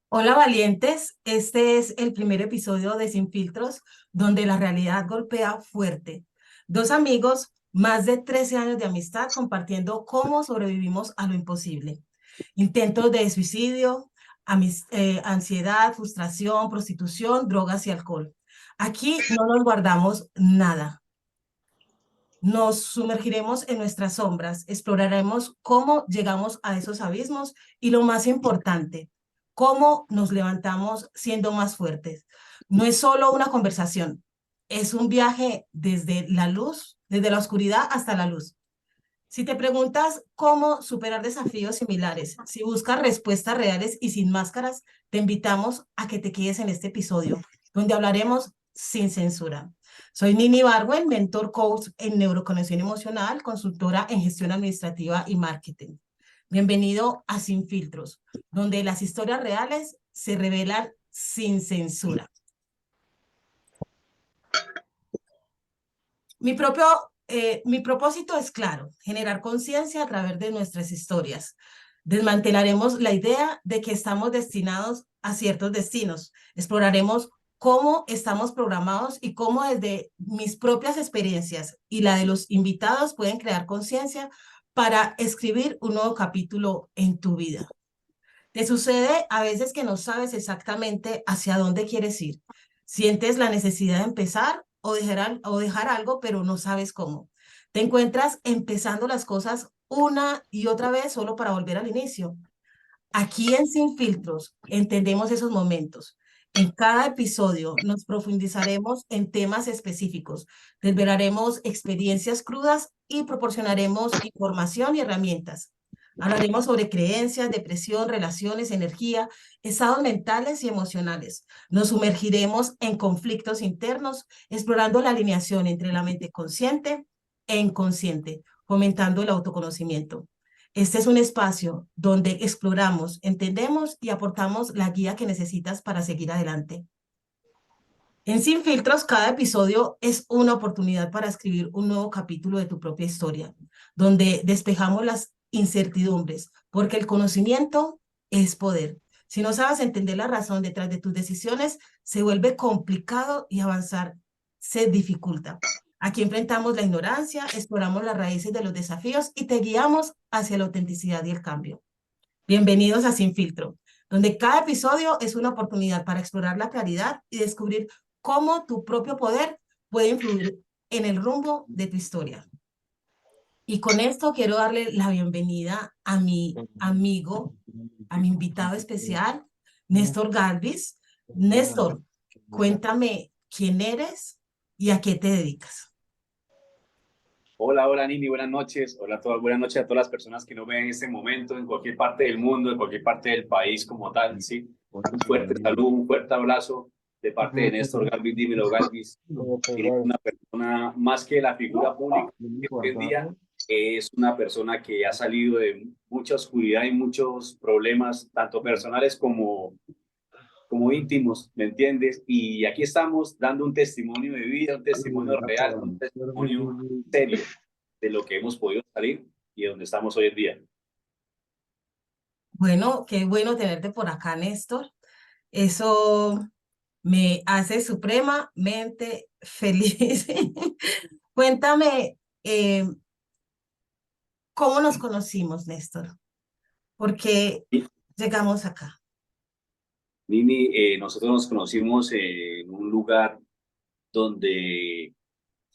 Hola valientes, este es el primer episodio de Sin Filtros, donde la realidad golpea fuerte. Dos amigos, más de 13 años de amistad, compartiendo cómo sobrevivimos a lo imposible. Intentos de suicidio, ansiedad, frustración, prostitución, drogas y alcohol. Aquí no nos guardamos nada. Nos sumergiremos en nuestras sombras, exploraremos cómo llegamos a esos abismos y lo más importante, cómo nos levantamos siendo más fuertes. No es solo una conversación, es un viaje desde la luz, desde la oscuridad hasta la luz. Si te preguntas cómo superar desafíos similares, si buscas respuestas reales y sin máscaras, te invitamos a que te quedes en este episodio, donde hablaremos sin censura. Soy Nini Barwen, mentor coach en neuroconexión emocional, consultora en gestión administrativa y marketing. Bienvenido a Sin Filtros, donde las historias reales se revelan sin censura. Mi propósito es claro, generar conciencia a través de nuestras historias. Desmantelaremos la idea de que estamos destinados a ciertos destinos. Exploraremos cómo estamos programados y cómo desde mis propias experiencias y la de los invitados pueden crear conciencia para escribir un nuevo capítulo en tu vida. ¿Te sucede a veces que no sabes exactamente hacia dónde quieres ir? Sientes la necesidad de empezar o dejar algo, pero no sabes cómo. Te encuentras empezando las cosas una y otra vez solo para volver al inicio. Aquí en Sin Filtros entendemos esos momentos. En cada episodio nos profundizaremos en temas específicos, desvelaremos experiencias crudas y proporcionaremos información y herramientas. Hablaremos sobre creencias, depresión, relaciones, energía, estados mentales y emocionales. Nos sumergiremos en conflictos internos, explorando la alineación entre la mente consciente e inconsciente, fomentando el autoconocimiento. Este es un espacio donde exploramos, entendemos y aportamos la guía que necesitas para seguir adelante. En Sin Filtros, cada episodio es una oportunidad para escribir un nuevo capítulo de tu propia historia, donde despejamos las incertidumbres, porque el conocimiento es poder. Si no sabes entender la razón detrás de tus decisiones, se vuelve complicado y avanzar se dificulta. Aquí enfrentamos la ignorancia, exploramos las raíces de los desafíos y te guiamos hacia la autenticidad y el cambio. Bienvenidos a Sin Filtro, donde cada episodio es una oportunidad para explorar la claridad y descubrir cómo tu propio poder puede influir en el rumbo de tu historia. Y con esto quiero darle la bienvenida a mi amigo, a mi invitado especial, Néstor Galvis. Néstor, cuéntame quién eres y a qué te dedicas. Hola, hola Nini, buenas noches. Hola a todas, buenas noches a todas las personas que nos ven en este momento, en cualquier parte del mundo, en cualquier parte del país como tal, ¿sí? Un fuerte saludo, un fuerte abrazo de parte de Néstor Galvis, dímelo Galvis. Tiene una persona más que la figura pública que hoy en día es una persona que ha salido de mucha oscuridad y muchos problemas, tanto personales como íntimos, ¿me entiendes? Y aquí estamos dando un testimonio de vida, un testimonio real, un testimonio serio de lo que hemos podido salir y de donde estamos hoy en día. Bueno, qué bueno tenerte por acá, Néstor. Eso me hace supremamente feliz. Cuéntame, ¿cómo nos conocimos, Néstor? ¿Por qué llegamos acá? Nini, nosotros nos conocimos en un lugar donde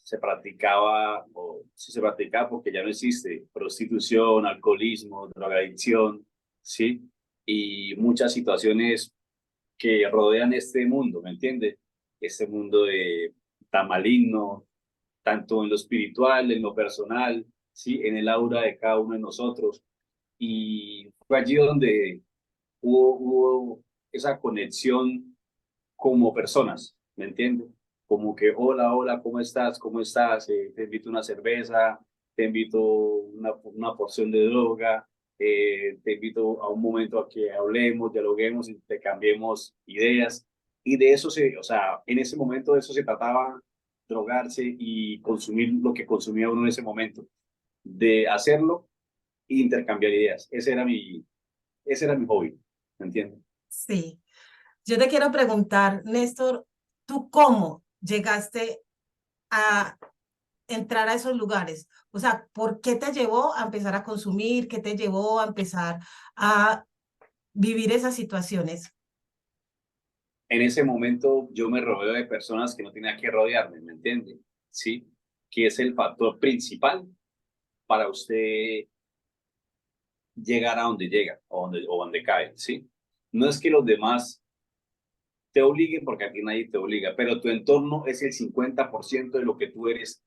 se practicaba, o sí se practicaba porque ya no existe, prostitución, alcoholismo, drogadicción, ¿sí? Y muchas situaciones que rodean este mundo, ¿me entiendes? Este mundo tan maligno, tanto en lo espiritual, en lo personal, ¿sí? En el aura de cada uno de nosotros. Y fue allí donde hubo esa conexión como personas, ¿me entiendes? Como que, hola, hola, ¿cómo estás? ¿Cómo estás? Te invito a una cerveza, te invito a una porción de droga, te invito a un momento a que hablemos, dialoguemos y te cambiemos ideas. Y de eso o sea, en ese momento de eso se trataba, drogarse y consumir lo que consumía uno en ese momento. De hacerlo intercambiar ideas. Ese era mi hobby, ¿me entiendes? Sí. Yo te quiero preguntar, Néstor, ¿tú cómo llegaste a entrar a esos lugares? O sea, ¿por qué te llevó a empezar a consumir? ¿Qué te llevó a empezar a vivir esas situaciones? En ese momento yo me rodeo de personas que no tenía que rodearme, ¿me entiende? Sí, que es el factor principal para usted llegar a donde llega o donde cae, ¿sí? No es que los demás te obliguen, porque aquí nadie te obliga, pero tu entorno es el 50% de lo que tú eres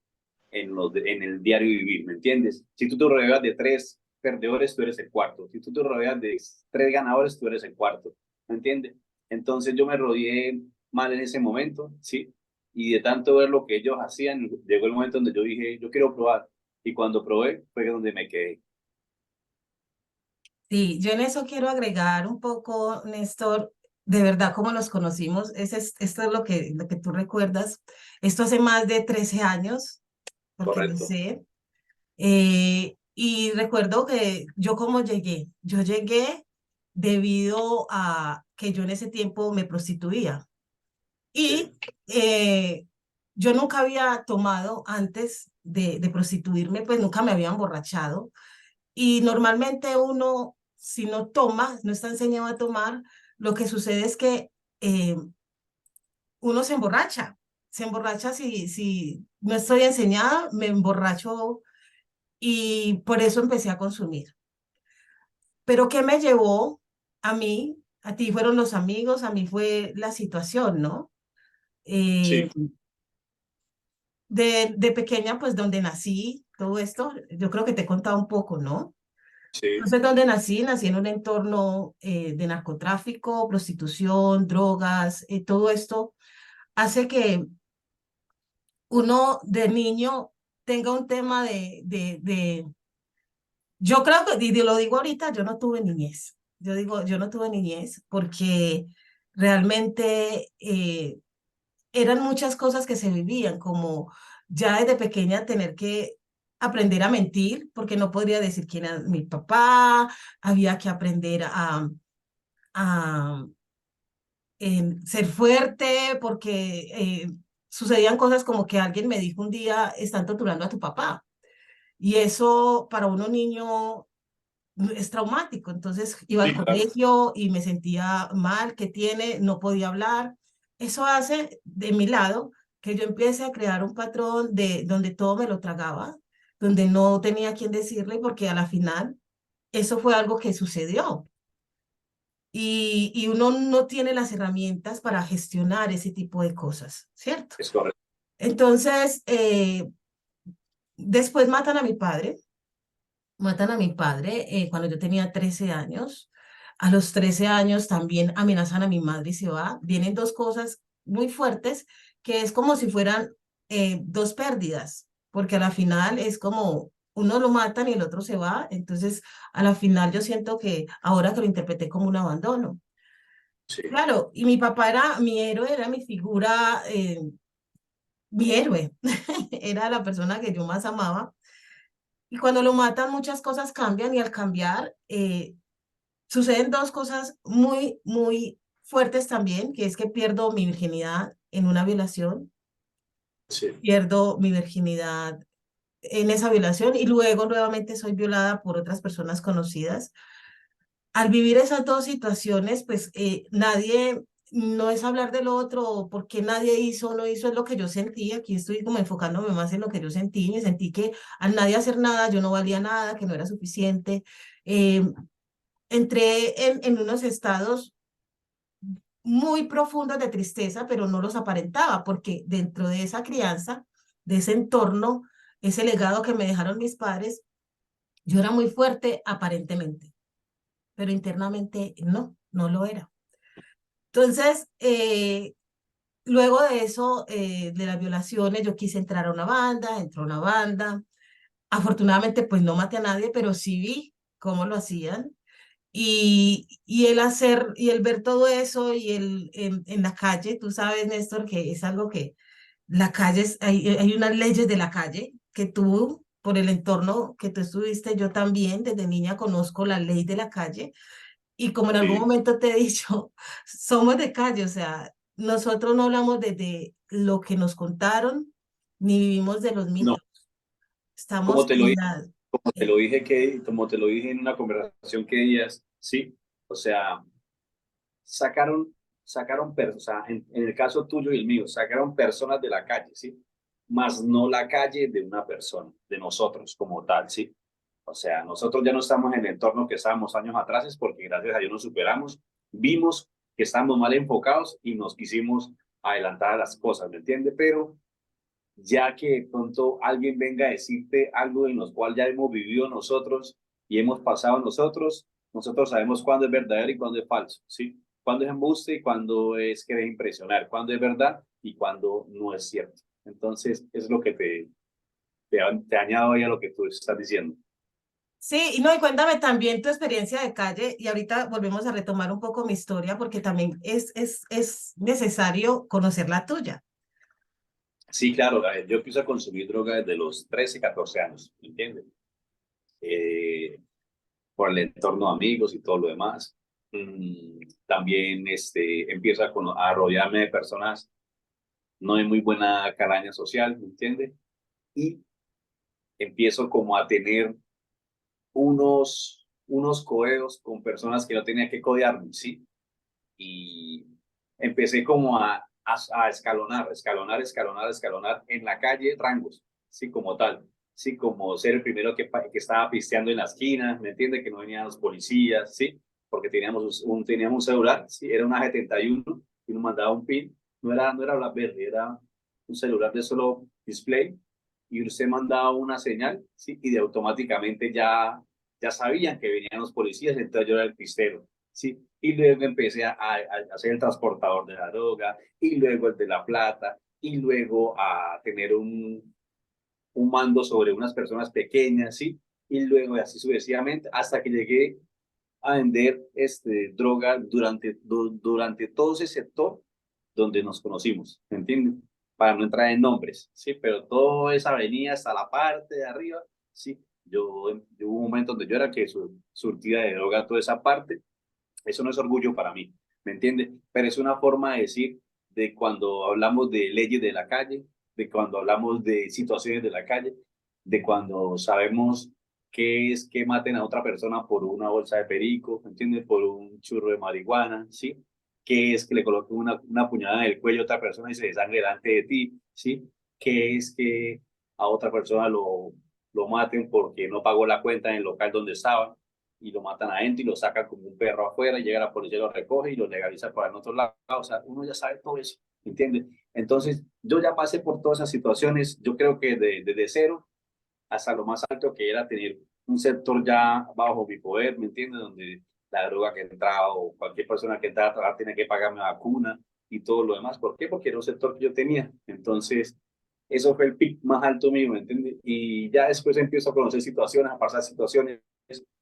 en el diario vivir, ¿me entiendes? Si tú te rodeas de tres perdedores, tú eres el cuarto. Si tú te rodeas de tres ganadores, tú eres el cuarto, ¿me entiendes? Entonces yo me rodeé mal en ese momento, ¿sí? Y de tanto ver lo que ellos hacían, llegó el momento donde yo dije, yo quiero probar. Y cuando probé, fue donde me quedé. Sí, yo en eso quiero agregar un poco, Néstor, de verdad, cómo nos conocimos. Esto es lo que tú recuerdas. Esto hace más de 13 años, porque lo Correcto, sé. Y recuerdo que yo cómo llegué. Yo llegué debido a que yo en ese tiempo me prostituía. sí, Y yo nunca había tomado antes de prostituirme, pues nunca me había emborrachado. Y normalmente uno, si no toma, no está enseñado a tomar, lo que sucede es que eh, uno se emborracha si no estoy enseñada, me emborracho y por eso empecé a consumir. Pero ¿qué me llevó a mí? A ti fueron los amigos, a mí fue la situación, ¿no? sí, Eh, de pequeña, pues donde nací, todo esto, yo creo que te he contado un poco, ¿no? sí, Entonces, donde nací en un entorno de narcotráfico, prostitución, drogas, todo esto hace que uno de niño tenga un tema yo creo que, y lo digo ahorita, yo no tuve niñez. Yo digo, yo no tuve niñez porque realmente eran muchas cosas que se vivían, como ya desde pequeña tener que aprender a mentir, porque no podría decir quién era mi papá, había que aprender a ser fuerte, porque sucedían cosas como que alguien me dijo un día, están torturando a tu papá. Y eso para uno niño es traumático. Entonces iba al sí, claro. colegio y me sentía mal, ¿qué tiene? No podía hablar. Eso hace de mi lado que yo empiece a crear un patrón de donde todo me lo tragaba, donde no tenía a quién decirle, porque a la final eso fue algo que sucedió. Y uno no tiene las herramientas para gestionar ese tipo de cosas, ¿cierto? Es correcto. Entonces, después matan a mi padre cuando yo tenía 13 años. A los 13 años también amenazan a mi madre y se va. Vienen dos cosas muy fuertes que es como si fueran dos pérdidas, porque a la final es como uno lo matan y el otro se va. Entonces, a la final yo siento que ahora que lo interpreté como un abandono. Sí, Claro, y mi papá era mi héroe, era mi figura, mi héroe, era la persona que yo más amaba. Y cuando lo matan, muchas cosas cambian y al cambiar, suceden dos cosas muy, muy fuertes también, que es que pierdo mi virginidad en una violación, sí, pierdo mi virginidad en esa violación y luego nuevamente soy violada por otras personas conocidas. Al vivir esas dos situaciones, pues nadie, no es hablar del otro, porque nadie hizo o no hizo, es lo que yo sentí. Aquí estoy como enfocándome más en lo que yo sentí. Me sentí que al nadie hacer nada, yo no valía nada, que no era suficiente. Eh, entré en unos estados muy profundos de tristeza, pero no los aparentaba, porque dentro de esa crianza, de ese entorno, ese legado que me dejaron mis padres, yo era muy fuerte aparentemente, pero internamente no, no lo era. Entonces, luego de eso, de las violaciones, yo quise entrar a una banda, entré a una banda. Afortunadamente, pues no maté a nadie, pero sí vi cómo lo hacían. Y el hacer, y el ver todo eso, y el en la calle, tú sabes, Néstor, que es algo que la calle, hay unas leyes de la calle que tú por el entorno que tú estuviste, yo también desde niña conozco la ley de la calle y como en algún Sí. momento te he dicho, somos de calle, o sea, nosotros no hablamos desde lo que nos contaron, ni vivimos de los No, mitos, como estamos te lo en dije, la... como te lo dije en una conversación que ellas, sí, o sea, sacaron, o sea, en el caso tuyo y el mío, sacaron personas de la calle, ¿sí? Más no la calle de una persona, de nosotros como tal, ¿sí? O sea, nosotros ya no estamos en el entorno que estábamos años atrás, es porque gracias a Dios nos superamos, vimos que estábamos mal enfocados y nos quisimos adelantar a las cosas, ¿me entiende? Pero ya que de pronto alguien venga a decirte algo en lo cual ya hemos vivido nosotros y hemos pasado nosotros, nosotros sabemos cuándo es verdadero y cuándo es falso, ¿sí? Cuándo es embuste y cuándo es querer impresionar, cuándo es verdad y cuándo no es cierto. Entonces, es lo que te añado ahí a lo que tú estás diciendo. Sí, y no, y cuéntame también tu experiencia de calle y ahorita volvemos a retomar un poco mi historia porque también es necesario conocer la tuya. Sí, claro, yo empiezo a consumir droga desde los 13, 14 años, ¿me entiendes? Eh, por el entorno de amigos y todo lo demás. También empiezo a rodearme de personas no de muy buena calaña social, ¿me entiendes? Y empiezo como a tener unos codeos con personas que no tenía que codearme, ¿sí? Y empecé como a escalonar en la calle rangos, ¿sí? Como tal, ¿sí? Como ser el primero que estaba pisteando en la esquina, ¿me entiende? Que no venían los policías, ¿sí? Porque teníamos un celular, ¿sí? Era una G31 y nos mandaba un PIN, no era BlackBerry, era un celular de solo display y usted mandaba una señal, ¿sí? Y de automáticamente ya sabían que venían los policías, entonces yo era el pistero, ¿sí? Y luego empecé a ser el transportador de la droga, y luego el de la plata, y luego a tener un mando sobre unas personas pequeñas, ¿sí? Y luego así sucesivamente, hasta que llegué a vender droga durante todo ese sector donde nos conocimos, ¿me entiendes? Para no entrar en nombres, ¿sí? Pero toda esa avenida hasta la parte de arriba, ¿sí? Yo hubo un momento donde yo era que surtida de droga toda esa parte. Eso no es orgullo para mí, ¿me entiendes? Pero es una forma de decir de cuando hablamos de leyes de la calle, de cuando hablamos de situaciones de la calle, de cuando sabemos qué es que maten a otra persona por una bolsa de perico, ¿me entiendes? Por un churro de marihuana, ¿sí? ¿Qué es que le coloquen una puñalada en el cuello a otra persona y se desangre delante de ti, ¿sí? ¿Qué es que a otra persona lo maten porque no pagó la cuenta en el local donde estaba y lo matan adentro y lo sacan como un perro afuera y llega la policía, lo recoge y lo legaliza para en otro lado? O sea, uno ya sabe todo eso, ¿entiendes? Entonces, yo ya pasé por todas esas situaciones, yo creo que desde cero hasta lo más alto que era tener un sector ya bajo mi poder, ¿me entiendes? Donde la droga que entraba o cualquier persona que entraba a trabajar tenía que pagarme vacuna y todo lo demás. ¿Por qué? Porque era un sector que yo tenía. Entonces, eso fue el pic más alto mío, ¿me entiendes? Y ya después empiezo a conocer situaciones, a pasar situaciones,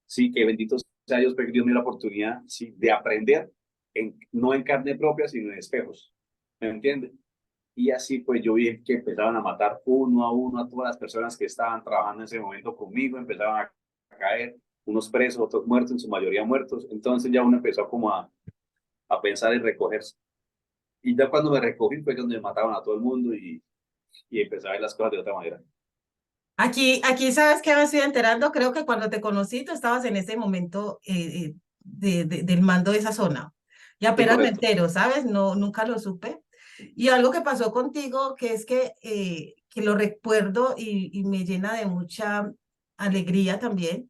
sí, que bendito sea Dios, porque Dios me dio la oportunidad, sí, de aprender, no en carne propia, sino en espejos, ¿me entiendes? Y así pues yo vi que empezaban a matar uno a uno a todas las personas que estaban trabajando en ese momento conmigo, empezaban a caer, unos presos, otros muertos, en su mayoría muertos. Entonces ya uno empezó como a pensar en recogerse. Y ya cuando me recogí fue cuando me mataban a todo el mundo y empecé a ver las cosas de otra manera. Aquí sabes que me estoy enterando, creo que cuando te conocí tú estabas en ese momento del mando de esa zona. Y Sí, apenas me correcto. entero, ¿sabes? No, nunca lo supe. Y algo que pasó contigo, que es que lo recuerdo y me llena de mucha alegría también,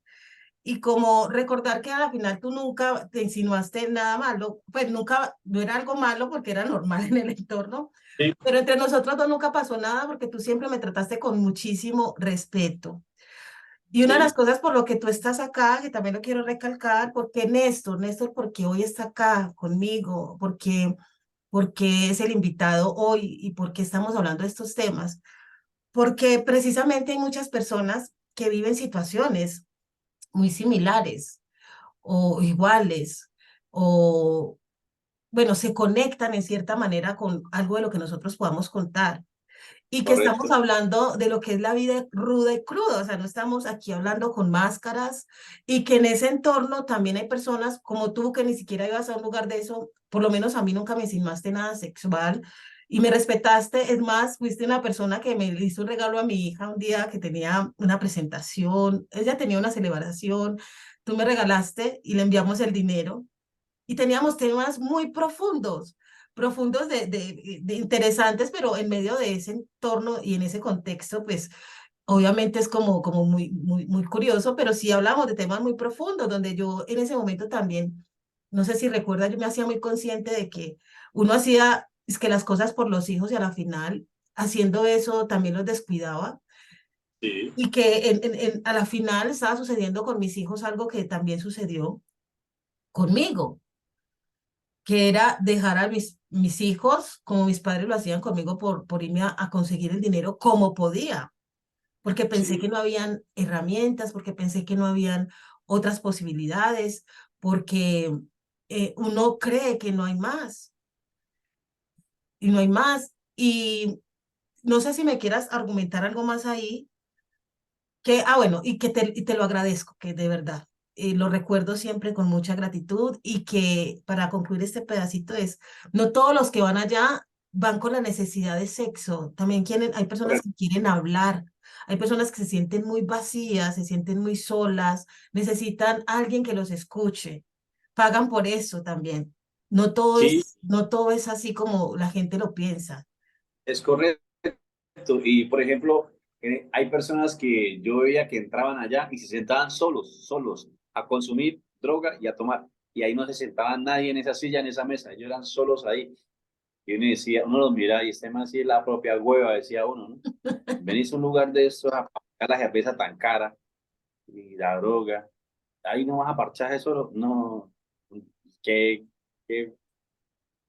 y como recordar que al final tú nunca te insinuaste nada malo, pues nunca, no era algo malo porque era normal en el entorno, Sí, pero entre nosotros dos nunca pasó nada porque tú siempre me trataste con muchísimo respeto. Y una de las sí, cosas por lo que tú estás acá, que también lo quiero recalcar, porque Néstor, porque hoy está acá conmigo, porque es el invitado hoy y porque estamos hablando de estos temas, porque precisamente hay muchas personas que viven situaciones muy similares o iguales, o bueno, se conectan en cierta manera con algo de lo que nosotros podamos contar. y que estamos correcto. hablando de lo que es la vida ruda y cruda, o sea, no estamos aquí hablando con máscaras y que en ese entorno también hay personas como tú que ni siquiera ibas a un lugar de eso, por lo menos a mí nunca me insinuaste nada sexual y me respetaste, es más, fuiste una persona que me hizo un regalo a mi hija un día que tenía una presentación, ella tenía una celebración, tú me regalaste y le enviamos el dinero y teníamos temas muy profundos, profundos de interesantes, pero en medio de ese entorno y en ese contexto, pues obviamente es como muy curioso, pero sí hablamos de temas muy profundos, donde yo en ese momento también, no sé si recuerdas, yo me hacía muy consciente de que uno hacía, es que las cosas por los hijos y a la final, haciendo eso, también los descuidaba. Sí, Y que a la final estaba sucediendo con mis hijos algo que también sucedió conmigo, que era dejar a mis hijos, como mis padres lo hacían conmigo, por irme a conseguir el dinero como podía, porque pensé que sí, no habían herramientas, porque pensé que no habían otras posibilidades, porque uno cree que no hay más y no hay más. Y no sé si me quieras argumentar algo más ahí, bueno, y te lo agradezco, que de verdad, lo recuerdo siempre con mucha gratitud y que para concluir este pedacito es, no todos los que van allá van con la necesidad de sexo, también quieren, hay personas correcto. que quieren hablar, hay personas que se sienten muy vacías, se sienten muy solas, necesitan alguien que los escuche, pagan por eso también. Sí, No todo es así como la gente lo piensa. es correcto. Y por ejemplo, hay personas que yo veía que entraban allá y se sentaban solos, solos, a consumir droga y a tomar. Y ahí no se sentaba nadie en esa silla, en esa mesa, ellos eran solos ahí. Y uno decía, uno los mira y este man sí es la propia hueva, decía uno, ¿no? Venís a un lugar de estos a pagar la cerveza tan cara y la droga. Ahí no vas a parchar eso, no. Qué, qué,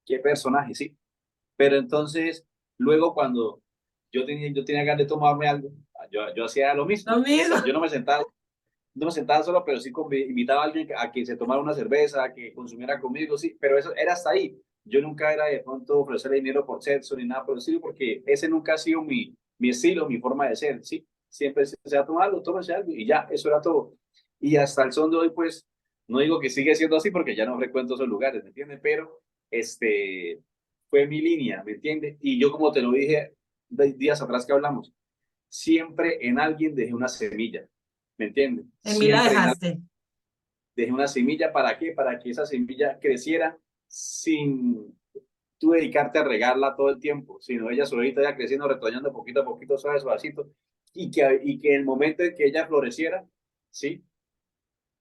qué personaje, sí. Pero entonces, luego cuando yo tenía ganas de tomarme algo, yo hacía lo mismo. Lo mismo. Yo no me sentaba solo, pero sí invitaba a alguien a que se tomara una cerveza, a que consumiera conmigo, sí, pero eso era hasta ahí. Yo nunca era de pronto ofrecerle dinero por sexo ni nada por el estilo, porque ese nunca ha sido mi estilo, mi forma de ser, sí. Siempre se va a tomar algo, tómese algo y ya, eso era todo. Y hasta el son de hoy, pues, no digo que sigue siendo así porque ya no frecuento esos lugares, ¿me entiendes? Pero, fue mi línea, ¿me entiendes? Y yo, como te lo dije días atrás que hablamos, siempre en alguien dejé una semilla, ¿me entiendes? En mí la Siempre en alguien dejaste. dejé una semilla, ¿para qué? Para que esa semilla creciera sin tú dedicarte a regarla todo el tiempo, sino ella solita ya creciendo, retoñando poquito a poquito, suave, suavecito, y que en el momento en que ella floreciera, ¿sí?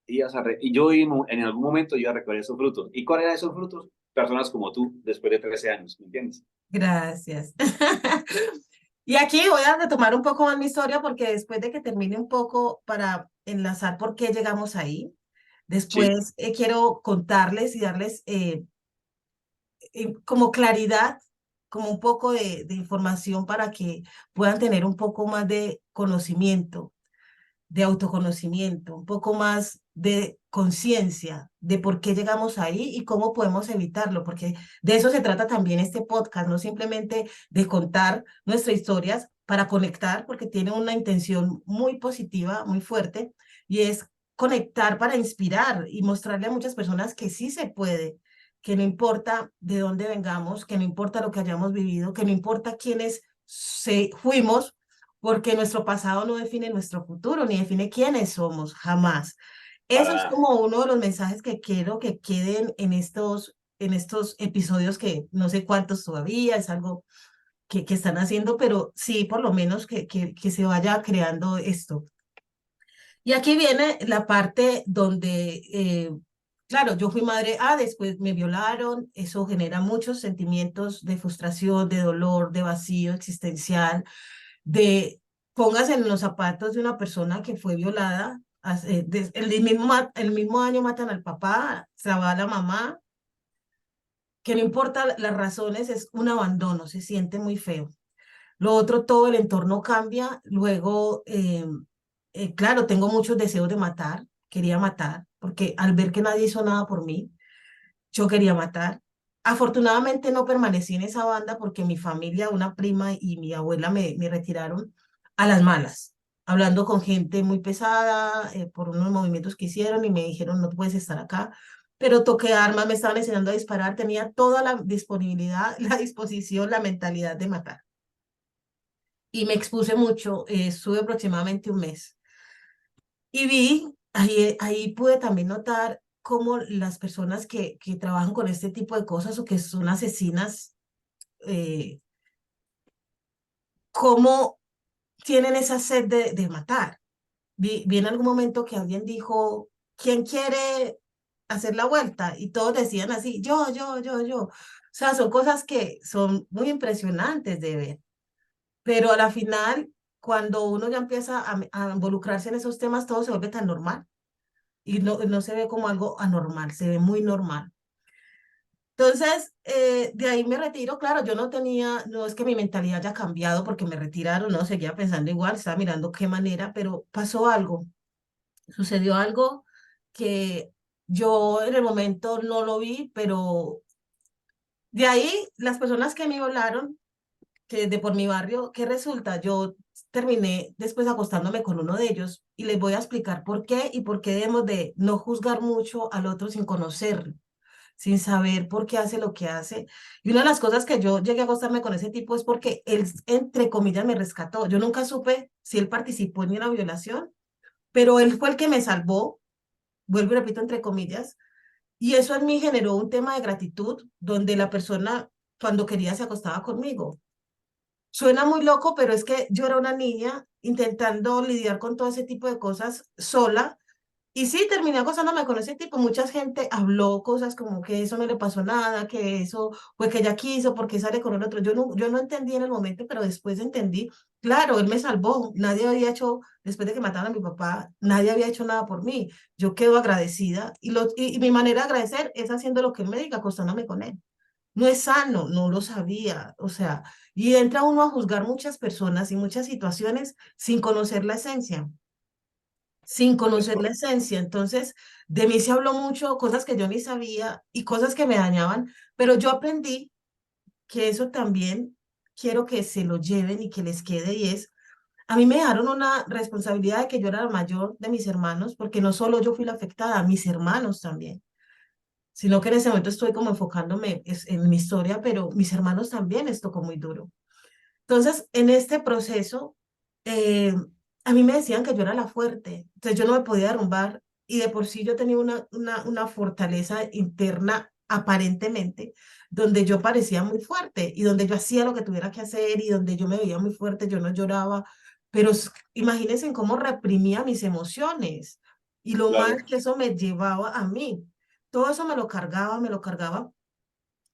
Y yo en algún momento iba a recoger esos frutos. ¿Y cuáles eran esos frutos? Personas como tú, después de 13 años, ¿me entiendes? Gracias. Y aquí voy a retomar un poco más mi historia porque después de que termine un poco para enlazar por qué llegamos ahí, Sí, después quiero contarles y darles como claridad, como un poco de información para que puedan tener un poco más de conocimiento, de autoconocimiento, un poco más de conciencia de por qué llegamos ahí y cómo podemos evitarlo, porque de eso se trata también este podcast, no simplemente de contar nuestras historias para conectar, porque tiene una intención muy positiva, muy fuerte, y es conectar para inspirar y mostrarle a muchas personas que sí se puede, que no importa de dónde vengamos, que no importa lo que hayamos vivido, que no importa quiénes fuimos, porque nuestro pasado no define nuestro futuro, ni define quiénes somos, jamás. Eso para es nada. como uno de los mensajes que quiero que queden en estos episodios que no sé cuántos todavía, es algo que están haciendo, pero sí, por lo menos que se vaya creando esto. Y aquí viene la parte donde, claro, yo fui madre, después me violaron, eso genera muchos sentimientos de frustración, de dolor, de vacío existencial, de póngase en los zapatos de una persona que fue violada, el mismo año matan al papá, se va la mamá, que no importa las razones, es un abandono, se siente muy feo. Lo otro, todo el entorno cambia, luego, claro, tengo muchos deseos de matar, quería matar, porque al ver que nadie hizo nada por mí, yo quería matar. Afortunadamente no permanecí en esa banda porque mi familia, una prima y mi abuela me retiraron a las malas, hablando con gente muy pesada por unos movimientos que hicieron y me dijeron no puedes estar acá, pero toqué armas, me estaban enseñando a disparar, tenía toda la disponibilidad, la disposición, la mentalidad de matar. Y me expuse mucho, estuve aproximadamente un mes. Y vi, ahí pude también notar cómo las personas que trabajan con este tipo de cosas o que son asesinas, eh, cómo tienen esa sed de matar. Vi en algún momento que alguien dijo, ¿quién quiere hacer la vuelta? Y todos decían así, yo. O sea, son cosas que son muy impresionantes de ver. Pero a la final, cuando uno ya empieza a involucrarse en esos temas, todo se vuelve tan normal. Y no se ve como algo anormal, se ve muy normal. Entonces, de ahí me retiro, claro, yo no tenía, no es que mi mentalidad haya cambiado porque me retiraron, no, seguía pensando igual, estaba mirando qué manera, pero pasó algo, sucedió algo que yo en el momento no lo vi, pero de ahí las personas que me hablaron, que de por mi barrio, ¿qué resulta? Yo terminé después acostándome con uno de ellos y les voy a explicar por qué y por qué debemos de no juzgar mucho al otro sin conocerlo, sin saber por qué hace lo que hace. Y una de las cosas que yo llegué a acostarme con ese tipo es porque él, entre comillas, me rescató. Yo nunca supe si él participó en una violación, pero él fue el que me salvó, vuelvo y repito, entre comillas, y eso en mí generó un tema de gratitud, donde la persona, cuando quería, se acostaba conmigo. Suena muy loco, pero es que yo era una niña intentando lidiar con todo ese tipo de cosas sola. Y sí, terminé acostándome con ese tipo. Mucha gente habló cosas como que eso no le pasó nada, que eso fue que ella quiso, porque sale con el otro. Yo no entendí en el momento, pero después entendí. Claro, él me salvó. Nadie había hecho, después de que mataron a mi papá, nadie había hecho nada por mí. Yo quedo agradecida y mi manera de agradecer es haciendo lo que él me diga, acostándome con él. No es sano, no lo sabía. O sea, y entra uno a juzgar muchas personas y muchas situaciones sin conocer la esencia, sin Es conocer la correcto. esencia. Entonces, de mí se habló mucho, cosas que yo ni sabía y cosas que me dañaban, pero yo aprendí que eso también quiero que se lo lleven y que les quede y es, a mí me dejaron una responsabilidad de que yo era la mayor de mis hermanos, porque no solo yo fui la afectada, mis hermanos también, sino que en ese momento estoy como enfocándome en mi historia, pero mis hermanos también les tocó muy duro. Entonces, en este proceso, eh, a mí me decían que yo era la fuerte, entonces yo no me podía derrumbar y de por sí yo tenía una fortaleza interna aparentemente, donde yo parecía muy fuerte y donde yo hacía lo que tuviera que hacer y donde yo me veía muy fuerte, yo no lloraba, pero imagínense en cómo reprimía mis emociones y lo Claro, mal que eso me llevaba a mí. Todo eso me lo cargaba,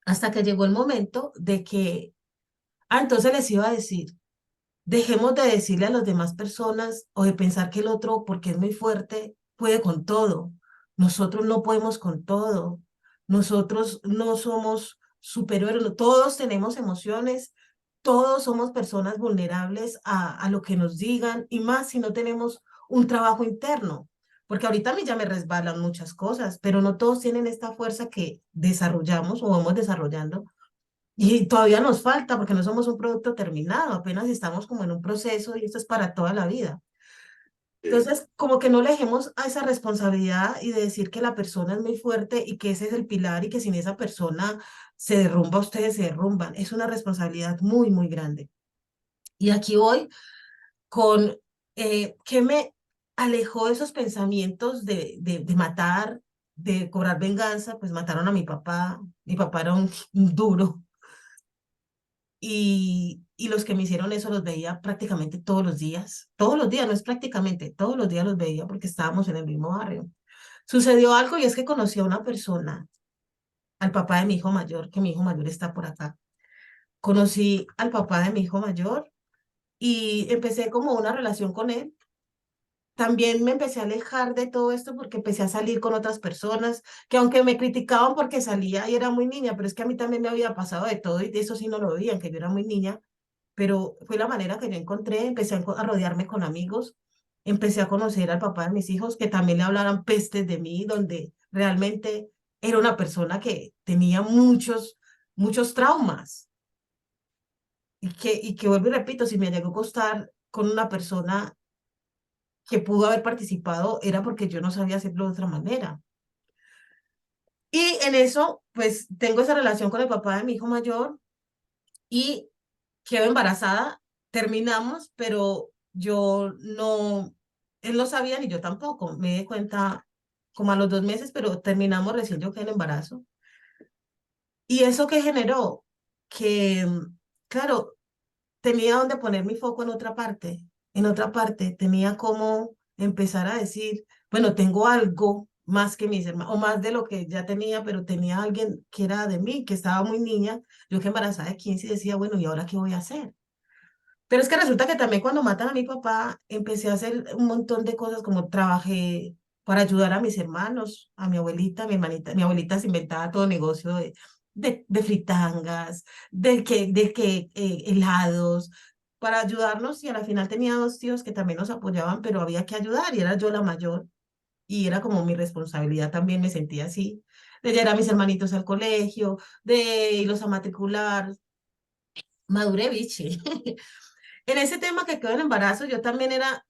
hasta que llegó el momento de que, entonces les iba a decir, dejemos de decirle a las demás personas o de pensar que el otro, porque es muy fuerte, puede con todo. Nosotros no podemos con todo. Nosotros no somos superiores. Todos tenemos emociones. Todos somos personas vulnerables a lo que nos digan y más si no tenemos un trabajo interno. Porque ahorita a mí ya me resbalan muchas cosas, pero no todos tienen esta fuerza que desarrollamos o vamos desarrollando y todavía nos falta porque no somos un producto terminado, apenas estamos como en un proceso y esto es para toda la vida. sí, Entonces, como que no le dejemos a esa responsabilidad y de decir que la persona es muy fuerte y que ese es el pilar y que sin esa persona se derrumba, ustedes se derrumban. Es una responsabilidad muy, muy grande. Y aquí voy con qué me alejó de esos pensamientos de matar, de cobrar venganza, pues mataron a mi papá era un duro, y los que me hicieron eso los veía prácticamente todos los días, no es prácticamente, todos los días los veía porque estábamos en el mismo barrio. Sucedió algo y es que conocí a una persona, al papá de mi hijo mayor, que mi hijo mayor está por acá. Conocí al papá de mi hijo mayor y empecé como una relación con él. También me empecé a alejar de todo esto porque empecé a salir con otras personas que aunque me criticaban porque salía y era muy niña, pero es que a mí también me había pasado de todo y de eso sí no lo veían, que yo era muy niña, pero fue la manera que yo encontré, empecé a rodearme con amigos, empecé a conocer al papá de mis hijos, que también le hablaran pestes de mí, donde realmente era una persona que tenía muchos muchos traumas. Y que vuelvo y repito, si me llegó a costar con una persona que pudo haber participado, era porque yo no sabía hacerlo de otra manera. Y en eso, pues tengo esa relación con el papá de mi hijo mayor y quedo embarazada, terminamos, pero yo no, él no sabía ni yo tampoco. Me di cuenta como a los 2 meses, pero terminamos recién yo quedé en embarazo. ¿Y eso qué generó? Que, claro, tenía donde poner mi foco en otra parte, tenía como empezar a decir, bueno, tengo algo más que mis hermanos, o más de lo que ya tenía, pero tenía alguien que era de mí, que estaba muy niña, yo que embarazada de 15 y decía, bueno, ¿y ahora qué voy a hacer? Pero es que resulta que también cuando matan a mi papá, empecé a hacer un montón de cosas, como trabajé para ayudar a mis hermanos, a mi abuelita, mi hermanita. Mi abuelita se inventaba todo negocio de fritangas, de que helados, para ayudarnos. Y a la final tenía 2 tíos que también nos apoyaban, pero había que ayudar y era yo la mayor. Y era como mi responsabilidad también, me sentía así. De llevar a mis hermanitos al colegio, de irlos a matricular. Maduré, biche. En ese tema que quedó en embarazo, yo también era,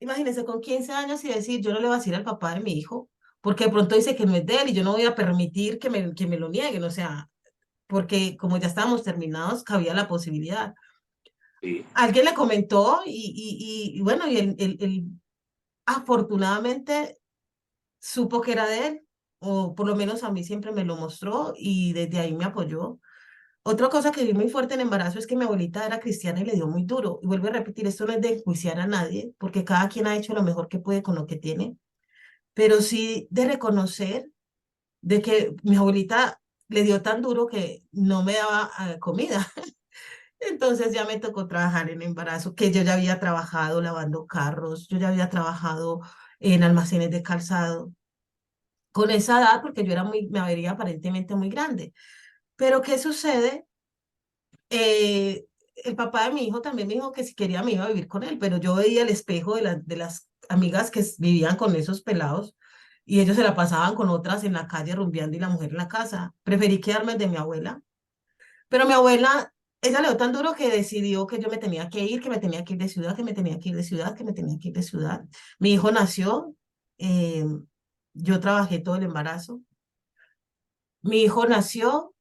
imagínense, con 15 años y decir, yo no le voy a decir al papá de mi hijo, porque de pronto dice que no es de él y yo no voy a permitir que me lo nieguen, o sea, porque como ya estábamos terminados, cabía la posibilidad. Sí, Alguien le comentó y bueno, y él afortunadamente supo que era de él, o por lo menos a mí siempre me lo mostró y desde ahí me apoyó. Otra cosa que vi muy fuerte en embarazo es que mi abuelita era cristiana y le dio muy duro. Y vuelvo a repetir, esto no es de enjuiciar a nadie, porque cada quien ha hecho lo mejor que puede con lo que tiene, pero sí de reconocer de que mi abuelita le dio tan duro que no me daba comida. Entonces ya me tocó trabajar en embarazo, que yo ya había trabajado lavando carros, yo ya había trabajado en almacenes de calzado, con esa edad, porque yo era muy, me vería aparentemente muy grande. Pero ¿qué sucede? El papá de mi hijo también me dijo que si quería me iba a vivir con él, pero yo veía el espejo de las amigas que vivían con esos pelados y ellos se la pasaban con otras en la calle rumbeando y la mujer en la casa. Preferí quedarme de mi abuela, pero mi abuela, ella le dio tan duro que decidió que yo me tenía que ir, que me tenía que ir de ciudad, que me tenía que ir de ciudad, que me tenía que ir de ciudad. Mi hijo nació, eh, yo trabajé todo el embarazo. Mi hijo nació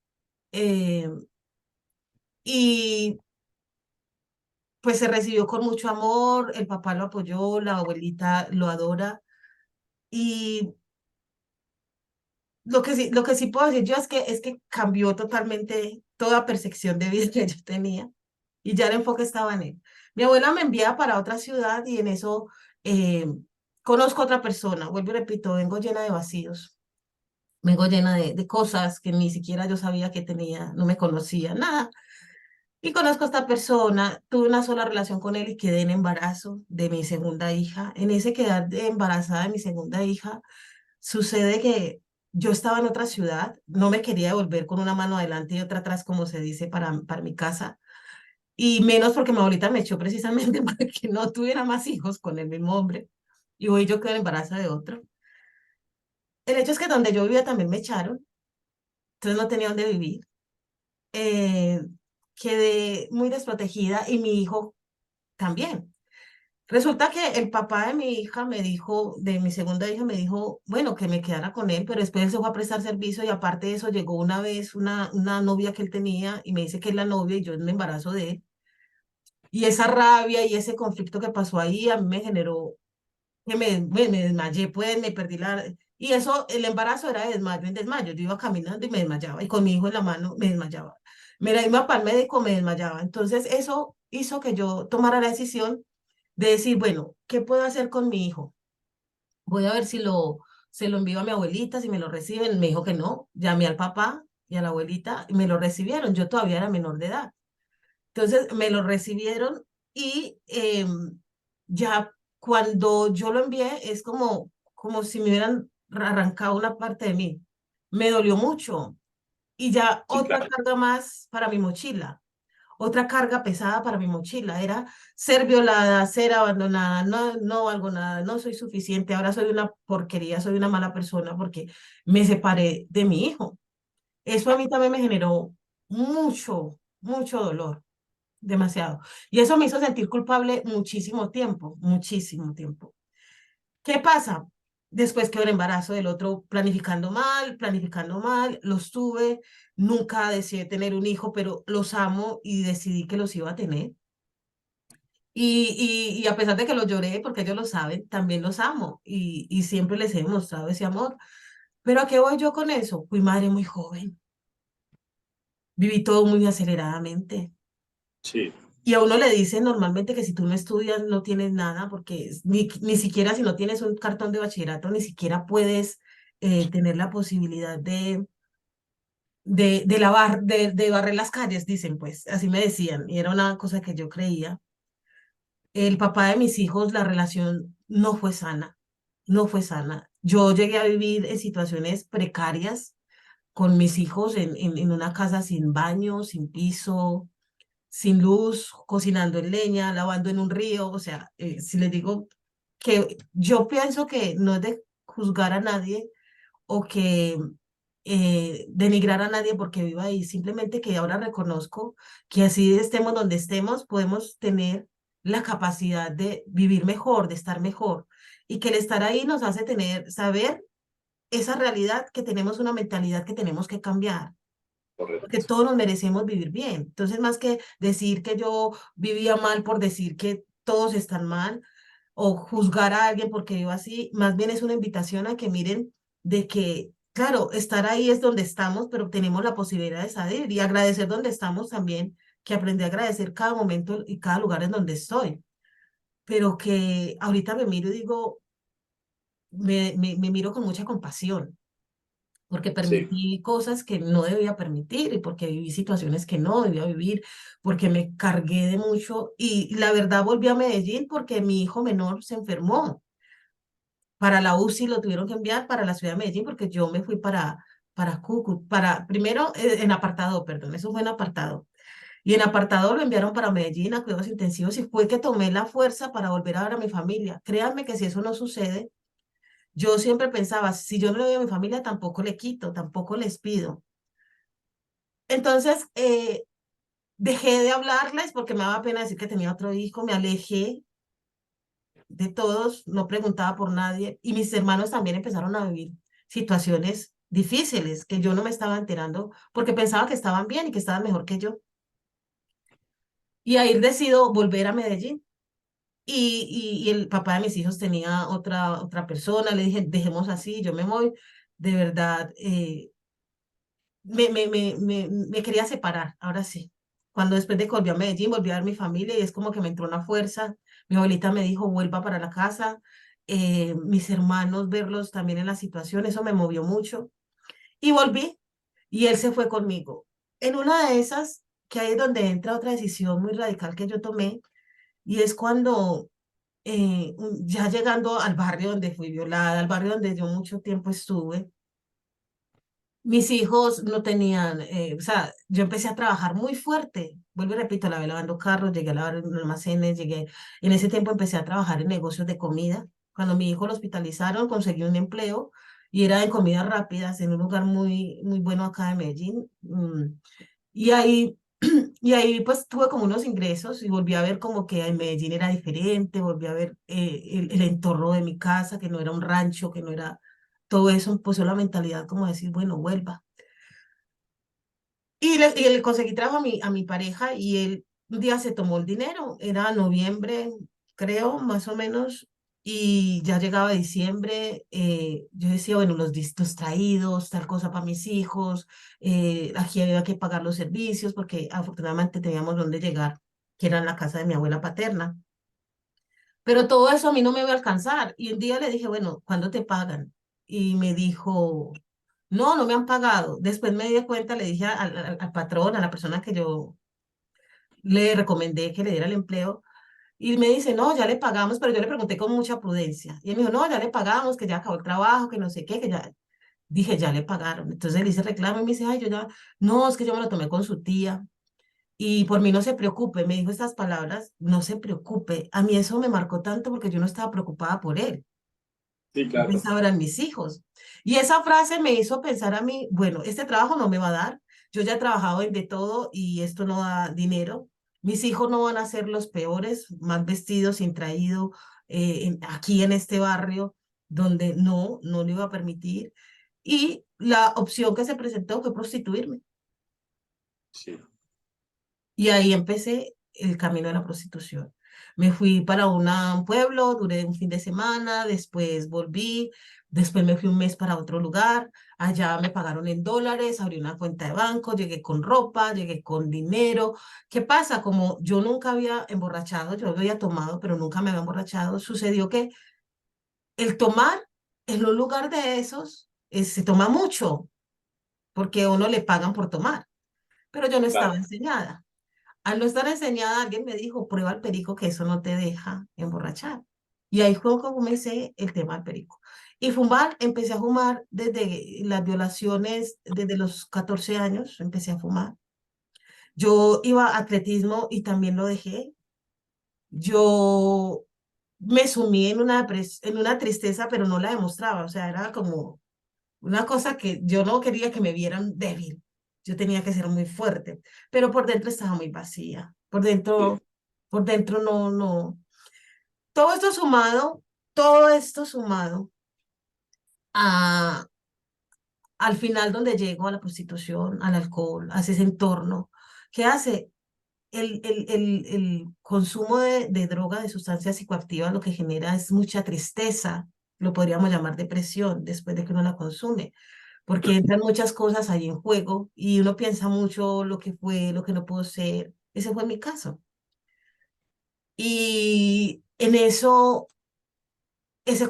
eh, y pues se recibió con mucho amor, el papá lo apoyó, la abuelita lo adora. Y lo que sí puedo decir yo es que cambió totalmente toda percepción de vida que yo tenía y ya el enfoque estaba en él. Mi abuela me envía para otra ciudad y en eso eh, conozco a otra persona. Vuelvo y repito, vengo llena de vacíos, vengo llena de cosas que ni siquiera yo sabía que tenía, no me conocía, nada. Y conozco a esta persona, tuve una sola relación con él y quedé en embarazo de mi segunda hija. En ese quedar de embarazada de mi segunda hija, sucede que yo estaba en otra ciudad, no me quería devolver con una mano adelante y otra atrás, como se dice, para mi casa. Y menos porque mi abuelita me echó precisamente para que no tuviera más hijos con el mismo hombre. Y hoy yo quedé embarazada de otro. El hecho es que donde yo vivía también me echaron, entonces no tenía dónde vivir. Eh, Quedé muy desprotegida y mi hijo también. Resulta que el papá de mi hija me dijo, de mi segunda hija, me dijo, bueno, que me quedara con él, pero después él se fue a prestar servicio y aparte de eso llegó una vez una novia que él tenía y me dice que es la novia y yo me embarazo de él. Y esa rabia y ese conflicto que pasó ahí a mí me generó que me desmayé, pues me perdí la... Y eso, el embarazo era de desmayo en desmayo. Yo iba caminando y me desmayaba y con mi hijo en la mano me desmayaba. Me la iba para el médico, me desmayaba. Entonces eso hizo que yo tomara la decisión de decir, bueno, ¿qué puedo hacer con mi hijo? Voy a ver si se lo envío a mi abuelita, si me lo reciben. Me dijo que no. Llamé al papá y a la abuelita y me lo recibieron. Yo todavía era menor de edad. Entonces me lo recibieron y ya cuando yo lo envié es como si me hubieran arrancado una parte de mí. Me dolió mucho y ya sí, otra claro. carga más para mi mochila, otra carga pesada para mi mochila. Era ser violada, ser abandonada, no, no valgo nada, no soy suficiente, ahora soy una porquería, soy una mala persona porque me separé de mi hijo. Eso a mí también me generó mucho dolor, demasiado. Y eso me hizo sentir culpable muchísimo tiempo, muchísimo tiempo. ¿Qué pasa? Después quedó el embarazo del otro planificando mal, los tuve, nunca deseé tener un hijo, pero los amo y decidí que los iba a tener. Y a pesar de que los lloré, porque ellos lo saben, también los amo y siempre les he demostrado ese amor. Pero ¿a qué voy yo con eso? Fui madre muy joven, viví todo muy aceleradamente. Sí, Y a uno le dicen normalmente que si tú no estudias no tienes nada, porque ni siquiera si no tienes un cartón de bachillerato, ni siquiera puedes tener la posibilidad de barrer las calles, dicen pues, así me decían, y era una cosa que yo creía. El papá de mis hijos, la relación no fue sana, no fue sana. Yo llegué a vivir en situaciones precarias con mis hijos en una casa sin baño, sin piso, sin luz, cocinando en leña, lavando en un río. O sea, si les digo que yo pienso que no es de juzgar a nadie o que denigrar a nadie porque viva ahí, simplemente que ahora reconozco que así estemos donde estemos, podemos tener la capacidad de vivir mejor, de estar mejor, y que el estar ahí nos hace saber esa realidad, que tenemos una mentalidad que tenemos que cambiar, porque correcto. todos nos merecemos vivir bien. Entonces, más que decir que yo vivía mal por decir que todos están mal o juzgar a alguien porque vivo así, más bien es una invitación a que miren de que, claro, estar ahí es donde estamos, pero tenemos la posibilidad de salir y agradecer donde estamos también, que aprendí a agradecer cada momento y cada lugar en donde estoy, pero que ahorita me miro y digo, me miro con mucha compasión porque Sí, permití cosas que no debía permitir y porque viví situaciones que no debía vivir, porque me cargué de mucho y la verdad volví a Medellín porque mi hijo menor se enfermó. Para la UCI lo tuvieron que enviar para la ciudad de Medellín porque yo me fui para Cúcuta, primero en apartado, perdón, eso fue en apartado. Y en apartado lo enviaron para Medellín a cuidados intensivos y fue que tomé la fuerza para volver a ver a mi familia. Créanme que si eso no sucede, yo siempre pensaba, si yo no le doy a mi familia, tampoco le quito, tampoco les pido. Entonces, dejé de hablarles porque me daba pena decir que tenía otro hijo, me alejé de todos, no preguntaba por nadie y mis hermanos también empezaron a vivir situaciones difíciles que yo no me estaba enterando porque pensaba que estaban bien y que estaban mejor que yo. Y ahí decido volver a Medellín. Y el papá de mis hijos tenía otra persona, le dije, dejemos así, yo me voy. De verdad, me quería separar, ahora sí. Cuando después de que volví a Medellín, volví a ver mi familia y es como que me entró una fuerza. Mi abuelita me dijo, vuelva para la casa. Mis hermanos, verlos también en la situación, eso me movió mucho. Y volví y él se fue conmigo. En una de esas, que ahí es donde entra otra decisión muy radical que yo tomé, y es cuando ya llegando al barrio donde fui violada, al barrio donde yo mucho tiempo estuve, mis hijos no tenían, o sea, yo empecé a trabajar muy fuerte. Vuelvo y repito, lavé lavando carros, llegué a lavar en almacenes, en ese tiempo empecé a trabajar en negocios de comida. Cuando mi hijo lo hospitalizaron, conseguí un empleo y era en comidas rápidas en un lugar muy bueno acá de Medellín. Y ahí, y ahí pues tuve como unos ingresos y volví a ver como que en Medellín era diferente, volví a ver el entorno de mi casa, que no era un rancho, que no era todo eso, puso la mentalidad como decir, bueno, vuelva. Y le conseguí trabajo a mi pareja y él un día se tomó el dinero, era noviembre, creo, más o menos, y ya llegaba diciembre, yo decía, bueno, los discos traídos, tal cosa para mis hijos, aquí había que pagar los servicios porque afortunadamente teníamos donde llegar, que era en la casa de mi abuela paterna. Pero todo eso a mí no me iba a alcanzar. Y un día le dije, bueno, ¿cuándo te pagan? Y me dijo, no, no me han pagado. Después me di cuenta, le dije al patrón, a la persona que yo le recomendé que le diera el empleo, y me dice, no, ya le pagamos, pero yo le pregunté con mucha prudencia. Y él me dijo, no, ya le pagamos, que ya acabó el trabajo, que no sé qué, que ya. Dije, ya le pagaron. Entonces le hice reclamo y me dice, ay, yo ya, no, es que yo me lo tomé con su tía. Y por mí no se preocupe, me dijo estas palabras, no se preocupe. A mí eso me marcó tanto porque yo no estaba preocupada por él. sí, Yo claro. pensaba en mis hijos. Y esa frase me hizo pensar a mí, bueno, este trabajo no me va a dar. yo ya he trabajado en de todo y esto no da dinero. Mis hijos no van a ser los peores, mal vestidos, sin traído, aquí en este barrio, donde no lo iba a permitir. Y la opción que se presentó fue prostituirme. Sí. Y ahí empecé el camino de la prostitución. Me fui para un pueblo, duré un fin de semana, después volví, después me fui un mes para otro lugar, allá me pagaron en dólares, abrí una cuenta de banco, llegué con ropa, llegué con dinero. ¿Qué pasa? Como yo nunca había emborrachado, yo había tomado, pero nunca me había emborrachado, sucedió que el tomar en un lugar de esos se toma mucho, porque a uno le pagan por tomar, pero yo no estaba Claro. enseñada. Al no estar enseñada, alguien me dijo, prueba el perico, que eso no te deja emborrachar. Y ahí fue como comencé el tema del perico. Y fumar, empecé a fumar desde las violaciones, desde los 14 años, empecé a fumar. Yo iba a atletismo y también lo dejé. Yo me sumí en una tristeza, pero no la demostraba. O sea, era como una cosa que yo no quería que me vieran débil. Yo tenía que ser muy fuerte, pero por dentro estaba muy vacía. Sí. Por dentro no. Todo esto sumado, todo esto sumado a, al final donde llego a la prostitución, al alcohol, a ese entorno, ¿qué hace? El consumo de droga, de sustancias psicoactivas, lo que genera es mucha tristeza, lo podríamos llamar depresión después de que uno la consume, porque entran muchas cosas ahí en juego y uno piensa mucho lo que fue, lo que no pudo ser. Ese fue mi caso. Y en eso, esa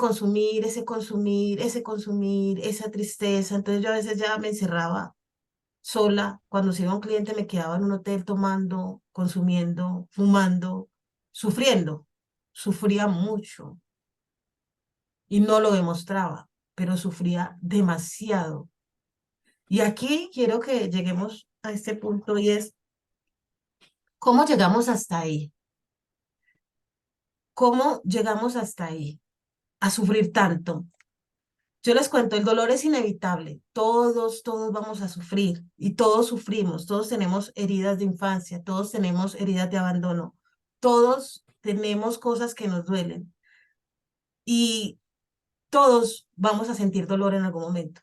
tristeza, entonces yo a veces ya me encerraba sola, cuando se iba un cliente me quedaba en un hotel tomando, consumiendo, fumando, sufriendo. Sufría mucho y no lo demostraba, pero sufría demasiado. Y aquí quiero que lleguemos a este punto y es, ¿cómo llegamos hasta ahí? ¿Cómo llegamos hasta ahí? A sufrir tanto. Yo les cuento, el dolor es inevitable. Todos vamos a sufrir y todos sufrimos. Todos tenemos heridas de infancia, todos tenemos heridas de abandono, todos tenemos cosas que nos duelen y todos vamos a sentir dolor en algún momento.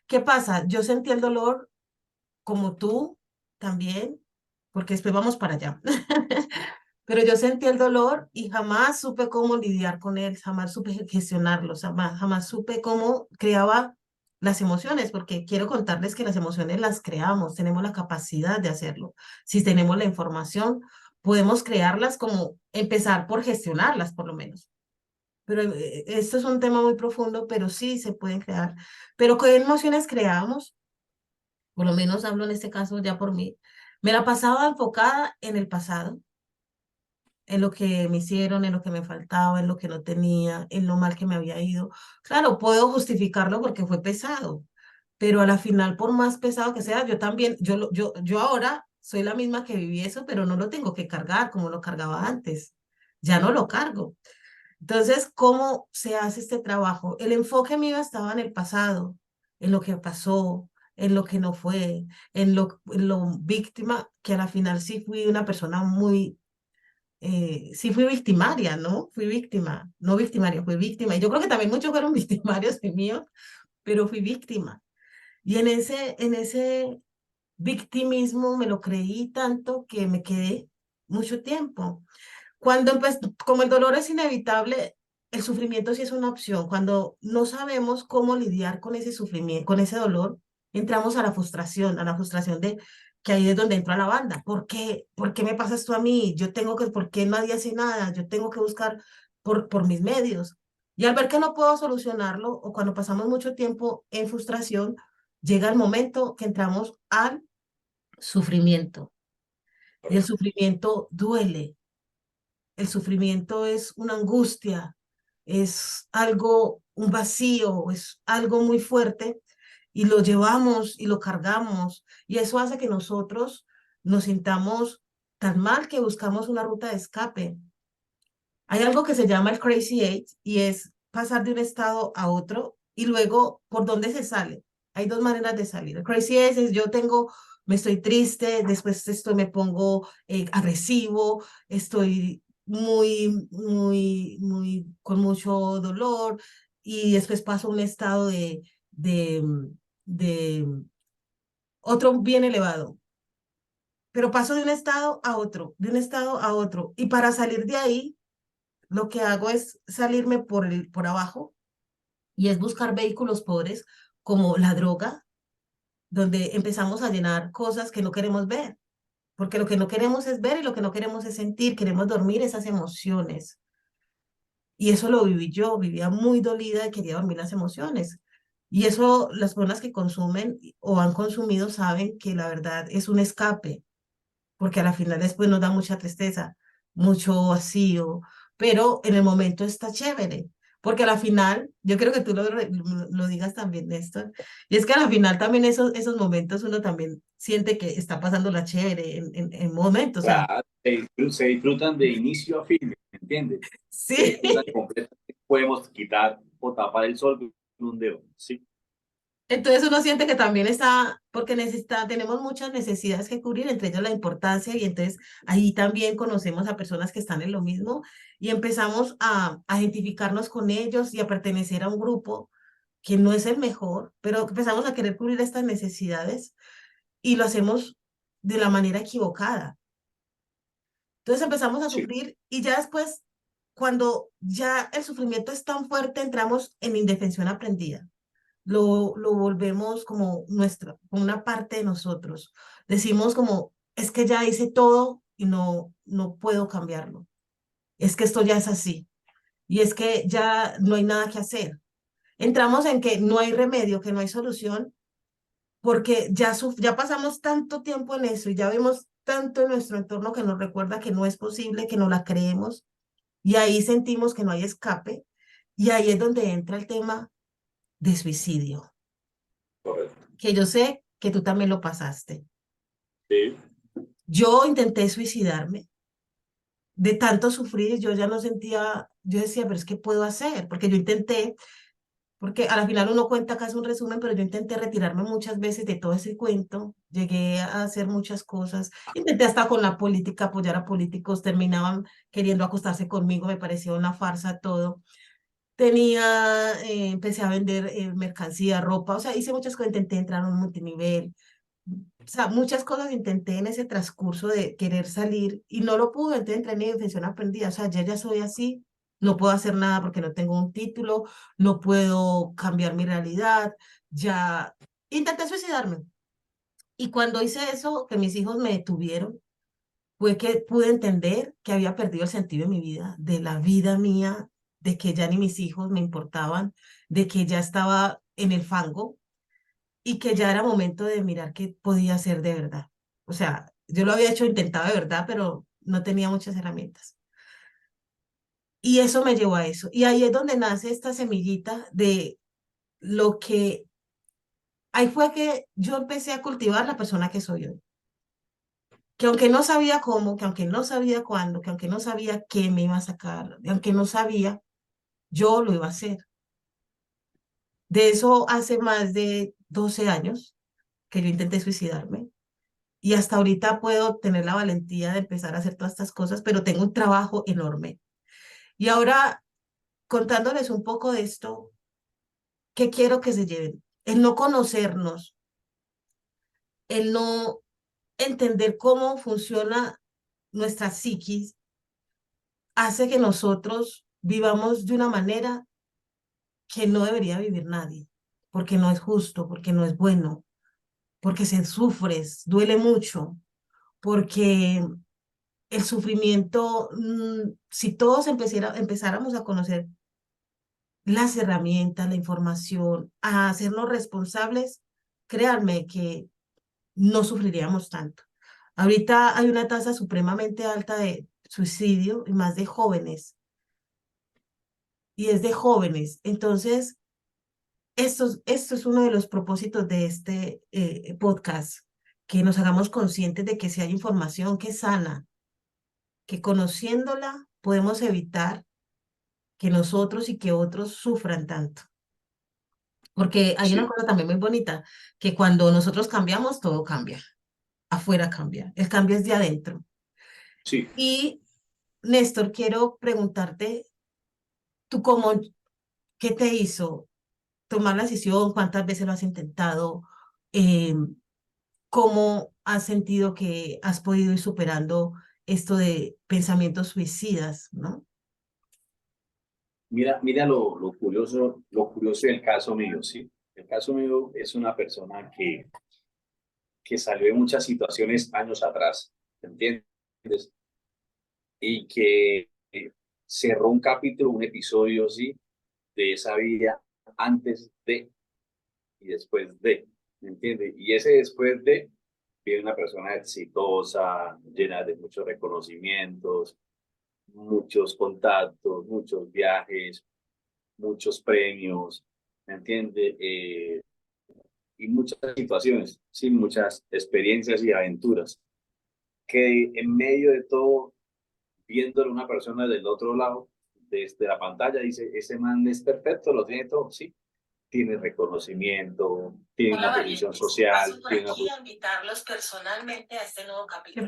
¿Qué pasa? Yo sentí el dolor como tú también, porque después vamos para allá. Pero yo sentí el dolor y jamás supe cómo lidiar con él, jamás supe gestionarlo, jamás supe cómo creaba las emociones, porque quiero contarles que las emociones las creamos, tenemos la capacidad de hacerlo. Si tenemos la información, podemos crearlas como empezar por gestionarlas, por lo menos. Pero esto es un tema muy profundo, pero sí se pueden crear. Pero ¿qué emociones creamos? Por lo menos hablo en este caso ya por mí. Me la pasaba enfocada en el pasado, en lo que me hicieron, en lo que me faltaba, en lo que no tenía, en lo mal que me había ido. Claro, puedo justificarlo porque fue pesado, pero a la final, por más pesado que sea, yo también, yo ahora soy la misma que viví eso, pero no lo tengo que cargar como lo cargaba antes. Ya no lo cargo. Entonces, ¿cómo se hace este trabajo? El enfoque mío estaba en el pasado, en lo que pasó, en lo que no fue, en lo víctima, que a la final sí fui una persona muy sí fui victimaria, ¿no? Fui víctima, no victimaria, fui víctima. Y yo creo que también muchos fueron victimarios de míos, pero fui víctima. Y en ese victimismo me lo creí tanto que me quedé mucho tiempo. Cuando como el dolor es inevitable, el sufrimiento sí es una opción. Cuando no sabemos cómo lidiar con ese sufrimiento, con ese dolor, entramos a la frustración de que ahí es donde entra la banda. ¿Por qué? ¿Por qué me pasa esto a mí? Yo tengo que, ¿por qué nadie hace nada? Yo tengo que buscar por mis medios. Y al ver que no puedo solucionarlo, o cuando pasamos mucho tiempo en frustración, llega el momento que entramos al sufrimiento. Y el sufrimiento duele, el sufrimiento es una angustia, es algo, un vacío, es algo muy fuerte y lo llevamos y lo cargamos y eso hace que nosotros nos sintamos tan mal que buscamos una ruta de escape. Hay algo que se llama el Crazy Eight y es pasar de un estado a otro y luego, ¿por dónde se sale? Hay dos maneras de salir. El Crazy Eight es yo tengo me estoy triste, después me pongo agresivo, estoy con mucho dolor y después paso a un estado de, de otro bien elevado, pero paso de un estado a otro, de un estado a otro. Y para salir de ahí, lo que hago es salirme por abajo y es buscar vehículos pobres como la droga, donde empezamos a llenar cosas que no queremos ver, porque lo que no queremos es ver y lo que no queremos es sentir, queremos dormir esas emociones. Y eso lo viví yo, vivía muy dolida y quería dormir las emociones. Y eso las personas que consumen o han consumido saben que la verdad es un escape, porque a la final después nos da mucha tristeza, mucho vacío, pero en el momento está chévere, porque a la final, yo creo que tú lo digas también, Néstor, y es que a la final también esos momentos uno también siente que está pasando la chévere en momentos, o sea, Claro, se disfrutan de inicio a fin, ¿me entiendes? Se sí. disfrutan completamente. Podemos quitar o tapar el sol con un dedo, ¿sí? Entonces uno siente que también está, porque tenemos muchas necesidades que cubrir, entre ellas la importancia, y entonces ahí también conocemos a personas que están en lo mismo y empezamos a identificarnos con ellos y a pertenecer a un grupo que no es el mejor, pero empezamos a querer cubrir estas necesidades y lo hacemos de la manera equivocada. Entonces empezamos a Sí, sufrir y ya después, cuando ya el sufrimiento es tan fuerte, entramos en indefensión aprendida, lo volvemos como como una parte de nosotros. Decimos como, es que ya hice todo y no puedo cambiarlo. Es que esto ya es así. Y es que ya no hay nada que hacer. Entramos en que no hay remedio, que no hay solución, porque ya pasamos tanto tiempo en eso y ya vemos tanto en nuestro entorno que nos recuerda que no es posible, que no la creemos. Y ahí sentimos que no hay escape. Y ahí es donde entra el tema de suicidio, correcto. que yo sé que tú también lo pasaste. Sí, Yo intenté suicidarme, de tanto sufrir, yo ya no sentía, yo decía, pero es que puedo hacer, porque yo intenté, porque a la final uno cuenta casi un resumen, pero yo intenté retirarme muchas veces de todo ese cuento, llegué a hacer muchas cosas, intenté hasta con la política, apoyar a políticos, terminaban queriendo acostarse conmigo, me parecía una farsa todo. Empecé a vender mercancía, ropa, o sea, hice muchas cosas, intenté entrar a un multinivel, o sea, muchas cosas intenté en ese transcurso de querer salir y no lo pude, entonces entré en mi defensión aprendida, o sea, ya soy así, no puedo hacer nada porque no tengo un título, no puedo cambiar mi realidad, ya intenté suicidarme. Y cuando hice eso, que mis hijos me detuvieron, fue que pude entender que había perdido el sentido de mi vida, de la vida mía, de que ya ni mis hijos me importaban, de que ya estaba en el fango y que ya era momento de mirar qué podía hacer de verdad. O sea, yo lo había hecho, intentado de verdad, pero no tenía muchas herramientas. Y eso me llevó a eso. Y ahí es donde nace esta semillita de lo que... Ahí fue que yo empecé a cultivar la persona que soy hoy. Que aunque no sabía cómo, que aunque no sabía cuándo, que aunque no sabía qué me iba a sacar, y aunque no sabía, yo lo iba a hacer. De eso hace más de 12 años que yo intenté suicidarme. Y hasta ahorita puedo tener la valentía de empezar a hacer todas estas cosas, pero tengo un trabajo enorme. Y ahora, contándoles un poco de esto, ¿qué quiero que se lleven? El no conocernos, el no entender cómo funciona nuestra psiquis, hace que nosotros vivamos de una manera que no debería vivir nadie, porque no es justo, porque no es bueno, porque se sufre, duele mucho, porque el sufrimiento, si todos empezáramos a conocer las herramientas, la información, a hacernos responsables, créanme que no sufriríamos tanto. Ahorita hay una tasa supremamente alta de suicidio y más de jóvenes, y es de jóvenes. Entonces, esto es uno de los propósitos de este podcast, que nos hagamos conscientes de que si hay información que sana, que conociéndola podemos evitar que nosotros y que otros sufran tanto. Porque hay una sí, cosa también muy bonita, que cuando nosotros cambiamos, todo cambia. afuera cambia, el cambio es de adentro. Sí. Y Néstor, quiero preguntarte, ¿tú cómo, qué te hizo tomar la decisión? ¿Cuántas veces lo has intentado? Eh, ¿Cómo has sentido que has podido ir superando esto de pensamientos suicidas, ¿no? Mira lo curioso del caso mío, ¿sí? El caso mío es una persona que salió de muchas situaciones años atrás, ¿entiendes? Y que cerró un capítulo, un episodio, ¿sí? De esa vida antes de y después de, ¿me entiendes? Y ese después de, viene una persona exitosa, llena de muchos reconocimientos, muchos contactos, muchos viajes, muchos premios, ¿me entiende? Y muchas situaciones, sí, muchas experiencias y aventuras, que en medio de todo, viéndole una persona del otro lado, desde la pantalla, dice, ese man es perfecto, lo tiene todo, sí, tiene reconocimiento, tiene Hola, una posición valientes. Paso social, por aquí a invitarlos personalmente a este nuevo capítulo.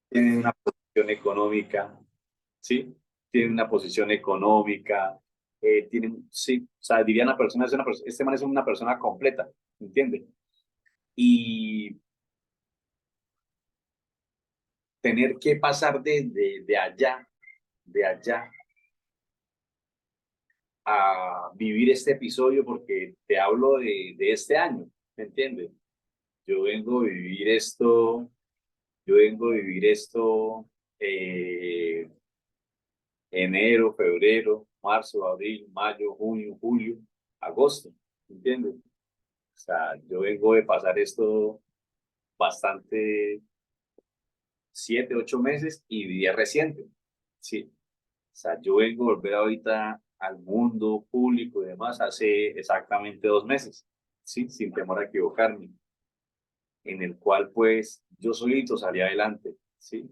tiene una posición económica, ¿sí? Tiene una posición económica, tienen, sí, o sea, diría una persona, este man es una persona completa, ¿entiende? Y tener que pasar de allá a vivir este episodio, porque te hablo de este año, ¿me entiendes? Yo vengo a vivir esto, yo vengo a vivir esto eh, enero, febrero, marzo, abril, mayo, junio, julio, agosto, ¿entiendes? O sea, yo vengo de pasar esto bastante 7, 8 meses y día reciente, ¿sí? O sea, yo vengo a volver ahorita al mundo público y demás hace exactamente 2 meses, ¿sí? Sin temor a equivocarme, en el cual pues yo solito salí adelante, ¿sí?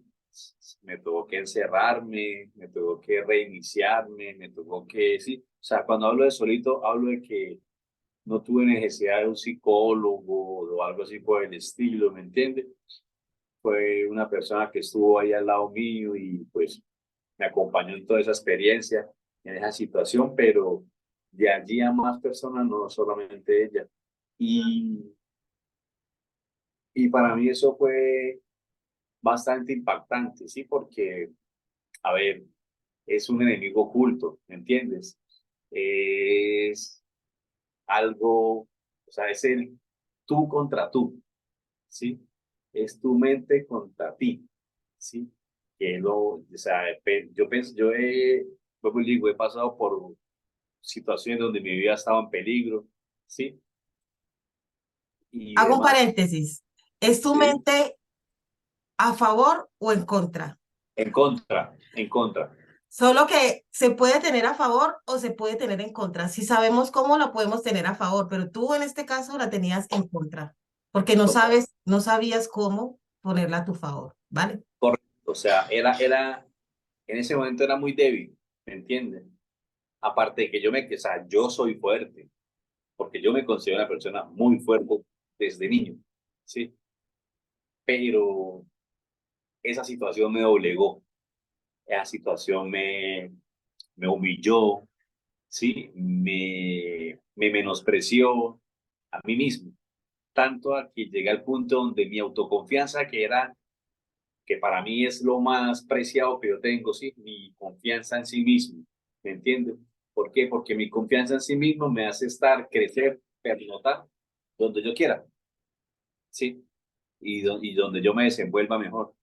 Me tuvo que encerrarme, me tuvo que reiniciarme, me tuvo que, sí. O sea, cuando hablo de solito, hablo de que no tuve necesidad de un psicólogo o algo así por el estilo, ¿me entiendes? Fue una persona que estuvo ahí al lado mío y pues me acompañó en toda esa experiencia, en esa situación, pero de allí a más personas, no solamente ella. Y, y para mí eso fue bastante impactante, ¿sí? Porque, a ver, es un enemigo oculto, ¿me entiendes? Es algo, o sea, es el tú contra tú, ¿sí? Es tu mente contra ti, ¿sí? O sea, yo pienso, como digo, he pasado por situaciones donde mi vida estaba en peligro, ¿sí? Y Hago un demás, paréntesis. ¿Es tu ¿sí? mente a favor o en contra? En contra, en contra. Solo que se puede tener a favor o se puede tener en contra. Si sabemos cómo la podemos tener a favor, pero tú en este caso la tenías en contra, porque no Total, sabes, no sabías cómo ponerla a tu favor, ¿vale? correcto. O sea, en ese momento era muy débil, ¿me entiendes? Aparte de que o sea, yo soy fuerte, porque yo me considero una persona muy fuerte desde niño, ¿sí? Pero esa situación me doblegó, esa situación me humilló, ¿sí? Me menospreció a mí mismo, tanto a que llegué al punto donde mi autoconfianza, que para mí es lo más preciado que yo tengo, ¿sí? Mi confianza en sí mismo, ¿me entiendes? ¿Por qué? Porque mi confianza en sí mismo me hace estar, crecer, pernotar donde yo quiera, ¿sí? Y donde yo me desenvuelva mejor.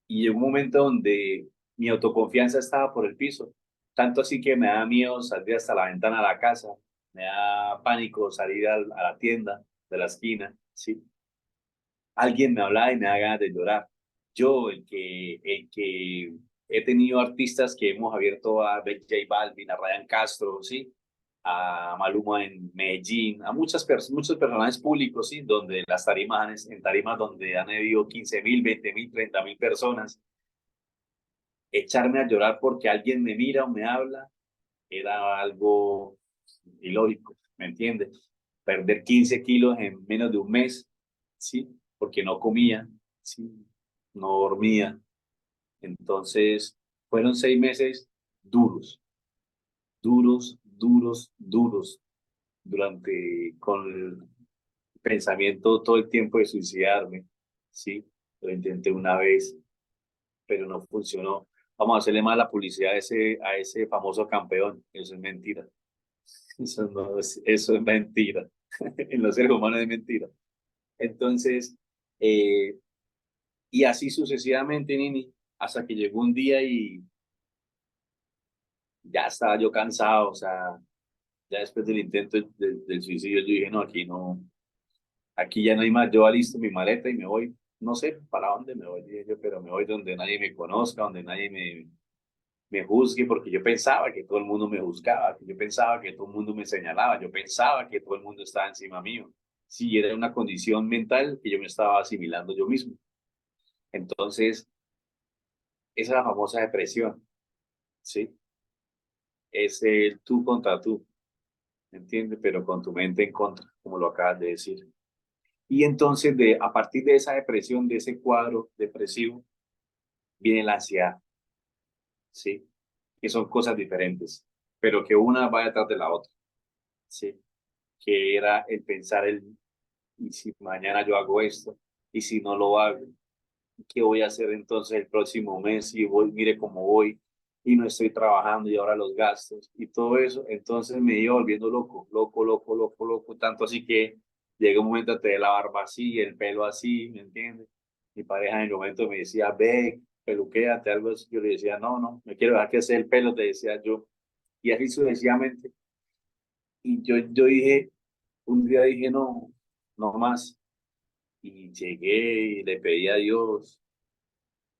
Y llegó un momento donde mi autoconfianza estaba por el piso, tanto así que me da miedo salir hasta la ventana de la casa, me da pánico salir a la tienda de la esquina, ¿sí? Alguien me hablaba y me da ganas de llorar. Yo, el que he tenido artistas que hemos abierto a J Balvin, a Ryan Castro, ¿sí? A Maluma en Medellín, a muchos personajes públicos, ¿sí? Donde las tarimas, en tarimas donde han habido 15.000, 20.000, 30.000 personas, echarme a llorar porque alguien me mira o me habla, era algo ilógico, ¿me entiendes? Perder 15 kilos en menos de un mes, ¿sí? porque no comía, ¿sí? No dormía. Entonces, fueron 6 meses duros, duros, duros, duros, con el pensamiento todo el tiempo de suicidarme, ¿sí? Lo intenté una vez, pero no funcionó. Vamos a hacerle más la publicidad a ese famoso campeón. Eso es mentira. Eso no eso es mentira. En los seres humanos es mentira. Entonces, eh, y así sucesivamente, Nini, hasta que llegó un día y ya estaba yo cansado, o sea, ya después del intento del suicidio, yo dije, no, aquí no, aquí ya no hay más, yo alisto mi maleta y me voy, no sé para dónde me voy, dije yo, pero me voy donde nadie me conozca, donde nadie me juzgue, porque yo pensaba que todo el mundo me juzgaba, que yo pensaba que todo el mundo me señalaba, yo pensaba que todo el mundo estaba encima mío. Sí, era una condición mental que yo me estaba asimilando yo mismo. Entonces, esa es la famosa depresión, ¿sí? Es el tú contra tú, ¿me entiendes? Pero con tu mente en contra, como lo acabas de decir. Y entonces, a partir de esa depresión, de ese cuadro depresivo, viene la ansiedad, ¿sí? Que son cosas diferentes, pero que una va detrás de la otra, ¿sí? Que era el pensar y si mañana yo hago esto, y si no lo hago, ¿qué voy a hacer entonces el próximo mes? Y voy, mire cómo voy, y no estoy trabajando, y ahora los gastos, y todo eso, entonces me iba volviendo loco, loco, loco, loco, loco, tanto así que llega un momento a tener la barba así, el pelo así, ¿me entiendes? Mi pareja en el momento me decía, ve, peluquéate, algo así, yo le decía, no, no, me quiero dejar que sea el pelo, te decía yo, y así sucesivamente, y yo dije, un día dije, no, no más, y llegué y le pedí a Dios,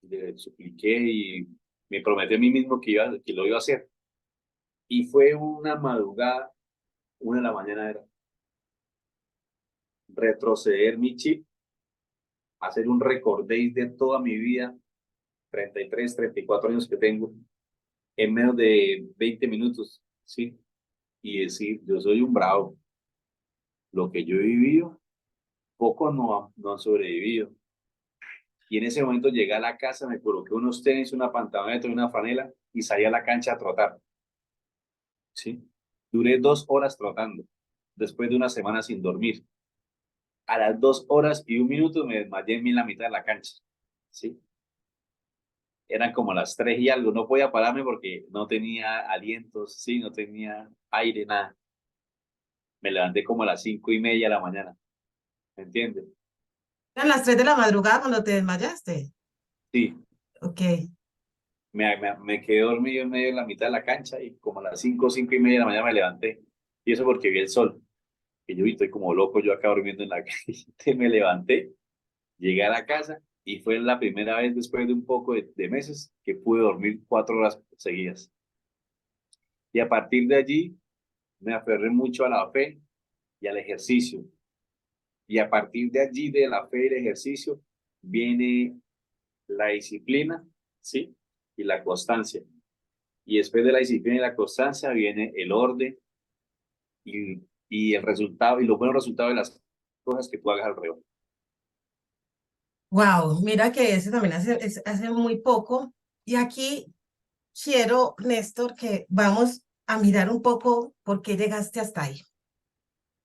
le supliqué y me prometí a mí mismo que lo iba a hacer. Y fue una madrugada, 1 de la mañana era, retroceder mi chip, hacer un recordate de toda mi vida, 33, 34 años que tengo, en menos de 20 minutos, ¿sí? Y decir, yo soy un bravo, lo que yo he vivido, pocos no han sobrevivido. Y en ese momento llegué a la casa, me coloqué unos tenis, una pantaloneta y una franela y salí a la cancha a trotar, ¿sí? Duré 2 horas trotando, después de una semana sin dormir. A las 2 horas y 1 minuto me desmayé en la mitad de la cancha, ¿sí? Eran como las 3 y algo, no podía pararme porque no tenía alientos, ¿sí? No tenía aire, nada. Me levanté como a las 5:30 de la mañana, ¿me entiendes? Eran las 3 de la madrugada cuando te desmayaste. Sí, Ok. me quedé dormido en medio de la mitad de la cancha y como a las 5:30 de la mañana me levanté. Y eso porque vi el sol, que yo vi, estoy como loco yo acá durmiendo en la calle. Me levanté, llegué a la casa y fue la primera vez después de un poco de meses que pude dormir 4 horas seguidas. Y a partir de allí me aferré mucho a la fe y al ejercicio. Y a partir de allí, de la fe y el ejercicio, viene la disciplina, ¿sí? Y la constancia. Y después de la disciplina y la constancia viene el orden y el resultado, y los buenos resultados de las cosas que tú hagas alrededor. Wow, mira que ese también hace muy poco. Y aquí quiero, Néstor, que vamos a mirar un poco por qué llegaste hasta ahí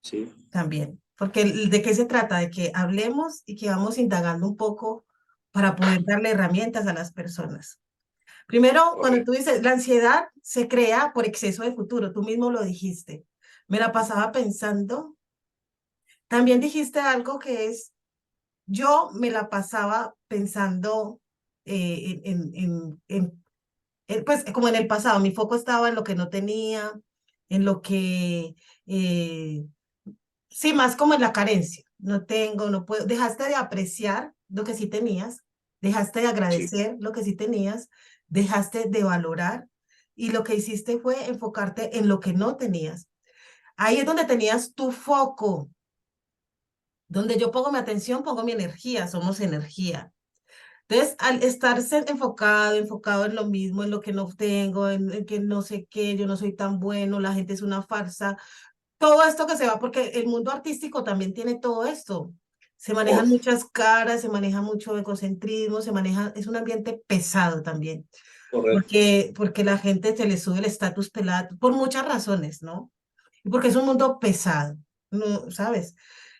¿Sí? también. Porque de qué se trata, de que hablemos y que vamos indagando un poco para poder darle herramientas a las personas. Primero, cuando tú Correcto. dices, la ansiedad se crea por exceso de futuro, tú mismo lo dijiste. Me la pasaba pensando. También dijiste algo que es, yo me la pasaba pensando pues como en el pasado, mi foco estaba en lo que no tenía, en lo que, eh, sí, más como en la carencia. No tengo, no puedo. Dejaste de apreciar lo que sí tenías, dejaste de Sí, agradecer lo que sí tenías, dejaste de valorar y lo que hiciste fue enfocarte en lo que no tenías. Ahí es donde tenías tu foco, donde yo pongo mi atención, pongo mi energía, somos energía. Entonces, al estarse enfocado en lo mismo, en lo que no tengo, en que no sé qué, yo no soy tan bueno, la gente es una farsa, todo esto que se va, porque el mundo artístico también tiene todo esto. Se manejan Uf, muchas caras, se maneja mucho egocentrismo, se maneja, es un ambiente pesado también, correcto. porque la gente se le sube el estatus pelado, por muchas razones, ¿no? Y porque es un mundo pesado, ¿no? ¿Sabes?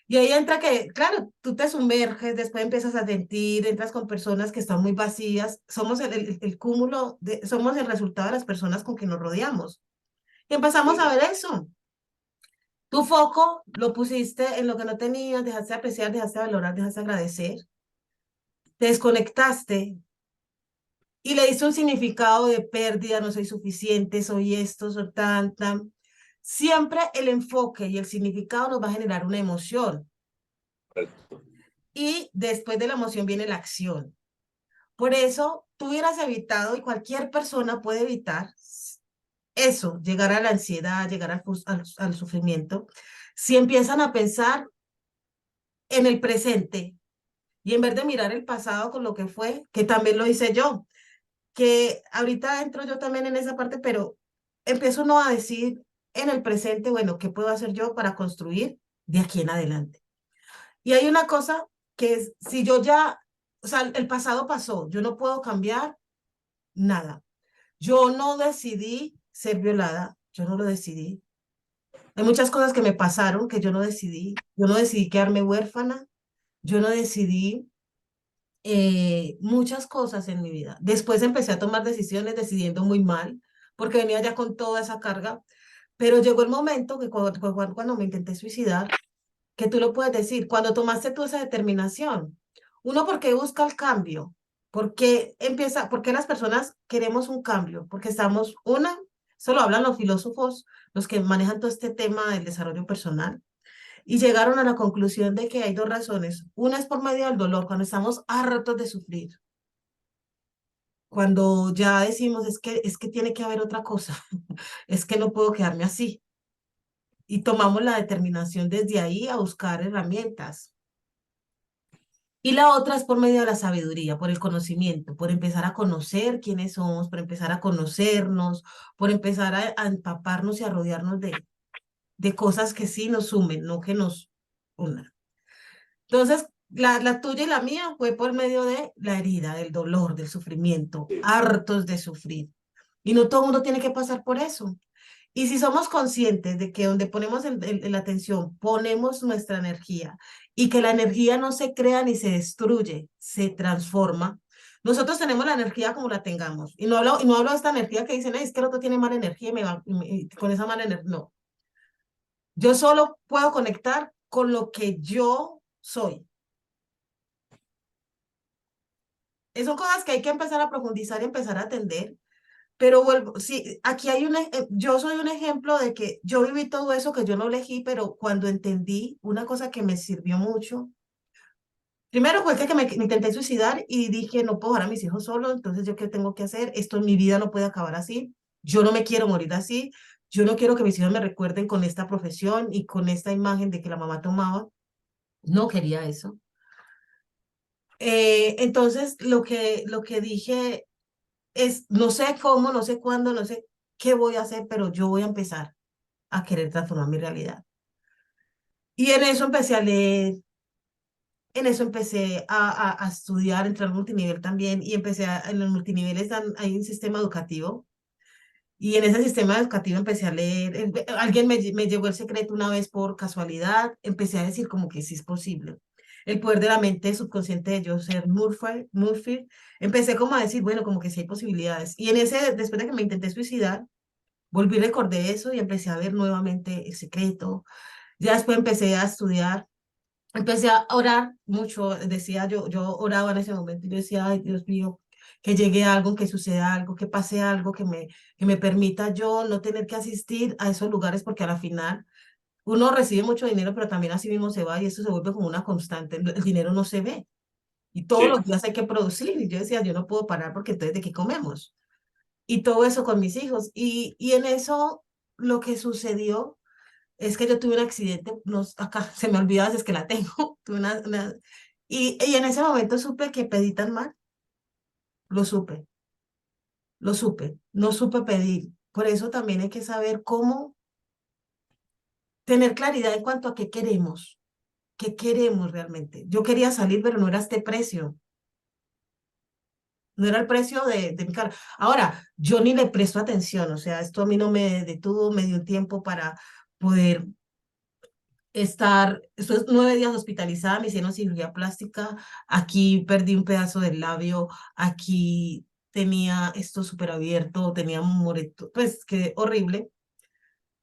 Y ahí entra que, claro, tú te sumerges, después empiezas a sentir, entras con personas que están muy vacías, somos el cúmulo, somos el resultado de las personas con que nos rodeamos. Y empezamos a Sí, ver eso. Tu foco lo pusiste en lo que no tenías, dejaste de apreciar, dejaste de valorar, dejaste de agradecer, te desconectaste y le diste un significado de pérdida, no soy suficiente, soy esto, soy tan, tan. Siempre el enfoque y el significado nos va a generar una emoción correcto. y después de la emoción viene la acción. Por eso tú hubieras evitado y cualquier persona puede evitar eso, llegar a la ansiedad, llegar al sufrimiento, si empiezan a pensar en el presente y en vez de mirar el pasado con lo que fue, que también lo hice yo, que ahorita entro yo también en esa parte, pero empiezo no a decir en el presente, bueno, ¿qué puedo hacer yo para construir de aquí en adelante? Y hay una cosa que es, si yo ya, o sea, el pasado pasó, yo no puedo cambiar nada. Yo no decidí ser violada, yo no lo decidí. Hay muchas cosas que me pasaron que yo no decidí. Yo no decidí quedarme huérfana, yo no decidí muchas cosas en mi vida. Después empecé a tomar decisiones decidiendo muy mal, porque venía ya con toda esa carga, pero llegó el momento que cuando me intenté suicidar, que tú lo puedes decir, cuando tomaste tú esa determinación, uno, ¿por qué busca el cambio? ¿Por qué las personas queremos un cambio? Porque estamos, una, solo hablan los filósofos, los que manejan todo este tema del desarrollo personal, y llegaron a la conclusión de que hay dos razones. Una es por medio del dolor, cuando estamos hartos de sufrir, cuando ya decimos, es que tiene que haber otra cosa, es que no puedo quedarme así. Y tomamos la determinación desde ahí a buscar herramientas. Y la otra es por medio de la sabiduría, por el conocimiento, por empezar a conocer quiénes somos, por empezar a conocernos, por empezar a empaparnos y a rodearnos de cosas que sí nos sumen, no que nos unan. Entonces, la tuya y la mía fue por medio de la herida, del dolor, del sufrimiento, Sí, hartos de sufrir. Y no todo el mundo tiene que pasar por eso. Y si somos conscientes de que donde ponemos la atención, ponemos nuestra energía y que la energía no se crea ni se destruye, se transforma. Nosotros tenemos la energía como la tengamos. Y no hablo de esta energía que dicen: "Ay, es que el otro tiene mala energía y con esa mala energía". No, yo solo puedo conectar con lo que yo soy. Son cosas que hay que empezar a profundizar y empezar a atender. Pero vuelvo, sí, aquí yo soy un ejemplo de que yo viví todo eso que yo no elegí, pero cuando entendí una cosa que me sirvió mucho, primero fue que me intenté suicidar y dije, no puedo dejar a mis hijos solos, entonces yo qué tengo que hacer, esto en mi vida no puede acabar así, yo no me quiero morir así, yo no quiero que mis hijos me recuerden con esta profesión y con esta imagen de que la mamá tomaba, no quería eso. Entonces lo que dije no sé cómo, no sé cuándo, no sé qué voy a hacer, pero yo voy a empezar a querer transformar mi realidad. Y en eso empecé a leer, en eso empecé a estudiar, entrar al multinivel también, y en los multiniveles hay un sistema educativo, y en ese sistema educativo empecé a leer, alguien me llegó el secreto una vez por casualidad, empecé a decir como que sí es posible. El poder de la mente subconsciente de Joseph Murphy, empecé como a decir, bueno, como que sí hay posibilidades. Y después de que me intenté suicidar, volví, recordé eso y empecé a ver nuevamente el secreto. Ya después empecé a estudiar, empecé a orar mucho, decía yo oraba en ese momento y yo decía: "Ay, Dios mío, que llegue algo, que suceda algo, que pase algo, que me permita yo no tener que asistir a esos lugares", porque a la final uno recibe mucho dinero, pero también así mismo se va y eso se vuelve como una constante. El dinero no se ve y todos sí, los días hay que producir. Y yo decía, yo no puedo parar porque entonces ¿de qué comemos? Y todo eso con mis hijos. Y en eso lo que sucedió es que yo tuve un accidente, no, acá se me olvidaba si es que la tengo, tuve y en ese momento supe que pedí tan mal, lo supe, no supe pedir. Por eso también hay que saber cómo tener claridad en cuanto a qué queremos. ¿Qué queremos realmente? Yo quería salir, pero no era este precio. No era el precio de mi carro. Ahora, yo ni le presto atención, o sea, esto a mí no me detuvo, me dio un tiempo para poder estuve 9 días hospitalizada, me hicieron cirugía plástica, aquí perdí un pedazo del labio, aquí tenía esto súper abierto, tenía un moreto, pues que horrible.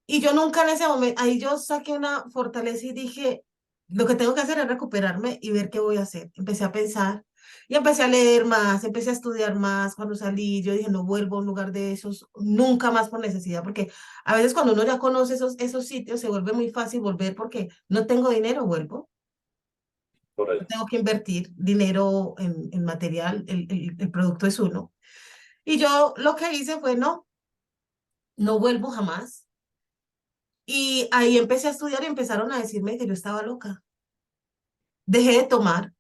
Y yo nunca en ese momento, ahí yo saqué una fortaleza y dije, lo que tengo que hacer es recuperarme y ver qué voy a hacer. Empecé a pensar y empecé a leer más, empecé a estudiar más. Cuando salí, yo dije, no vuelvo a un lugar de esos, nunca más por necesidad, porque a veces cuando uno ya conoce esos sitios, se vuelve muy fácil volver porque no tengo dinero, vuelvo. No Correcto. tengo que invertir dinero en material, el producto es uno. Y yo lo que hice fue, no, no vuelvo jamás. Y ahí empecé a estudiar y empezaron a decirme que yo estaba loca. Dejé de tomar.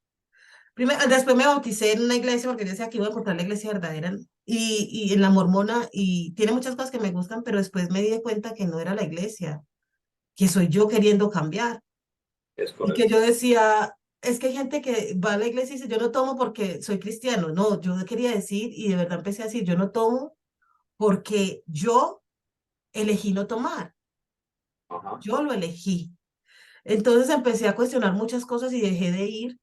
Después me bauticé en una iglesia porque yo decía que iba a encontrar la iglesia verdadera y en la mormona y tiene muchas cosas que me gustan, pero después me di cuenta que no era la iglesia, que soy yo queriendo cambiar. Es Y que correcto. yo decía, es que hay gente que va a la iglesia y dice, yo no tomo porque soy cristiano. No, yo quería decir y de verdad empecé a decir, yo no tomo porque yo elegí no tomar. Ajá. Yo lo elegí. Entonces empecé a cuestionar muchas cosas y dejé de ir.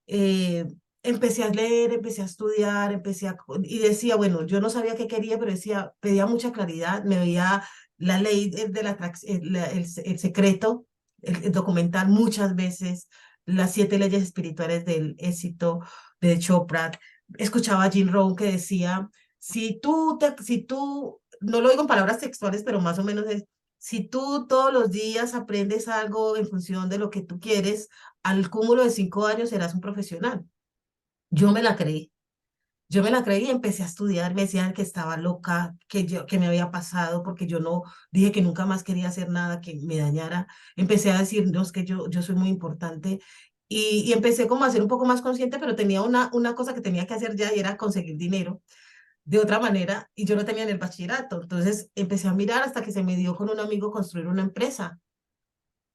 eh, Empecé a leer, empecé a estudiar, y decía, bueno, yo no sabía qué quería, pero decía, pedía mucha claridad, me veía la ley de la el secreto, el documental muchas veces, las 7 leyes espirituales del éxito de Chopra, escuchaba a Jim Rohn que decía, si tú, no lo digo en palabras textuales, pero más o menos es, si tú todos los días aprendes algo en función de lo que tú quieres, al cúmulo de 5 años serás un profesional. Yo me la creí. Yo me la creí y empecé a estudiar. Me decían que estaba loca, que me había pasado, porque yo no dije que nunca más quería hacer nada que me dañara. Empecé a decir, no, es que yo soy muy importante. Y empecé como a ser un poco más consciente, pero tenía una cosa que tenía que hacer ya y era conseguir dinero de otra manera y yo no tenía en el bachillerato. Entonces empecé a mirar hasta que se me dio con un amigo construir una empresa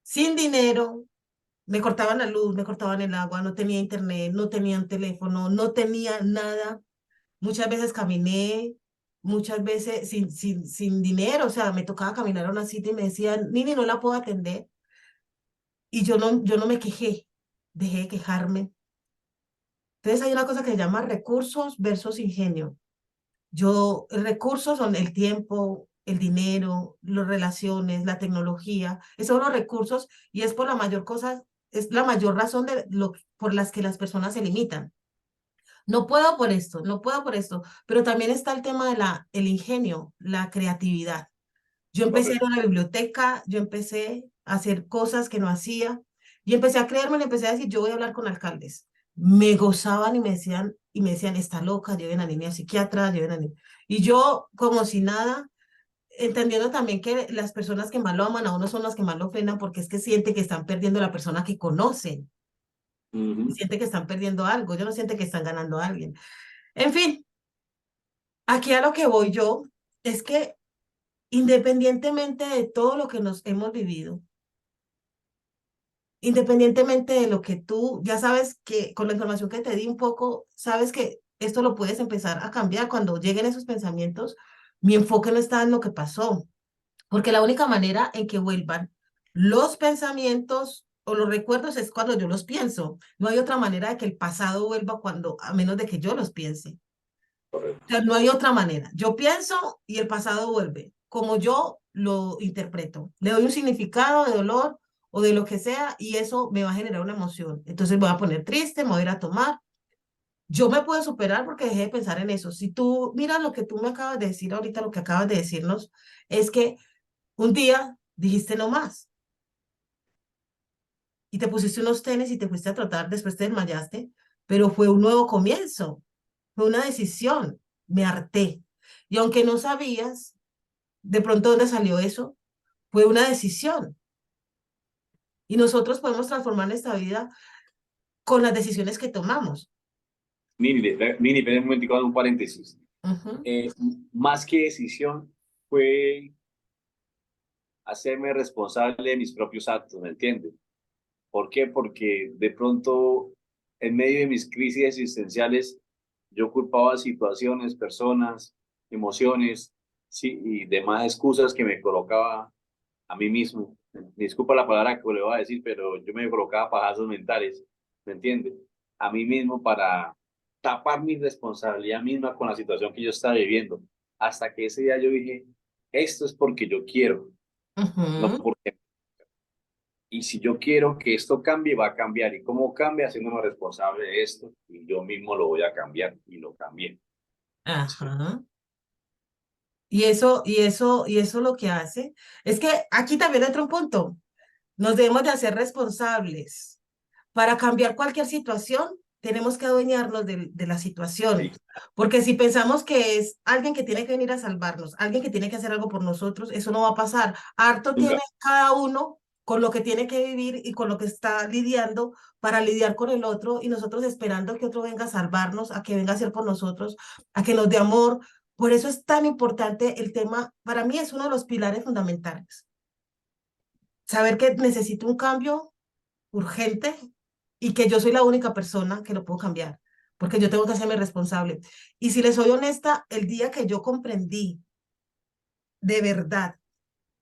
sin dinero. Me cortaban la luz, me cortaban el agua, no tenía internet, no tenía un teléfono, no tenía nada. Muchas veces caminé, muchas veces sin dinero, o sea, me tocaba caminar a una cita y me decían, Nini, no la puedo atender. Y yo no me quejé, dejé de quejarme. Entonces hay una cosa que se llama recursos versus ingenio. Recursos son el tiempo, el dinero, las relaciones, la tecnología, esos son los recursos y es por la mayor cosa, es la mayor razón por las que las personas se limitan. No puedo por esto, no puedo por esto, pero también está el tema de el ingenio, la creatividad. Yo empecé a ir Correcto. a la biblioteca, yo empecé a hacer cosas que no hacía y empecé a creerme, empecé a decir, yo voy a hablar con alcaldes. Me gozaban y me decían, está loca, lleven a niña al psiquiatra, lleven a niña. Y yo, como si nada, entendiendo también que las personas que más lo aman a uno son las que más lo ofendan porque es que siente que están perdiendo a la persona que conocen, Ujú. siente que están perdiendo algo, yo no siente que están ganando a alguien. En fin, aquí a lo que voy yo es que independientemente de todo lo que nos hemos vivido, independientemente de lo que tú, ya sabes que con la información que te di un poco, sabes que esto lo puedes empezar a cambiar cuando lleguen esos pensamientos. Mi enfoque no está en lo que pasó, porque la única manera en que vuelvan los pensamientos o los recuerdos es cuando yo los pienso. No hay otra manera de que el pasado vuelva a menos de que yo los piense. O Correcto. sea, no hay otra manera. Yo pienso y el pasado vuelve, como yo lo interpreto. Le doy un significado de dolor o de lo que sea y eso me va a generar una emoción. Entonces me voy a poner triste, me voy a ir a tomar. Yo me puedo superar porque dejé de pensar en eso. Si tú miras lo que tú me acabas de decir ahorita, lo que acabas de decirnos, es que un día dijiste no más y te pusiste unos tenis y te fuiste a trotar, después te desmayaste, pero fue un nuevo comienzo, fue una decisión. Me harté. Y aunque no sabías, de pronto dónde salió eso, fue una decisión. Y nosotros podemos transformar nuestra vida con las decisiones que tomamos. Nini, espera un momentico, hago un paréntesis. Ujú. Eh, Más que decisión, fue hacerme responsable de mis propios actos, ¿me entiendes? ¿Por qué? Porque de pronto, en medio de mis crisis existenciales, yo culpaba situaciones, personas, emociones, sí, y demás excusas que me colocaba a mí mismo. Disculpa la palabra que le voy a decir, pero yo me colocaba pajazos mentales, ¿me entiendes? A mí mismo para tapar mi responsabilidad misma con la situación que yo estaba viviendo. Hasta que ese día yo dije, esto es porque yo quiero, no Ujú. porque... Y si yo quiero que esto cambie, va a cambiar. ¿Y cómo cambia? Haciéndome responsable de esto. Y yo mismo lo voy a cambiar. Y lo cambié. Sí. Ajá. Y eso lo que hace es que aquí también entra un punto. Nos debemos de hacer responsables. Para cambiar cualquier situación, tenemos que adueñarnos de la situación. Sí, Porque si pensamos que es alguien que tiene que venir a salvarnos, alguien que tiene que hacer algo por nosotros, eso no va a pasar. Harto nunca. tiene cada uno con lo que tiene que vivir y con lo que está lidiando para lidiar con el otro y nosotros esperando que otro venga a salvarnos, a que venga a hacer por nosotros, a que nos dé amor. Por eso es tan importante el tema, para mí es uno de los pilares fundamentales. Saber que necesito un cambio urgente y que yo soy la única persona que lo puedo cambiar, porque yo tengo que hacerme responsable. Y si le soy honesta, el día que yo comprendí de verdad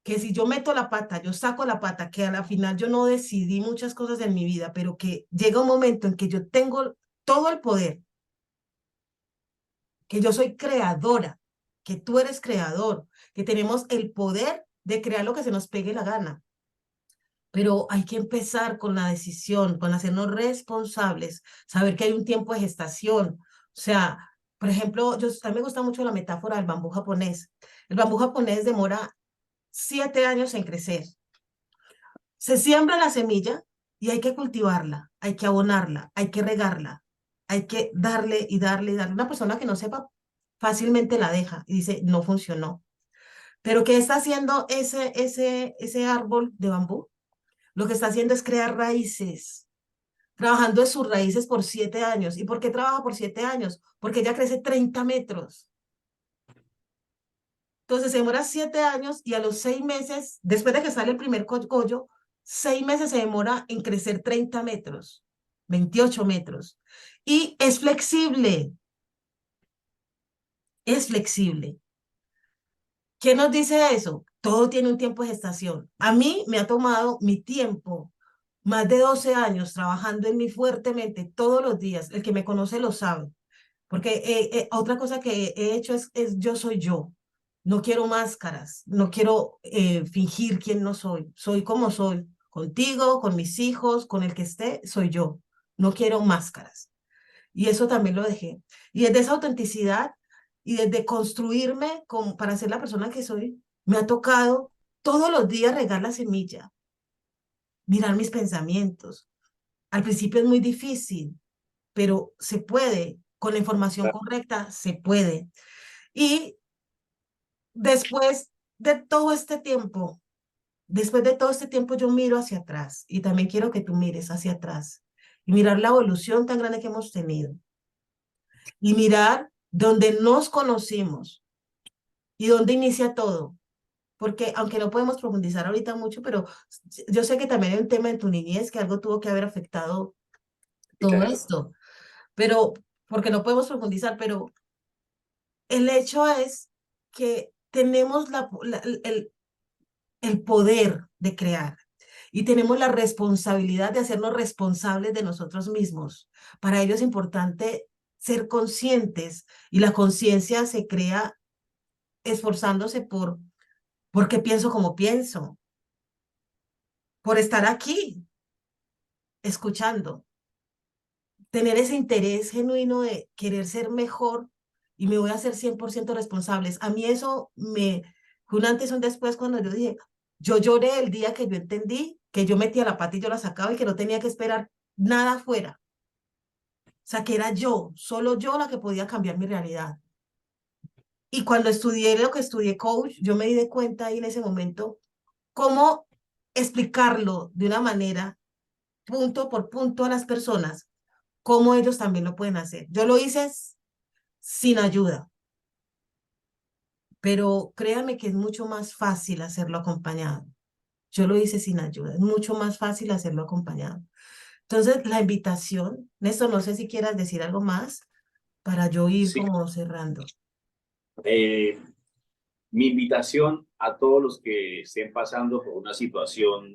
que si yo meto la pata, yo saco la pata, que a la final yo no decidí muchas cosas en mi vida, pero que llega un momento en que yo tengo todo el poder, que yo soy creadora, que tú eres creador, que tenemos el poder de crear lo que se nos pegue la gana. Pero hay que empezar con la decisión, con hacernos responsables, saber que hay un tiempo de gestación. O sea, por ejemplo, a mí me gusta mucho la metáfora del bambú japonés. El bambú japonés demora 7 años en crecer. Se siembra la semilla y hay que cultivarla, hay que abonarla, hay que regarla, hay que darle y darle y darle. Una persona que no sepa fácilmente la deja y dice, no funcionó. Pero ¿qué está haciendo ese árbol de bambú? Lo que está haciendo es crear raíces, trabajando en sus raíces por 7 años. ¿Y por qué trabaja por 7 años? Porque ella crece 30 metros. Entonces se demora 7 años y a los 6 meses, después de que sale el primer collo, 6 meses se demora en crecer 30 metros, 28 metros. Y es flexible, es flexible. ¿Qué nos dice eso? Todo tiene un tiempo de gestación. A mí me ha tomado mi tiempo, más de 12 años trabajando en mí fuertemente todos los días. El que me conoce lo sabe. Porque otra cosa que he hecho es yo soy yo. No quiero máscaras, no quiero fingir quién no soy. Soy como soy. Contigo, con mis hijos, con el que esté, soy yo. No quiero máscaras. Y eso también lo dejé. Y desde esa autenticidad y desde construirme para ser la persona que soy, me ha tocado todos los días regar la semilla, mirar mis pensamientos. Al principio es muy difícil, pero se puede. Con la información correcta, se puede. Y después de todo este tiempo, después de todo este tiempo, yo miro hacia atrás y también quiero que tú mires hacia atrás y mirar la evolución tan grande que hemos tenido y mirar donde nos conocimos y dónde inicia todo. Porque aunque no podemos profundizar ahorita mucho, pero yo sé que también hay un tema en tu niñez que algo tuvo que haber afectado Y todo claro, esto, pero porque no podemos profundizar, pero el hecho es que tenemos el poder de crear y tenemos la responsabilidad de hacernos responsables de nosotros mismos. Para ello es importante ser conscientes y la conciencia se crea esforzándose porque pienso como pienso, por estar aquí, escuchando, tener ese interés genuino de querer ser mejor y me voy a hacer 100% responsables. A mí eso fue un antes y un después cuando yo dije, yo lloré el día que yo entendí que yo metía la pata y yo la sacaba y que no tenía que esperar nada afuera. O sea, que era yo, solo yo la que podía cambiar mi realidad. Y cuando estudié lo que estudié coach, yo me di cuenta ahí en ese momento cómo explicarlo de una manera punto por punto a las personas, cómo ellos también lo pueden hacer. Yo lo hice sin ayuda, pero créanme que es mucho más fácil hacerlo acompañado. yo lo hice sin ayuda. Es mucho más fácil hacerlo acompañado. Entonces, la invitación, Néstor, no sé si quieras decir algo más para yo ir Sí. como cerrando. Eh, Mi invitación a todos los que estén pasando por una situación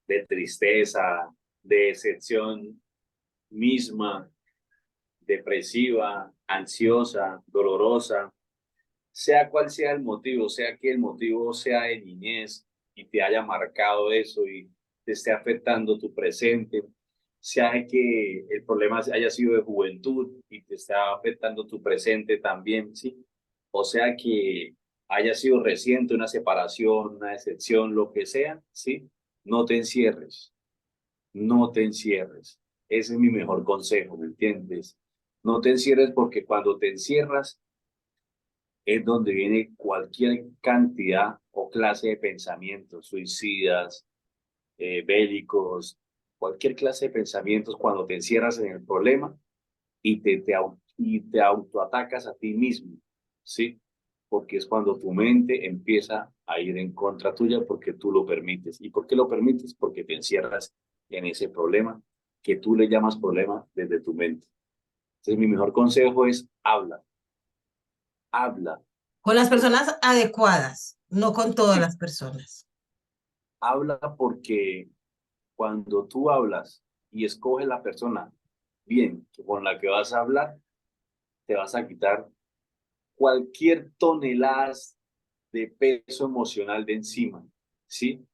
de tristeza, de decepción misma, depresiva, ansiosa, dolorosa, sea cual sea el motivo, sea que el motivo sea de niñez y te haya marcado eso y te esté afectando tu presente, sea que el problema haya sido de juventud y te está afectando tu presente también, ¿sí? O sea que haya sido reciente una separación, una decepción, lo que sea, ¿sí? No te encierres, no te encierres. Ese es mi mejor consejo, ¿me entiendes? No te encierres porque cuando te encierras es donde viene cualquier cantidad o clase de pensamientos, suicidas, bélicos, cualquier clase de pensamientos cuando te encierras en el problema y te autoatacas a ti mismo, ¿sí? Porque es cuando tu mente empieza a ir en contra tuya porque tú lo permites. ¿Y por qué lo permites? Porque te encierras en ese problema que tú le llamas problema desde tu mente. Entonces, mi mejor consejo es habla, habla. Con las personas adecuadas, no con todas Sí, las personas. habla porque cuando tú hablas y escoges la persona bien con la que vas a hablar, te vas a quitar cualquier tonelada de peso emocional de encima, ¿sí?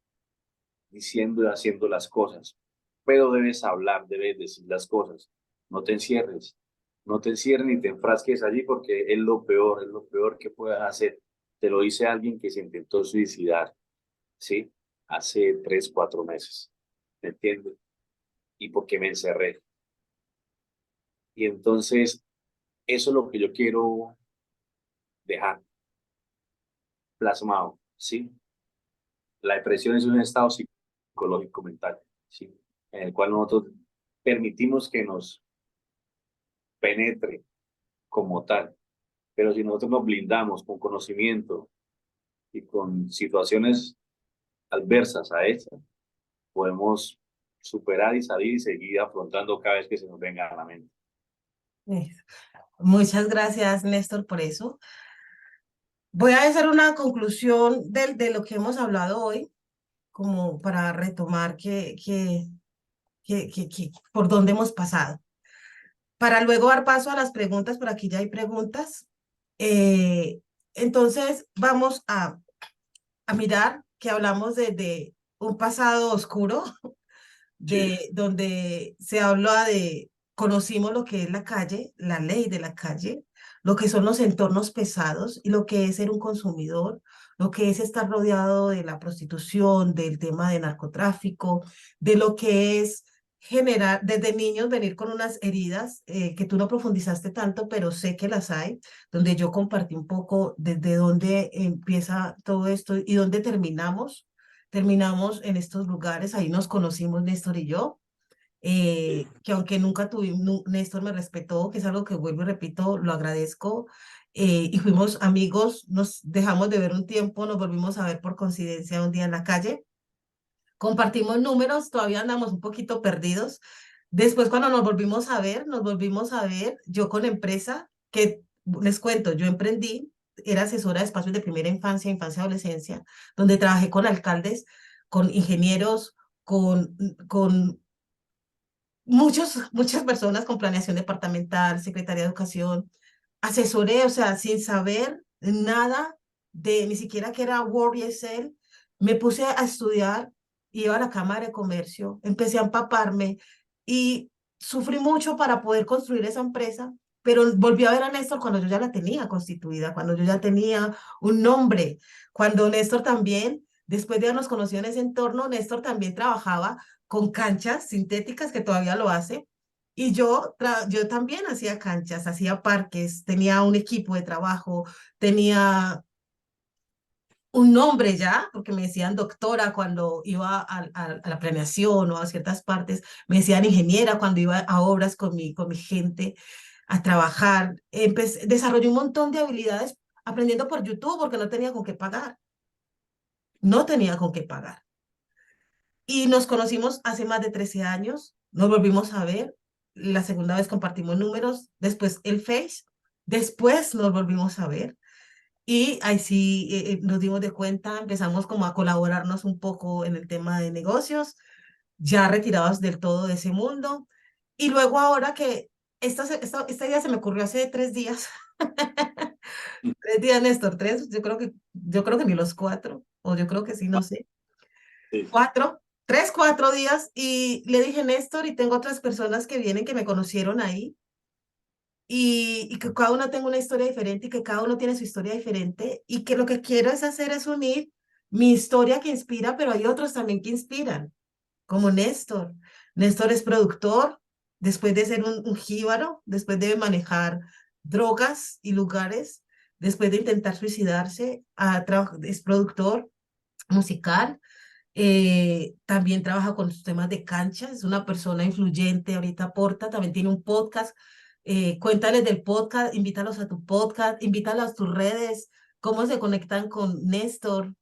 Diciendo y haciendo las cosas. Pero debes hablar, debes decir las cosas. No te encierres, no te encierres ni te enfrasques allí porque es lo peor que puedas hacer. Te lo dice alguien que se intentó suicidar, ¿sí? Hace 3, 4 meses, ¿me entiendes? Y porque me encerré. Y entonces, eso es lo que yo quiero dejar plasmado, ¿sí? La depresión es un estado psicológico mental, ¿sí? En el cual nosotros permitimos que nos penetre como tal. Pero si nosotros nos blindamos con conocimiento y con situaciones adversas a esta, podemos superar y salir y seguir afrontando cada vez que se nos venga a la mente. Eso. Muchas gracias, Néstor, por eso. Voy a hacer una conclusión de lo que hemos hablado hoy, como para retomar por dónde hemos pasado. Para luego dar paso a las preguntas, por aquí ya hay preguntas. Eh, entonces, vamos a mirar que hablamos de un pasado oscuro, Sí, de donde se habla de, conocimos lo que es la calle, la ley de la calle, lo que son los entornos pesados y lo que es ser un consumidor, lo que es estar rodeado de la prostitución, del tema de narcotráfico, de lo que es generar, desde niños venir con unas heridas que tú no profundizaste tanto, pero sé que las hay, donde yo compartí un poco desde dónde empieza todo esto y dónde terminamos en estos lugares, ahí nos conocimos Néstor y yo, sí, que aunque nunca tuvimos, Néstor me respetó, que es algo que vuelvo y repito, lo agradezco, y fuimos amigos, nos dejamos de ver un tiempo, nos volvimos a ver por coincidencia un día en la calle, compartimos números, todavía andamos un poquito perdidos. Después, cuando nos volvimos a ver, yo con empresa, que les cuento, yo emprendí, era asesora de espacios de primera infancia, infancia y adolescencia, donde trabajé con alcaldes, con ingenieros, con muchas personas con planeación departamental, secretaría de educación, asesoré, o sea, sin saber nada de ni siquiera que era Word y Excel, me puse a estudiar, iba a la Cámara de Comercio, empecé a empaparme y sufrí mucho para poder construir esa empresa, pero volví a ver a Néstor cuando yo ya la tenía constituida, cuando yo ya tenía un nombre, cuando Néstor también, después de habernos conocido en ese entorno, Néstor también trabajaba con canchas sintéticas, que todavía lo hace, y yo también hacía canchas, hacía parques, tenía un equipo de trabajo, tenía un nombre ya, porque me decían doctora cuando iba a la planeación o a ciertas partes, me decían ingeniera cuando iba a obras con mi gente a trabajar. Desarrollé un montón de habilidades aprendiendo por YouTube porque no tenía con qué pagar. no tenía con qué pagar. Y nos conocimos hace más de 13 años, nos volvimos a ver, la segunda vez compartimos números, después el Face, después nos volvimos a ver. Y ahí sí nos dimos de cuenta, empezamos como a colaborarnos un poco en el tema de negocios, ya retirados del todo de ese mundo. Y luego ahora que esta idea se me ocurrió hace 3 días, 3 días, Néstor, tres, yo creo que ni los cuatro, o yo creo que sí, no sé, Sí. 4 días, y le dije, Néstor, y tengo otras personas que vienen que me conocieron ahí, y que cada uno tenga una historia diferente y que cada uno tiene su historia diferente y que lo que quiero es hacer es unir mi historia que inspira, pero hay otros también que inspiran, como Néstor. Néstor es productor, después de ser un jíbaro, después de manejar drogas y lugares, después de intentar suicidarse, es productor musical, también trabaja con los temas de cancha, es una persona influyente, ahorita aporta, también tiene un podcast. Cuéntales del podcast, invítalos a tu podcast, invítalos a tus redes, cómo se conectan con Néstor.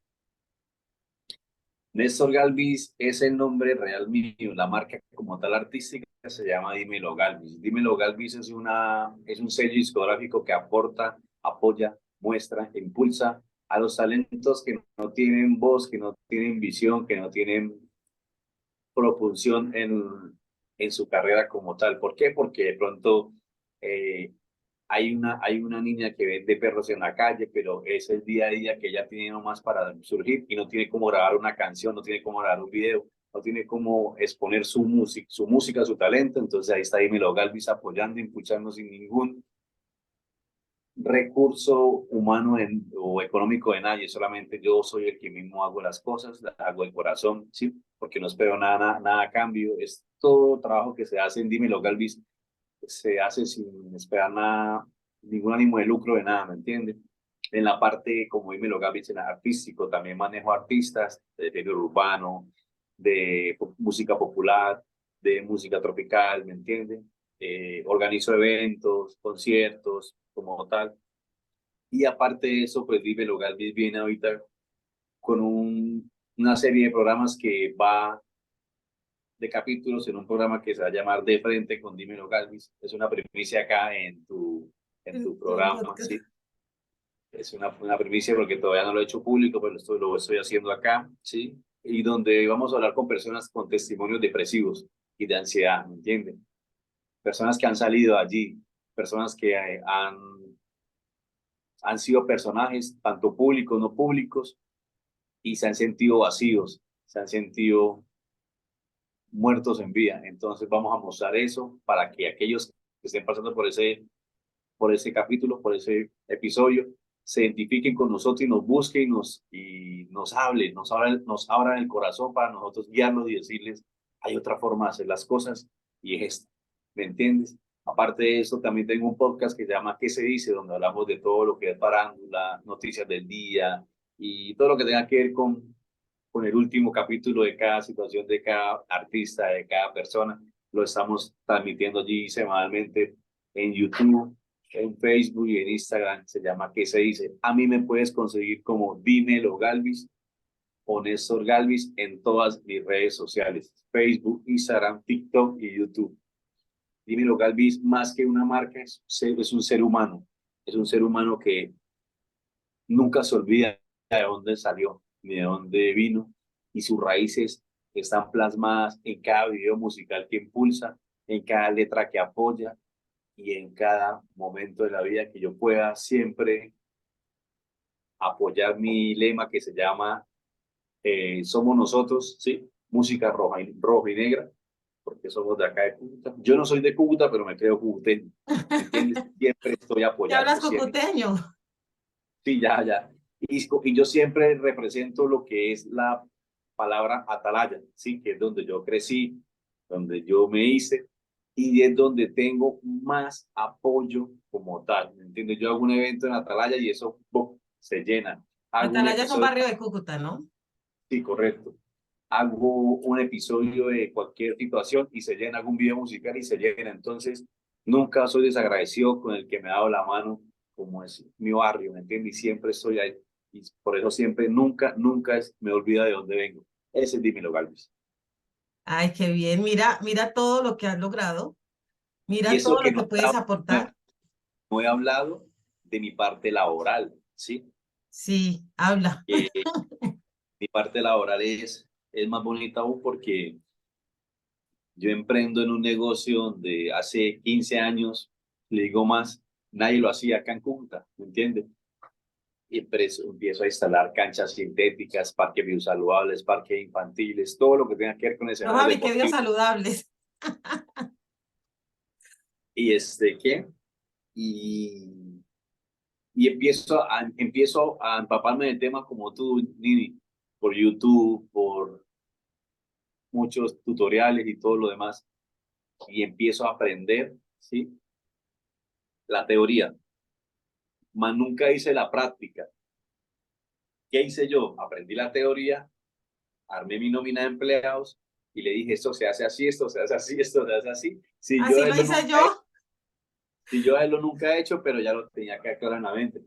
Néstor Galvis es el nombre real mío, la marca como tal artística se llama Dímelo Galvis. Dímelo Galvis es un sello discográfico que aporta, apoya, muestra, impulsa a los talentos que no tienen voz, que no tienen visión, que no tienen propulsión en su carrera como tal. ¿Por qué? Porque de pronto eh, hay una niña que vende perros en la calle, pero es el día a día que ella tiene nomás para surgir y no tiene cómo grabar una canción, no tiene cómo grabar un video, no tiene cómo exponer su música, su talento. Entonces ahí está Dímelo Galvis apoyando, impulsando sin ningún recurso humano o económico de nadie, solamente yo soy el que mismo hago las cosas, las hago de corazón, ¿sí? Porque no espero nada a cambio, es todo trabajo que se hace en Dímelo Galvis, se hace sin esperar nada, ningún ánimo de lucro de nada, ¿me entiendes? En la parte, como Dímelo Galvis, en el artístico, también manejo artistas de género urbano, de música popular, de música tropical, ¿me entiendes? Organizo eventos, conciertos, como tal. Y aparte de eso, pues Dímelo Galvis viene ahorita con una serie de programas que va de capítulos en un programa que se va a llamar De Frente con Dímelo Galvis. Es una primicia acá en tu Tu programa, podcast. ¿sí? Es una primicia porque todavía no lo he hecho público, pero lo estoy haciendo acá, ¿sí? Y donde vamos a hablar con personas con testimonios depresivos y de ansiedad, ¿me entienden? Personas que han salido allí, personas que han sido personajes, tanto públicos, no públicos, y se han sentido vacíos, se han sentido muertos en vida. Entonces vamos a mostrar eso para que aquellos que estén pasando por ese capítulo, por ese episodio, se identifiquen con nosotros y nos busquen y nos hablen, nos abran el corazón para nosotros guiarlos y decirles, hay otra forma de hacer las cosas y es esta, ¿me entiendes? Aparte de eso, también tengo un podcast que se llama ¿Qué se dice?, donde hablamos de todo lo que es farándula, noticias del día y todo lo que tenga que ver con el último capítulo de cada situación, de cada artista, de cada persona. Lo estamos transmitiendo allí semanalmente en YouTube, en Facebook y en Instagram. Se llama ¿Qué se dice? A mí me puedes conseguir como Dímelo Galvis o Néstor Galvis en todas mis redes sociales: Facebook, Instagram, TikTok y YouTube. Dímelo Galvis, más que una marca, es un ser humano. Es un ser humano que nunca se olvida de dónde salió ni de dónde vino, y sus raíces están plasmadas en cada video musical que impulsa, en cada letra que apoya y en cada momento de la vida que yo pueda siempre apoyar mi lema que se llama Somos Nosotros, ¿sí? Música roja y negra, porque somos de acá de Cúcuta. Yo no soy de Cúcuta, pero me creo cucuteño, ¿me entiendes? Siempre estoy ¿Te hablas apoyando, siempre. cucuteño? Sí, ya. Y yo siempre represento lo que es la palabra atalaya, ¿sí? Que es donde yo crecí, donde yo me hice y es donde tengo más apoyo como tal. ¿Me entiendes? Yo hago un evento en Atalaya y eso ¡pum!, se llena. Hago un Atalaya es un episodio, barrio de Cúcuta, ¿no? sí, correcto. Hago un episodio de cualquier situación y se llena, hago un video musical y se llena. Entonces, nunca soy desagradecido con el que me ha dado la mano, como es mi barrio, ¿me entiendes? Y siempre estoy ahí. Y por eso siempre, nunca me olvido de dónde vengo. Ese es Dímelo Galvis. Ay, qué bien. Mira, mira todo lo que has logrado. Y Mira eso todo que lo que puedes aportar. no he hablado de mi parte laboral, ¿sí? Sí, habla. Que mi parte laboral es más bonita aún porque yo emprendo en un negocio donde hace 15 años, le digo más, nadie lo hacía acá en Cúcuta, ¿me entiendes? Y empiezo a instalar canchas sintéticas, parques biosaludables, parques infantiles, todo lo que tenga que ver con No, escenarios mami, qué Dios deportivos. saludables. Y ¿qué? Y, y empiezo a empaparme del tema como tú, Nini, por YouTube, por muchos tutoriales y todo lo demás. Y empiezo a aprender, ¿sí? La teoría, más nunca hice la práctica. ¿Qué hice yo? Aprendí la teoría, armé mi nómina de empleados y le dije, esto se hace así, esto se hace así, esto se hace así. Así lo hice yo. Si yo él lo nunca he hecho, pero ya lo tenía que aclarar en la mente.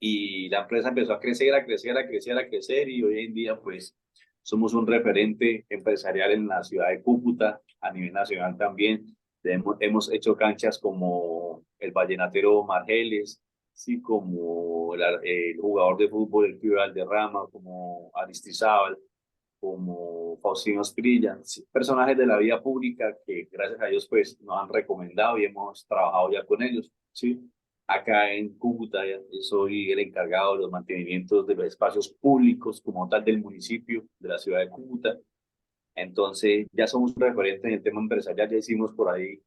Y la empresa empezó a crecer, a crecer, a crecer, a crecer y hoy en día pues somos un referente empresarial en la ciudad de Cúcuta, a nivel nacional también. Hemos hecho canchas como el Vallenatero Margeles, sí, como el jugador de fútbol, el Pío Valderrama, como Aristizábal, como Faustino Asprilla, sí, personajes de la vida pública que gracias a Dios pues nos han recomendado y hemos trabajado ya con ellos, ¿sí? Acá en Cúcuta soy el encargado de los mantenimientos de los espacios públicos como tal del municipio de la ciudad de Cúcuta. Entonces ya somos un referente en el tema empresarial, ya hicimos por ahí,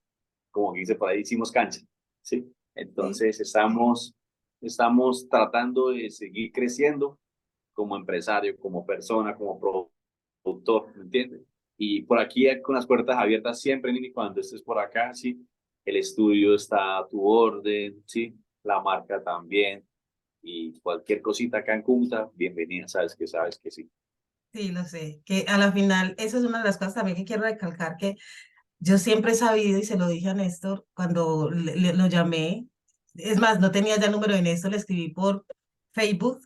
como dice por ahí, hicimos cancha, ¿sí? Sí, Entonces estamos tratando de seguir creciendo como empresario, como persona, como productor, ¿me entiendes? Y por aquí con las puertas abiertas siempre, Nini, cuando estés por acá, sí, el estudio está a tu orden, sí, la marca también, y cualquier cosita acá en Cúcuta, bienvenida, sabes que sí. sí, lo sé. Que a la final, esa es una de las cosas también que quiero recalcar, que yo siempre he sabido y se lo dije a Néstor cuando lo llamé. Es más, no tenía ya el número de Néstor, le escribí por Facebook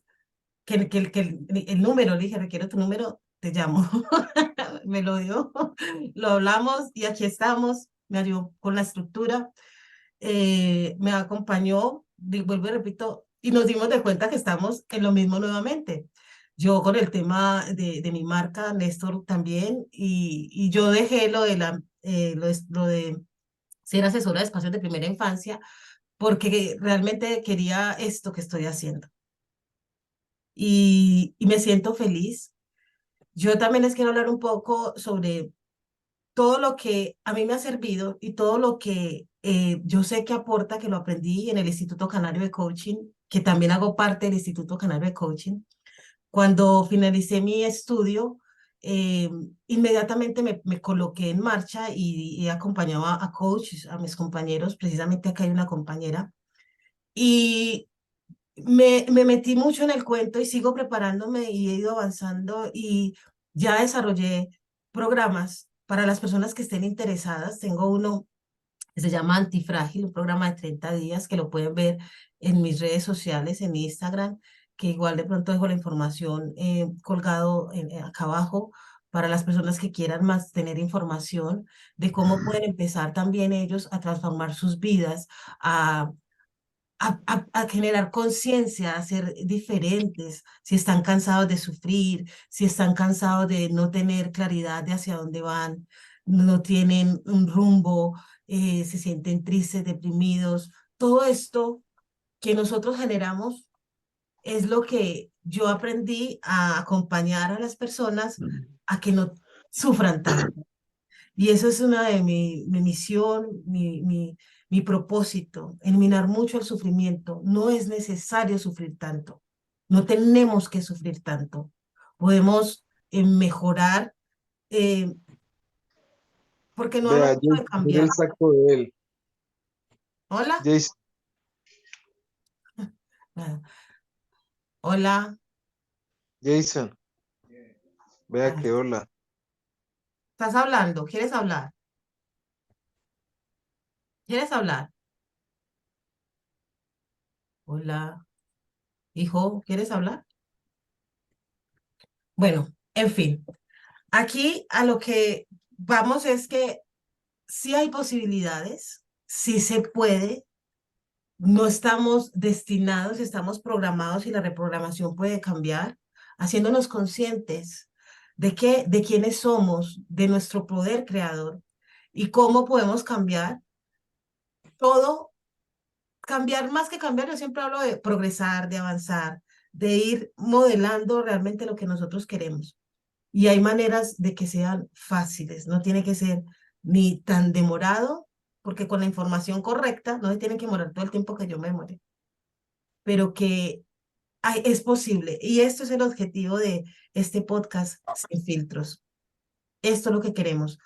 que el número, le dije, requiero tu número, te llamo. Me lo dio, lo hablamos y aquí estamos. Me ayudó con la estructura, me acompañó, vuelvo y repito, y nos dimos de cuenta que estamos en lo mismo nuevamente. Yo con el tema de mi marca, Néstor también, y yo dejé lo de ser asesora de espacios de primera infancia porque realmente quería esto que estoy haciendo. Y me siento feliz. Yo también les quiero hablar un poco sobre todo lo que a mí me ha servido y todo lo que yo sé que aporta, que lo aprendí en el Instituto Canario de Coaching, que también hago parte del Instituto Canario de Coaching. Cuando finalicé mi estudio, eh, inmediatamente me coloqué en marcha y acompañaba a coaches, a mis compañeros. Precisamente acá hay una compañera. Y me metí mucho en el cuento y sigo preparándome y he ido avanzando y ya desarrollé programas para las personas que estén interesadas. Tengo uno que se llama Antifrágil, un programa de 30 días que lo pueden ver en mis redes sociales, en Instagram, que igual de pronto dejo la información colgado acá abajo para las personas que quieran más tener información de cómo pueden empezar también ellos a transformar sus vidas, a generar conciencia, a ser diferentes, si están cansados de sufrir, si están cansados de no tener claridad de hacia dónde van, no tienen un rumbo, se sienten tristes, deprimidos. Todo esto que nosotros generamos es lo que yo aprendí a acompañar a las personas a que no sufran tanto. Y eso es una de mi misión, mi propósito, eliminar mucho el sufrimiento. No es necesario sufrir tanto. No tenemos que sufrir tanto. Podemos mejorar eh, porque no hemos Vea, hecho de mira cambiar. el saco de él. Hola. Jason, Ah, hola. Jason, vea Ah, que hola. ¿estás hablando? ¿Quieres hablar? ¿Quieres hablar? Hola. Hijo, ¿quieres hablar? Bueno, en fin, aquí a lo que vamos es que sí hay posibilidades, sí se puede, no estamos destinados, estamos programados y la reprogramación puede cambiar, haciéndonos conscientes de quiénes somos, de nuestro poder creador y cómo podemos cambiar todo, cambiar más que cambiar, yo siempre hablo de progresar, de avanzar, de ir modelando realmente lo que nosotros queremos. Y hay maneras de que sean fáciles, no tiene que ser ni tan demorado, porque con la información correcta no se tiene que demorar todo el tiempo que yo me demore, pero que es posible. Y esto es el objetivo de este podcast Sin Filtros. Esto es lo que queremos.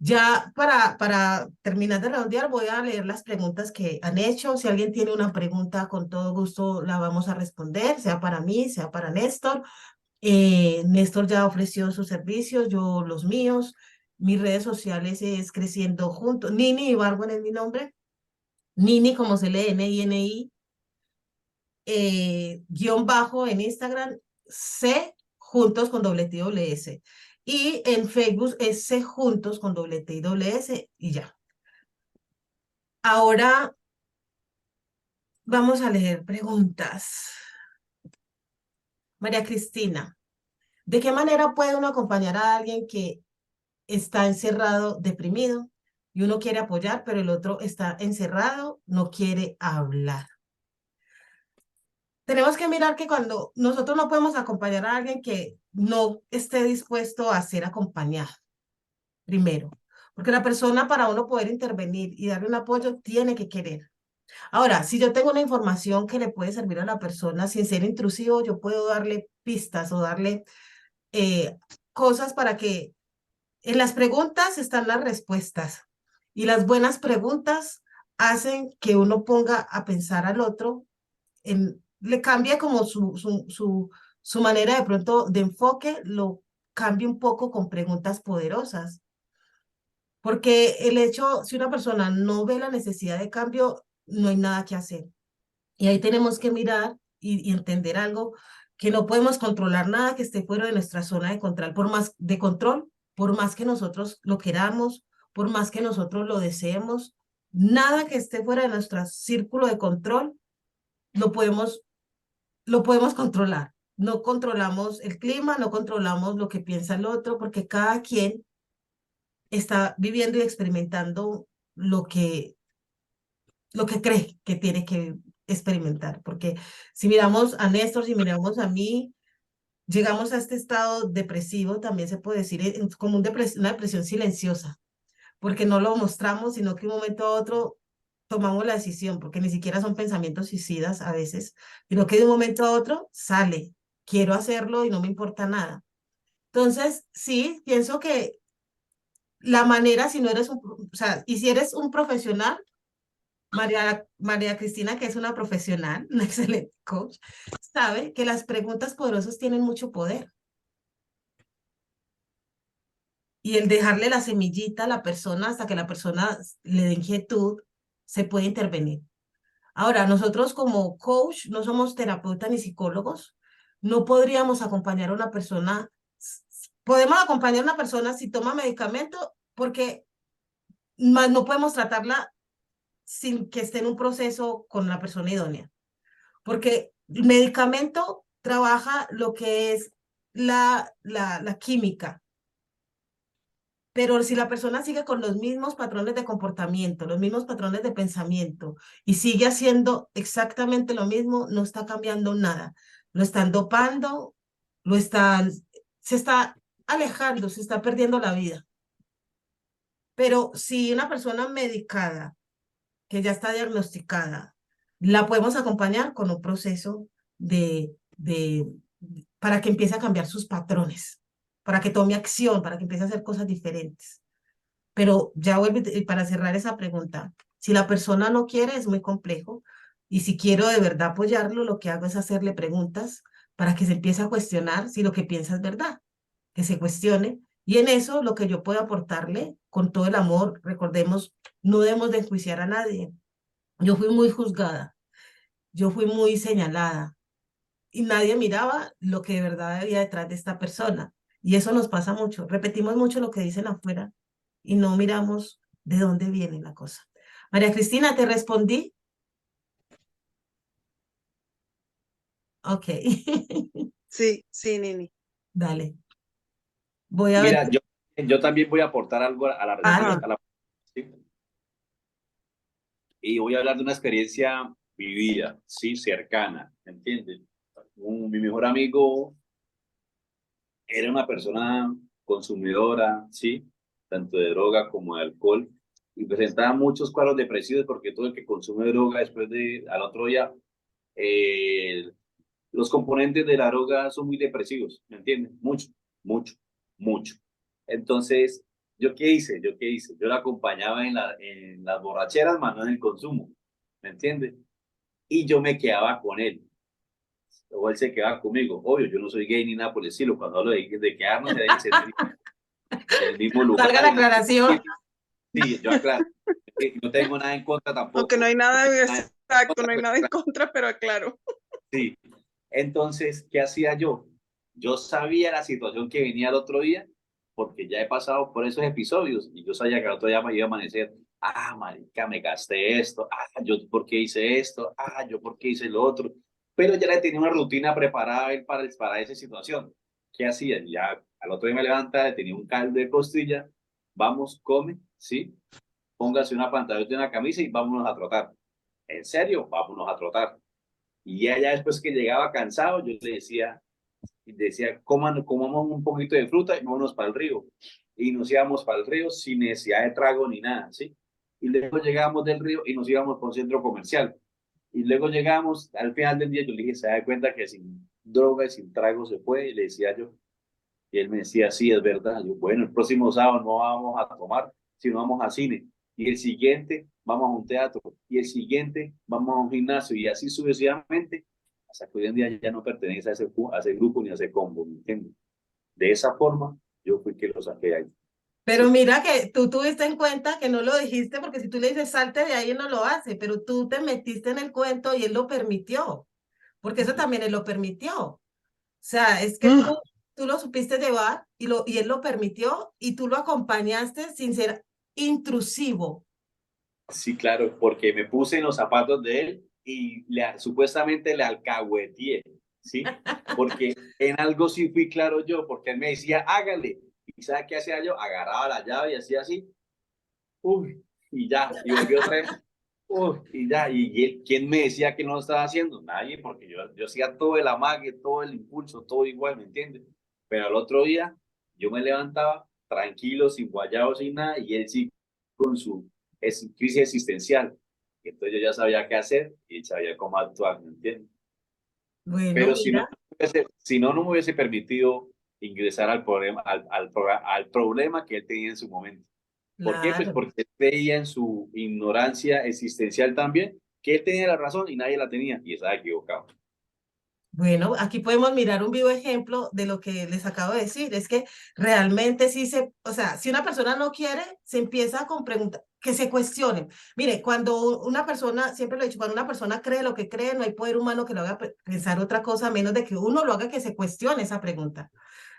Ya para terminar de redondear, voy a leer las preguntas que han hecho. Si alguien tiene una pregunta, con todo gusto la vamos a responder, sea para mí, sea para Néstor. Néstor ya ofreció sus servicios, yo los míos. Mis redes sociales es Creciendo Juntos. Nini Ibargüen es mi nombre. Nini, como se lee, Nini, guión bajo en Instagram, C Juntos con doble T y doble S. Y en Facebook es C Juntos con doble T y doble S y ya. Ahora vamos a leer preguntas. María Cristina, ¿de qué manera puede uno acompañar a alguien que está encerrado, deprimido, y uno quiere apoyar, pero el otro está encerrado, no quiere hablar? Tenemos que mirar que cuando nosotros no podemos acompañar a alguien que no esté dispuesto a ser acompañado, primero, porque la persona para uno poder intervenir y darle un apoyo tiene que querer. Ahora, si yo tengo una información que le puede servir a la persona sin ser intrusivo, yo puedo darle pistas o darle eh, cosas para que en las preguntas están las respuestas y las buenas preguntas hacen que uno ponga a pensar al otro, le cambia como su manera de pronto de enfoque, lo cambia un poco con preguntas poderosas. Porque el hecho, si una persona no ve la necesidad de cambio, no hay nada que hacer. Y ahí tenemos que mirar y entender algo, que no podemos controlar nada que esté fuera de nuestra zona de control, por más que nosotros lo queramos, por más que nosotros lo deseemos, nada que esté fuera de nuestro círculo de control lo podemos, lo podemos controlar. No controlamos el clima, no controlamos lo que piensa el otro, porque cada quien está viviendo y experimentando lo que cree que tiene que experimentar. Porque si miramos a Néstor, si miramos a mí, llegamos a este estado depresivo, también se puede decir como una depresión silenciosa, porque no lo mostramos, sino que de un momento a otro tomamos la decisión, porque ni siquiera son pensamientos suicidas a veces, sino que de un momento a otro sale, quiero hacerlo y no me importa nada. Entonces, sí, pienso que la manera, si no eres o sea, y si eres un profesional, María Cristina, que es una profesional, una excelente coach, sabe que las preguntas poderosas tienen mucho poder. Y el dejarle la semillita a la persona hasta que la persona le dé inquietud, se puede intervenir. Ahora, nosotros como coach no somos terapeutas ni psicólogos, no podríamos acompañar a una persona, podemos acompañar a una persona si toma medicamento porque no podemos tratarla sin que esté en un proceso con la persona idónea. Porque el medicamento trabaja lo que es la química, pero si la persona sigue con los mismos patrones de comportamiento, los mismos patrones de pensamiento y sigue haciendo exactamente lo mismo, no está cambiando nada. Lo están dopando, se está alejando, se está perdiendo la vida. Pero si una persona medicada, que ya está diagnosticada, la podemos acompañar con un proceso para que empiece a cambiar sus patrones, para que tome acción, para que empiece a hacer cosas diferentes. Pero ya vuelvo, para cerrar esa pregunta, si la persona no quiere, es muy complejo. Y si quiero de verdad apoyarlo, lo que hago es hacerle preguntas para que se empiece a cuestionar si lo que piensa es verdad, que se cuestione. Y en eso lo que yo puedo aportarle con todo el amor, recordemos, no debemos de enjuiciar a nadie. Yo fui muy juzgada, yo fui muy señalada, y nadie miraba lo que de verdad había detrás de esta persona. Y eso nos pasa mucho. Repetimos mucho lo que dicen afuera y no miramos de dónde viene la cosa. María Cristina, ¿te respondí? Ok. Sí, sí, Nini. Dale. Voy a ver. Mira, yo también voy a aportar algo a la respuesta, Ajá. ¿sí? Y voy a hablar de una experiencia vivida, sí, cercana, ¿entiendes? Mi mejor amigo era una persona consumidora, sí, tanto de droga como de alcohol, y presentaba muchos cuadros depresivos porque todo el que consume droga después de, al otro día, eh, los componentes de la droga son muy depresivos, ¿me entiendes? Mucho, mucho, mucho. Entonces, ¿yo qué hice? ¿Yo qué hice? Yo la acompañaba en las borracheras, más no en el consumo, ¿me entiendes? Y yo me quedaba con él, o él se quedaba conmigo. Obvio, yo no soy gay ni nada por el estilo. Cuando hablo de quedarnos en el mismo lugar, Valga la aclaración. sí, yo aclaro. No tengo nada en contra Aunque no tampoco. hay nada Nada en exacto, contra, no hay pero nada en contra, pero aclaro. sí. Entonces, ¿qué hacía yo? Yo sabía la situación que venía el otro día, porque ya he pasado por esos episodios y yo sabía que el otro día me iba a amanecer. Ah, marica, me gasté esto. Ah, yo por qué hice esto. Ah, yo por qué hice lo otro. Pero ya le tenía una rutina preparada a él para esa situación. ¿Qué hacía? Ya al otro día me levantaba, le tenía un caldo de costilla. Vamos, come, ¿sí? Póngase una pantaleta y una camisa y vámonos a trotar. ¿En serio? Vámonos a trotar. Y ya después que llegaba cansado, yo le decía, comamos un poquito de fruta y vámonos para el río. Y nos íbamos para el río sin necesidad de trago ni nada, ¿sí? Y luego llegábamos del río y nos íbamos por un centro comercial. Y luego llegamos, al final del día, yo le dije, ¿se da cuenta que sin droga y sin trago se puede? Y le decía yo. Y él me decía, sí, es verdad. Yo, bueno, el próximo sábado no vamos a tomar, sino vamos a cine. Y el siguiente vamos a un teatro. Y el siguiente vamos a un gimnasio. Y así sucesivamente, hasta que hoy en día ya no pertenece a ese grupo ni a ese combo, ¿me entiendes? De esa forma, yo fui que lo saqué ahí. Pero Sí, mira que tú tuviste en cuenta que no lo dijiste, porque si tú le dices salte de ahí, él no lo hace, pero tú te metiste en el cuento y él lo permitió, porque eso también él lo permitió. O sea, es que tú lo supiste llevar y él lo permitió y tú lo acompañaste sin ser intrusivo. sí, claro, porque me puse en los zapatos de él y supuestamente le alcahueteé, ¿sí? Porque en algo sí fui claro yo, porque él me decía, hágale. ¿Y sabe qué hacía yo? Agarraba la llave y hacía así, uy, y ya, y volvió otra vez, uy, y ya, y él, ¿quién me decía que no lo estaba haciendo? Nadie, porque yo hacía todo el amague, todo el impulso, todo igual, ¿me entiendes? Pero al otro día yo me levantaba tranquilo, sin guayabo, sin nada, y él sí con su crisis existencial. Y entonces yo ya sabía qué hacer y sabía cómo actuar, ¿me entiendes? Bueno, Pero mira, si no, no me hubiese permitido ingresar al problema, al problema que él tenía en su momento. ¿Por qué? Pues claro. porque él veía en su ignorancia existencial también que él tenía la razón y nadie la tenía y estaba equivocado. Bueno, aquí podemos mirar un vivo ejemplo de lo que les acabo de decir. Es que realmente sí o sea, si una persona no quiere, se empieza con preguntas, que se cuestionen. Mire, cuando una persona, siempre lo he dicho, cuando una persona cree lo que cree, no hay poder humano que lo haga pensar otra cosa, a menos de que uno lo haga que se cuestione esa pregunta.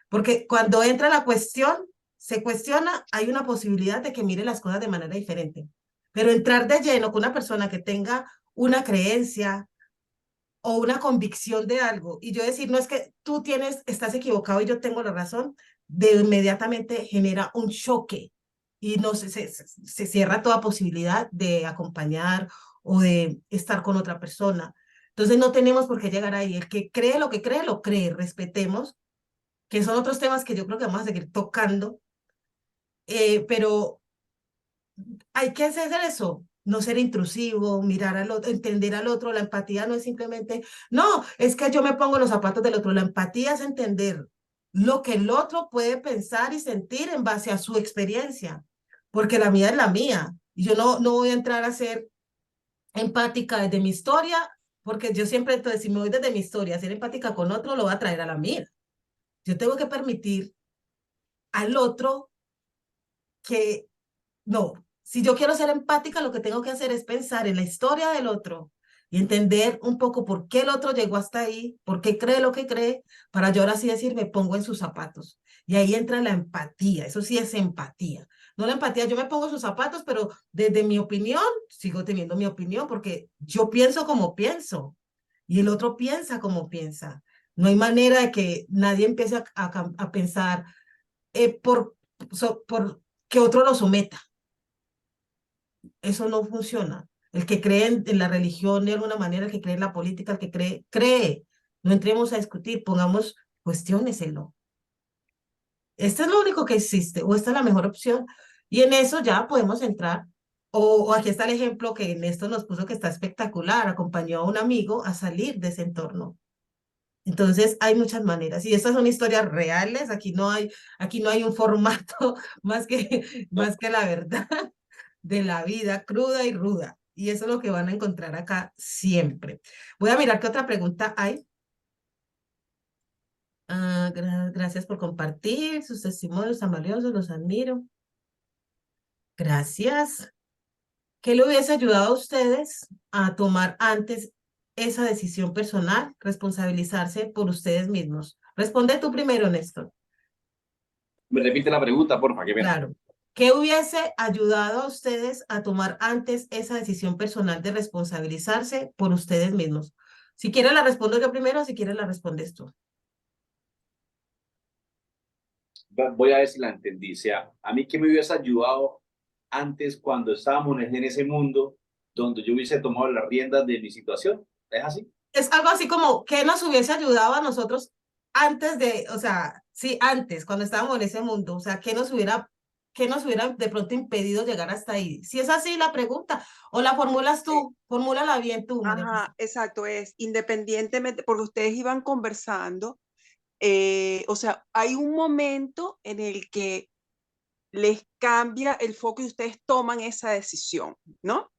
Porque cuando entra la cuestión, se cuestiona, hay una posibilidad de que mire las cosas de manera diferente. Pero entrar de lleno con una persona que tenga una creencia, o una convicción de algo y yo decir, no es que tú estás equivocado y yo tengo la razón, de inmediatamente genera un choque y no se cierra toda posibilidad de acompañar o de estar con otra persona. Entonces no tenemos por qué llegar ahí. El que cree, lo cree, respetemos, que son otros temas que yo creo que vamos a seguir tocando, pero hay que hacer eso, no ser intrusivo, mirar al otro, entender al otro. La empatía no es simplemente, no, es que yo me pongo en los zapatos del otro. La empatía es entender lo que el otro puede pensar y sentir en base a su experiencia, porque la mía es la mía. Y yo no voy a entrar a ser empática desde mi historia, porque yo siempre, entonces, si me voy desde mi historia a ser empática con otro, lo voy a traer a la mía. Yo tengo que permitir al otro que no, si yo quiero ser empática, lo que tengo que hacer es pensar en la historia del otro, y entender un poco por qué el otro llegó hasta ahí, por qué cree lo que cree, para yo ahora sí decir, me pongo en sus zapatos. Y ahí entra la empatía, eso sí es empatía. No la empatía, yo me pongo en sus zapatos, pero desde mi opinión, sigo teniendo mi opinión, porque yo pienso como pienso, y el otro piensa como piensa. No hay manera de que nadie empiece a pensar por que otro lo someta. Eso no funciona. El que cree en la religión de alguna manera, el que cree en la política, el que cree, cree. No entremos a discutir, pongamos cuestióneselo. Este es lo único que existe, o esta es la mejor opción. Y en eso ya podemos entrar. O aquí está el ejemplo que Néstor nos puso que está espectacular. Acompañó a un amigo a salir de ese entorno. Entonces hay muchas maneras. Y estas son historias reales. Aquí no hay un formato más que la verdad de la vida cruda y ruda. Y eso es lo que van a encontrar acá siempre. Voy a mirar qué otra pregunta hay. Gracias por compartir sus testimonios tan valiosos, los admiro. Gracias. ¿Qué le hubiese ayudado a ustedes a tomar antes esa decisión personal, responsabilizarse por ustedes mismos? Responde tú primero, Néstor. Me repite la pregunta, porfa, qué pena. Claro. ¿Qué hubiese ayudado a ustedes a tomar antes esa decisión personal de responsabilizarse por ustedes mismos? Si quieres la respondo yo primero, si quieres la respondes tú. Voy a ver si la entendí. O sea, a mí que me hubiese ayudado antes cuando estábamos en ese mundo donde yo hubiese tomado las riendas de mi situación. ¿Es así? Es algo así como, ¿qué nos hubiese ayudado a nosotros antes de, o sea, sí, antes, cuando estábamos en ese mundo? O sea, qué nos hubiera de pronto impedido llegar hasta ahí? Si es así la pregunta, o la formulas tú, formúlala bien tú, María José. Ajá, exacto, es independientemente, porque ustedes iban conversando, o sea, hay un momento en el que les cambia el foco y ustedes toman esa decisión, ¿no?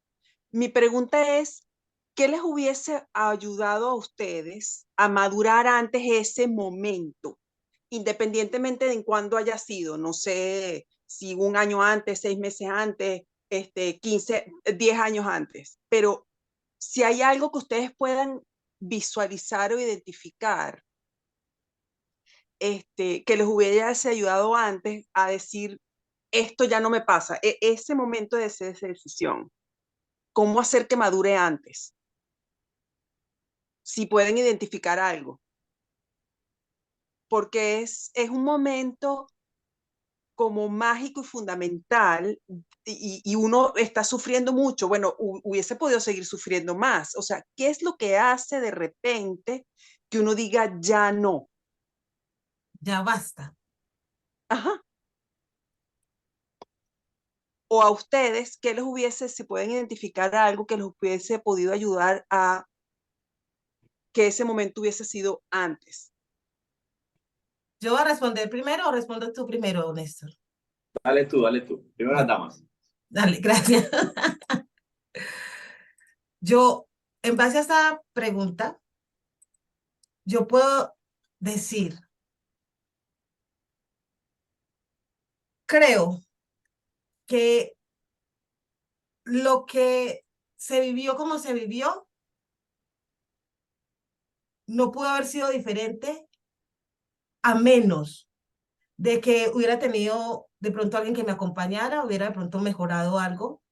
Mi pregunta es, ¿qué les hubiese ayudado a ustedes a madurar antes ese momento? Independientemente de en cuándo haya sido, no sé si un año antes, 6 meses antes, 15, 10 años antes, pero si hay algo que ustedes puedan visualizar o identificar, que les hubiese ayudado antes a decir, esto ya no me pasa, ese momento de esa decisión, ¿cómo hacer que madure antes? Si pueden identificar algo, porque es un momento como mágico y fundamental y uno está sufriendo mucho, bueno, hubiese podido seguir sufriendo más. O sea, ¿qué es lo que hace de repente que uno diga ya no? Ya basta. Ajá. O a ustedes, ¿qué les hubiese, si pueden identificar algo que les hubiese podido ayudar a que ese momento hubiese sido antes? ¿Yo voy a responder primero o respondes tú primero, Néstor? Dale tú, dale tú. Primero las damas. Dale, gracias. Yo, en base a esta pregunta, yo puedo decir, creo que lo que se vivió como se vivió no pudo haber sido diferente a menos de que hubiera tenido de pronto alguien que me acompañara, hubiera de pronto mejorado algo.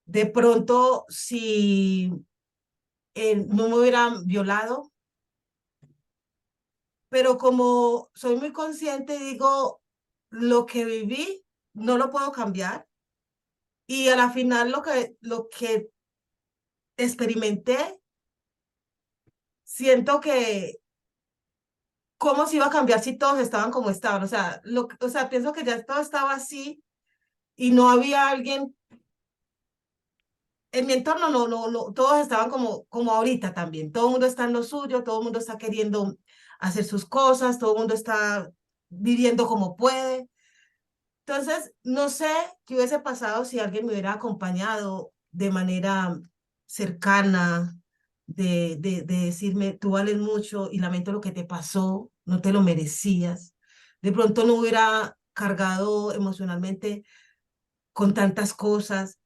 De pronto, si no me hubieran violado, pero como soy muy consciente, digo, lo que viví no lo puedo cambiar y a la final lo que experimenté, siento que cómo se iba a cambiar si todos estaban como estaban, o sea, pienso que ya todo estaba así y no había alguien en mi entorno, no, todos estaban como ahorita también, todo el mundo está en lo suyo, todo el mundo está queriendo hacer sus cosas, todo el mundo está viviendo como puede. Entonces, no sé qué hubiese pasado si alguien me hubiera acompañado de manera cercana, de decirme, tú vales mucho y lamento lo que te pasó, no te lo merecías. De pronto no hubiera cargado emocionalmente con tantas cosas.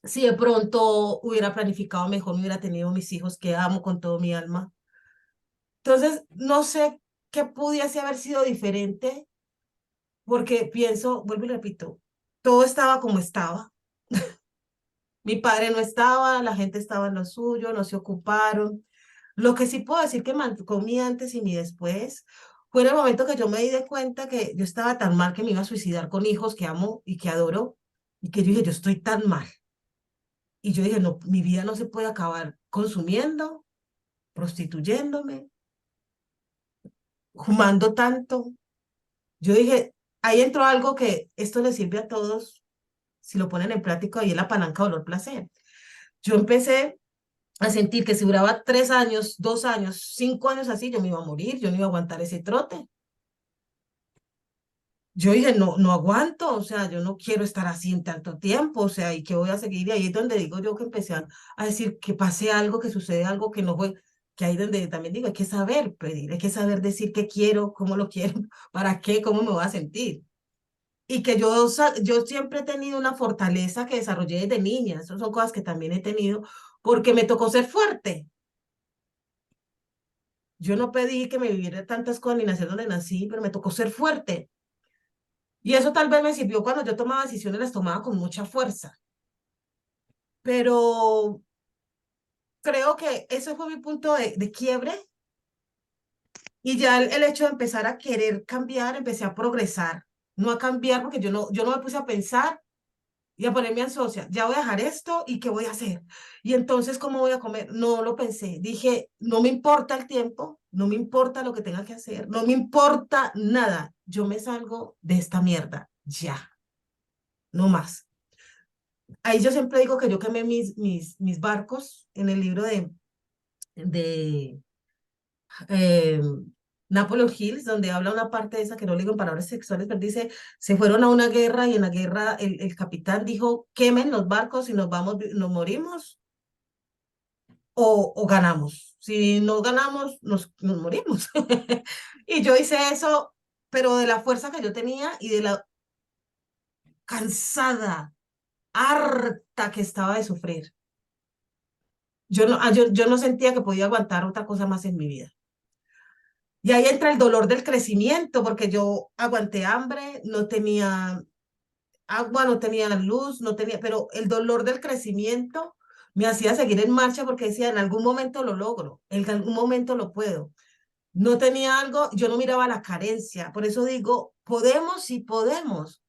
Si de pronto hubiera planificado mejor, no hubiera tenido mis hijos que amo con todo mi alma. Entonces, no sé qué pudiese haber sido diferente, porque pienso, vuelvo y repito, todo estaba como estaba. Mi padre no estaba, la gente estaba en lo suyo, no se ocuparon. Lo que sí puedo decir que marcó mi antes y mi después fue en el momento que yo me di de cuenta que yo estaba tan mal que me iba a suicidar con hijos que amo y que adoro, y que yo dije, yo estoy tan mal. Y yo dije, no, mi vida no se puede acabar consumiendo, prostituyéndome, fumando tanto. Yo dije, ahí entró algo que esto le sirve a todos si lo ponen en práctica y es la palanca dolor-placer. Yo empecé a sentir que si duraba 3 años, 2 años, 5 años así, yo me iba a morir, yo no iba a aguantar ese trote. Yo dije, no, no aguanto, o sea, yo no quiero estar así en tanto tiempo, o sea, ¿y qué voy a seguir? Y ahí es donde digo yo que empecé a decir que pase algo, que sucede algo, que no fue, que ahí donde también digo, hay que saber pedir, hay que saber decir qué quiero, cómo lo quiero, para qué, cómo me voy a sentir. Y que yo siempre he tenido una fortaleza que desarrollé desde niña, esas son cosas que también he tenido, porque me tocó ser fuerte. Yo no pedí que me viviera tantas cosas ni nacer donde nací, pero me tocó ser fuerte. Y eso tal vez me sirvió cuando yo tomaba decisiones, las tomaba con mucha fuerza. Pero creo que ese fue mi punto de quiebre. Y ya el hecho de empezar a querer cambiar, empecé a progresar, no a cambiar, porque yo no me puse a pensar y a ponerme ansiosa. Ya voy a dejar esto y qué voy a hacer. Y entonces, ¿cómo voy a comer? No lo pensé. Dije, no me importa el tiempo, no me importa lo que tenga que hacer, no me importa nada. Yo me salgo de esta mierda, ya, no más. Ahí yo siempre digo que yo quemé mis barcos en el libro de eh, Napoleon Hills, donde habla una parte de esa que no le digo en palabras sexuales, pero dice, se fueron a una guerra y en la guerra el capitán dijo, quemen los barcos y nos vamos, nos morimos o ganamos. Si no ganamos, nos morimos. Y yo hice eso, pero de la fuerza que yo tenía y de la cansada, harta que estaba de sufrir. Yo no sentía que podía aguantar otra cosa más en mi vida. Y ahí entra el dolor del crecimiento, porque yo aguanté hambre, no tenía agua, no tenía luz, no tenía, pero el dolor del crecimiento me hacía seguir en marcha porque decía, en algún momento lo logro, en algún momento lo puedo. No tenía algo, yo no miraba la carencia, por eso digo, podemos y podemos.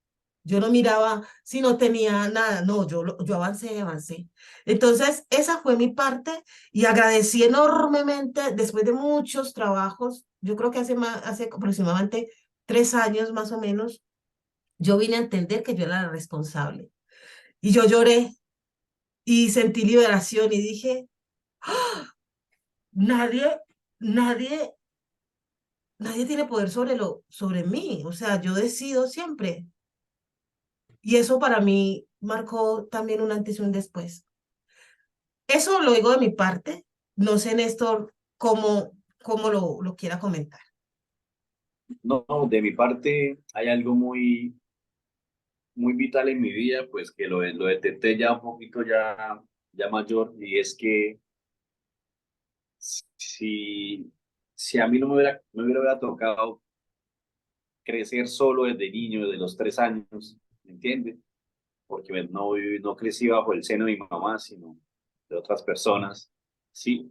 Yo no miraba si no tenía nada, no, yo avancé, avancé. Entonces, esa fue mi parte y agradecí enormemente después de muchos trabajos, yo creo que hace aproximadamente 3 años más o menos, yo vine a entender que yo era la responsable. Y yo lloré y sentí liberación y dije, nadie, nadie, nadie tiene poder sobre mí, o sea, yo decido siempre. Y eso para mí marcó también un antes y un después. Eso lo digo de mi parte. No sé, Néstor, cómo lo quiera comentar. No, no, de mi parte hay algo muy vital en mi vida, pues que lo detecté ya un poquito ya mayor, y es que si, si a mí no me hubiera tocado crecer solo desde niño, desde los 3 años, ¿me entiendes? Porque no crecí bajo el seno de mi mamá, sino de otras personas, sí.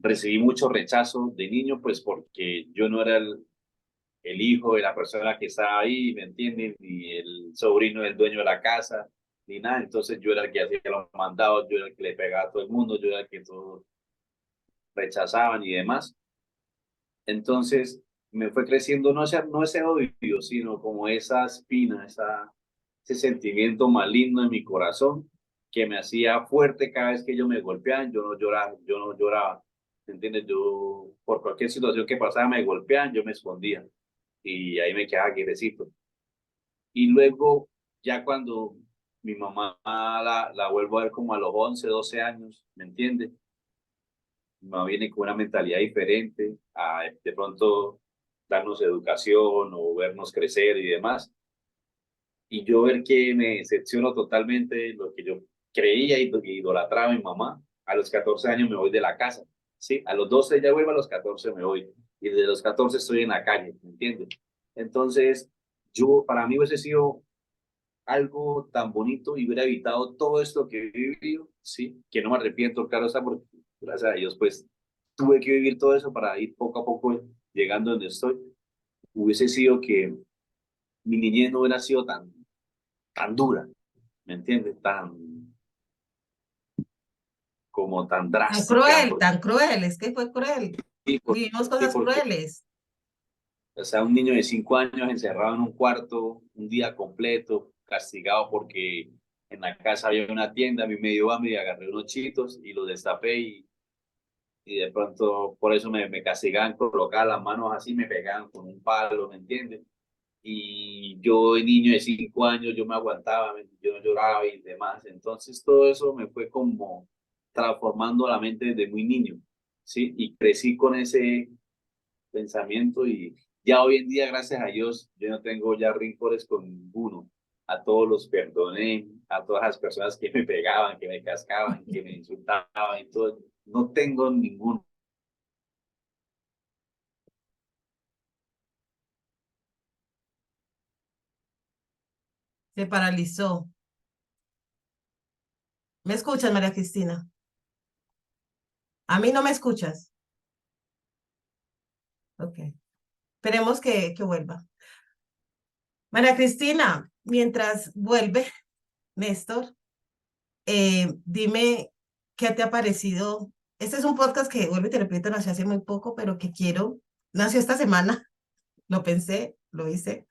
Recibí mucho rechazo de niño, pues porque yo no era el hijo de la persona que estaba ahí, ¿me entienden? Ni el sobrino del dueño de la casa, ni nada. Entonces yo era el que hacía los mandados, yo era el que le pegaba a todo el mundo, yo era el que todos rechazaban y demás. Entonces me fue creciendo no ese odio, sino como esa espina, ese sentimiento maligno en mi corazón que me hacía fuerte cada vez que ellos me golpeaban, yo no lloraba, ¿me entiendes? Yo, por cualquier situación que pasaba, me golpeaban, yo me escondía y ahí me quedaba quietecito. Y luego, ya cuando mi mamá la vuelvo a ver como a los 11 12 años, ¿me entiendes? Mi mamá viene con una mentalidad diferente a de pronto darnos educación o vernos crecer y demás. y yo ver que me decepciono totalmente de lo que yo creía y idolatraba a mi mamá. A los 14 años me voy de la casa, ¿sí? A los 12 ya vuelvo, a los 14 me voy. Y desde los 14 estoy en la calle, ¿me entiendes? Entonces, para mí hubiese sido algo tan bonito y hubiera evitado todo esto que he vivido, ¿sí? Que no me arrepiento, claro está, porque gracias a Dios, pues, tuve que vivir todo eso para ir poco a poco llegando donde estoy. Hubiese sido que mi niñez no hubiera sido tan dura, ¿me entiendes? Como tan drástica, Tan cruel, es que fue cruel. Vivimos sí, cosas porque, crueles. o sea, un niño de 5 años encerrado en un cuarto un día completo, castigado porque en la casa había una tienda, a mí me dio hambre y agarré unos chitos y los destapé y de pronto por eso me castigaban, colocaban las manos así, me pegaban con un palo, ¿me entiendes? Y yo, de niño de 5 años, yo me aguantaba, yo no lloraba y demás. Entonces todo eso me fue como transformando la mente desde muy niño, ¿sí? Y crecí con ese pensamiento y ya hoy en día, gracias a Dios, yo no tengo ya rencores con ninguno. A todos los perdoné, a todas las personas que me pegaban, que me cascaban, que me insultaban y todo. No tengo ninguno. Se paralizó. ¿Me escuchas, María Cristina? A mí no me escuchas. Ok. Esperemos que vuelva. María Cristina, mientras vuelve, Néstor, dime qué te ha parecido. Este es un podcast que, vuelvo y te repito, nació hace muy poco, pero que nació esta semana, lo pensé, lo hice,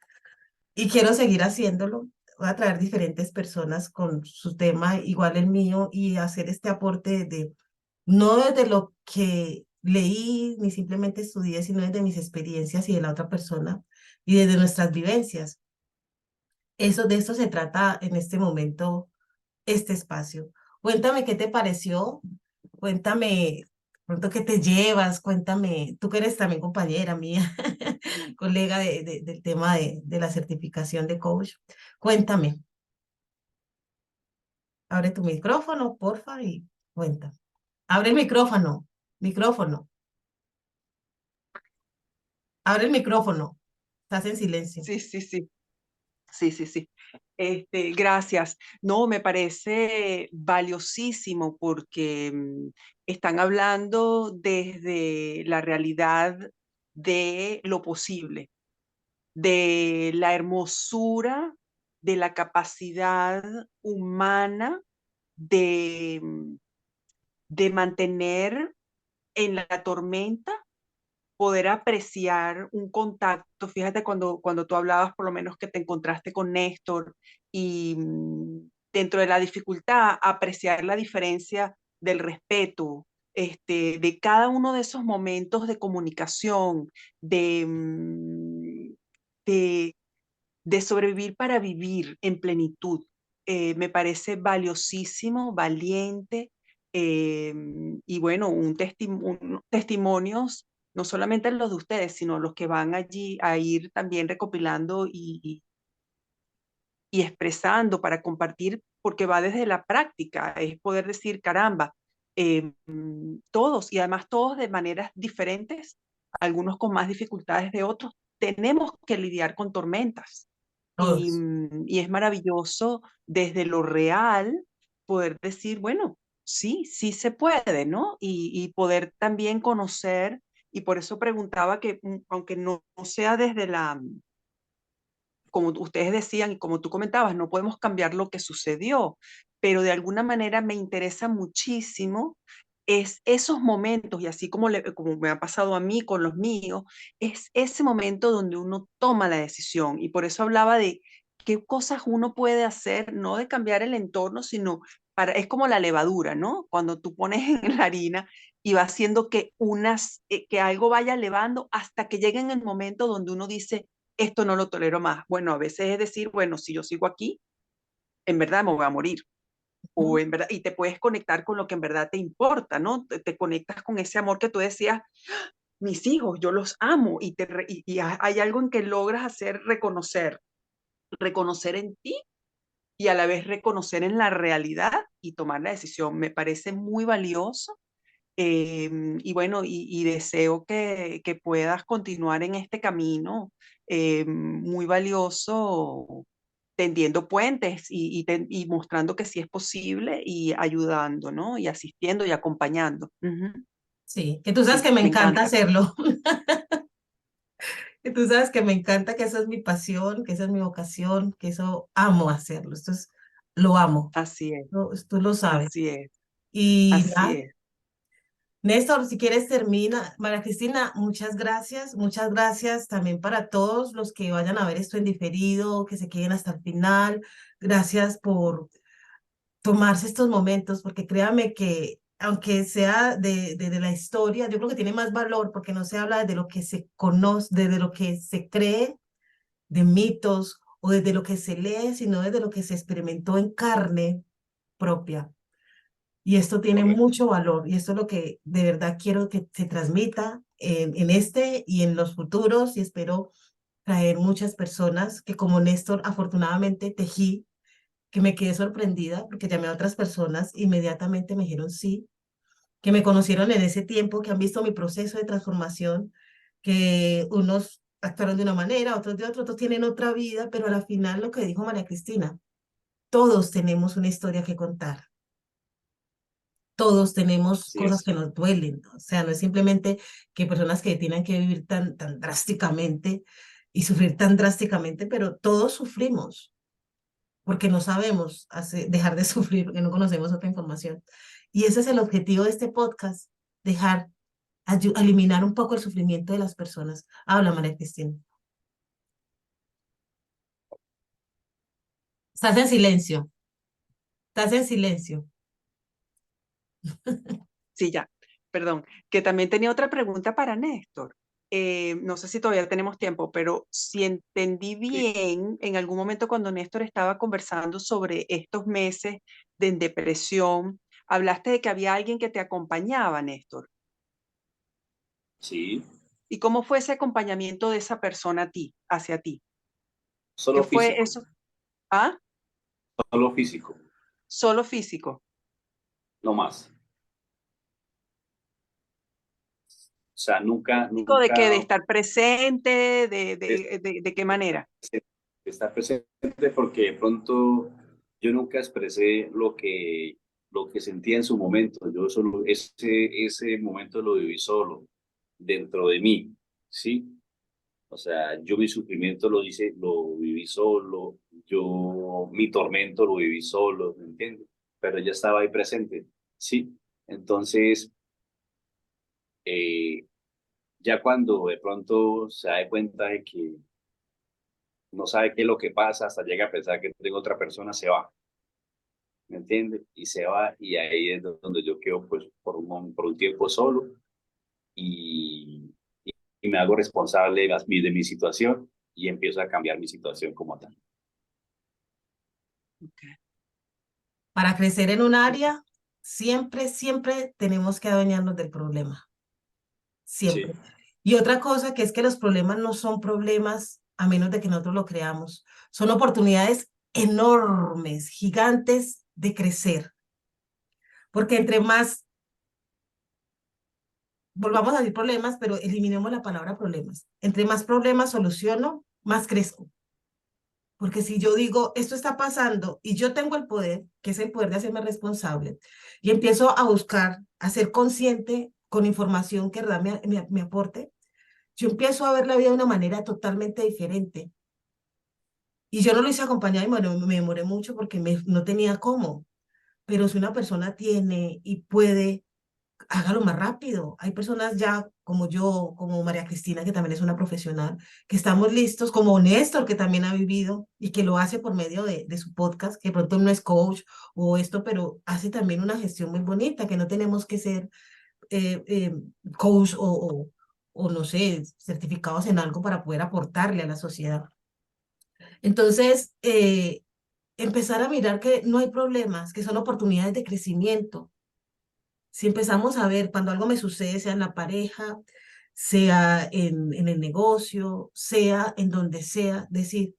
y quiero seguir haciéndolo. Voy a traer diferentes personas con su tema, igual el mío, y hacer este aporte no desde lo que leí ni simplemente estudié, sino desde mis experiencias y de la otra persona, y desde nuestras vivencias. De eso se trata en este momento este espacio. Cuéntame qué te pareció, cuéntame pronto qué te llevas, cuéntame, tú que eres también compañera mía, colega del tema de la certificación de coach, cuéntame, abre tu micrófono, porfa, y cuenta. Abre el micrófono, micrófono, abre el micrófono, estás en silencio. Sí, sí, sí. Sí, sí, sí. Gracias. No, me parece valiosísimo porque están hablando desde la realidad de lo posible, de la hermosura, de la capacidad humana de, de mantener en la tormenta, poder apreciar un contacto. Fíjate cuando tú hablabas, por lo menos que te encontraste con Néstor y dentro de la dificultad, apreciar la diferencia del respeto, de cada uno de esos momentos de comunicación, de, de, de sobrevivir para vivir en plenitud. Me parece valiosísimo, valiente, eh, y bueno, testimonios, no solamente los de ustedes, sino los que van allí a ir también recopilando y expresando para compartir, porque va desde la práctica, es poder decir, caramba, todos, y además todos de maneras diferentes, algunos con más dificultades de otros, tenemos que lidiar con tormentas. Todos. Y es maravilloso desde lo real poder decir, bueno, sí, sí se puede, ¿no? Y poder también conocer, y por eso preguntaba que, aunque no sea desde como ustedes decían y como tú comentabas, no podemos cambiar lo que sucedió, pero de alguna manera me interesa muchísimo es esos momentos, y así como me ha pasado a mí con los míos, es ese momento donde uno toma la decisión. Y por eso hablaba de qué cosas uno puede hacer, no de cambiar el entorno, sino es como la levadura, ¿no? Cuando tú pones en la harina y va haciendo que algo vaya elevando hasta que llegue en el momento donde uno dice, esto no lo tolero más. Bueno, a veces es decir, bueno, si yo sigo aquí, en verdad me voy a morir. O Ujú. en verdad, y te puedes conectar con lo que en verdad te importa, ¿no? Te conectas con ese amor que tú decías, mis hijos, yo los amo, y hay algo en que logras hacer reconocer. reconocer en ti y a la vez reconocer en la realidad y tomar la decisión. Me parece muy valioso. Y bueno, y deseo que puedas continuar en este camino muy valioso, tendiendo puentes y mostrando que sí es posible y ayudando, ¿no? Y asistiendo y acompañando. Ujú. Sí, que tú sabes Sí, que me me encanta encanta. hacerlo. Que tú sabes que me encanta, que esa es mi pasión, que esa es mi vocación, que eso amo hacerlo. Esto es, lo amo. Así es, Tú lo sabes. así es, Y así nada, es. Néstor, si quieres termina. María Cristina, muchas gracias. Muchas gracias también para todos los que vayan a ver esto en diferido, que se queden hasta el final. Gracias por tomarse estos momentos, porque créame que aunque sea de la historia, yo creo que tiene más valor porque no se habla de lo que se conoce, de lo que se cree, de mitos o desde lo que se lee, sino desde lo que se experimentó en carne propia. Y esto tiene Correcto. mucho valor y esto es lo que de verdad quiero que se transmita en este y en los futuros y espero traer muchas personas que como Néstor afortunadamente tejí, que me quedé sorprendida porque llamé a otras personas, inmediatamente me dijeron sí, que me conocieron en ese tiempo, que han visto mi proceso de transformación, que unos actuaron de una manera, otros de otra, otros tienen otra vida, pero a la final lo que dijo María Cristina, todos tenemos una historia que contar. Todos tenemos Así cosas es. que nos duelen, ¿no? O sea, no es simplemente que personas que tienen que vivir tan drásticamente y sufrir tan drásticamente, pero todos sufrimos porque no sabemos dejar de sufrir, porque no conocemos otra información. Y ese es el objetivo de este podcast, dejar, eliminar un poco el sufrimiento de las personas. Habla, María Cristina. Estás en silencio, estás en silencio. Sí, ya, perdón, que también tenía otra pregunta para Néstor. No sé si todavía tenemos tiempo, pero si entendí Sí, bien, en algún momento cuando Néstor estaba conversando sobre estos meses de depresión, hablaste de que había alguien que te acompañaba, Néstor. sí, ¿Y cómo fue ese acompañamiento de esa persona a ti, hacia ti? ¿Qué solo fue físico, eso? ¿Ah? solo físico, Solo físico. no más. O sea, nunca, Físico de qué, de nunca estar presente, es- de qué manera. estar presente porque de pronto yo nunca expresé lo que sentía en su momento. Yo solo, ese momento lo viví solo, dentro de mí, ¿sí? O sea, yo mi sufrimiento lo viví solo, yo mi tormento lo viví solo, ¿me entiendes? Pero ella estaba ahí presente, ¿sí? Entonces, eh, ya cuando de pronto se da cuenta de que no sabe qué es lo que pasa, hasta llega a pensar que tengo otra persona, se va, ¿me entiendes? Y se va y ahí es donde yo quedo pues por un tiempo solo y, y me hago responsable de mi situación y empiezo a cambiar mi situación como tal. Para crecer en un área, siempre tenemos que adueñarnos del problema. Sí, Siempre. Y otra cosa que es que los problemas no son problemas a menos de que nosotros lo creamos. Son oportunidades enormes, gigantes de crecer. Porque entre más, volvamos a decir problemas, pero eliminemos la palabra problemas. Entre más problemas soluciono, más crezco. Porque si yo digo, esto está pasando y yo tengo el poder, que es el poder de hacerme responsable, y empiezo a buscar, a ser consciente con información que verdad me aporte, yo empiezo a ver la vida de una manera totalmente diferente. Y yo no lo hice acompañada y bueno, me demoré mucho porque no tenía cómo. Pero si una persona tiene y puede, hágalo más rápido. Hay personas ya como yo, como María Cristina, que también es una profesional, que estamos listos, como Néstor, que también ha vivido y que lo hace por medio de su podcast, que pronto no es coach o esto, pero hace también una gestión muy bonita, que no tenemos que ser eh, eh, coach o no sé, certificados en algo para poder aportarle a la sociedad. Entonces, empezar a mirar que no hay problemas, que son oportunidades de crecimiento. Si empezamos a ver cuando algo me sucede, sea en la pareja, sea en el negocio, sea en donde sea, decir,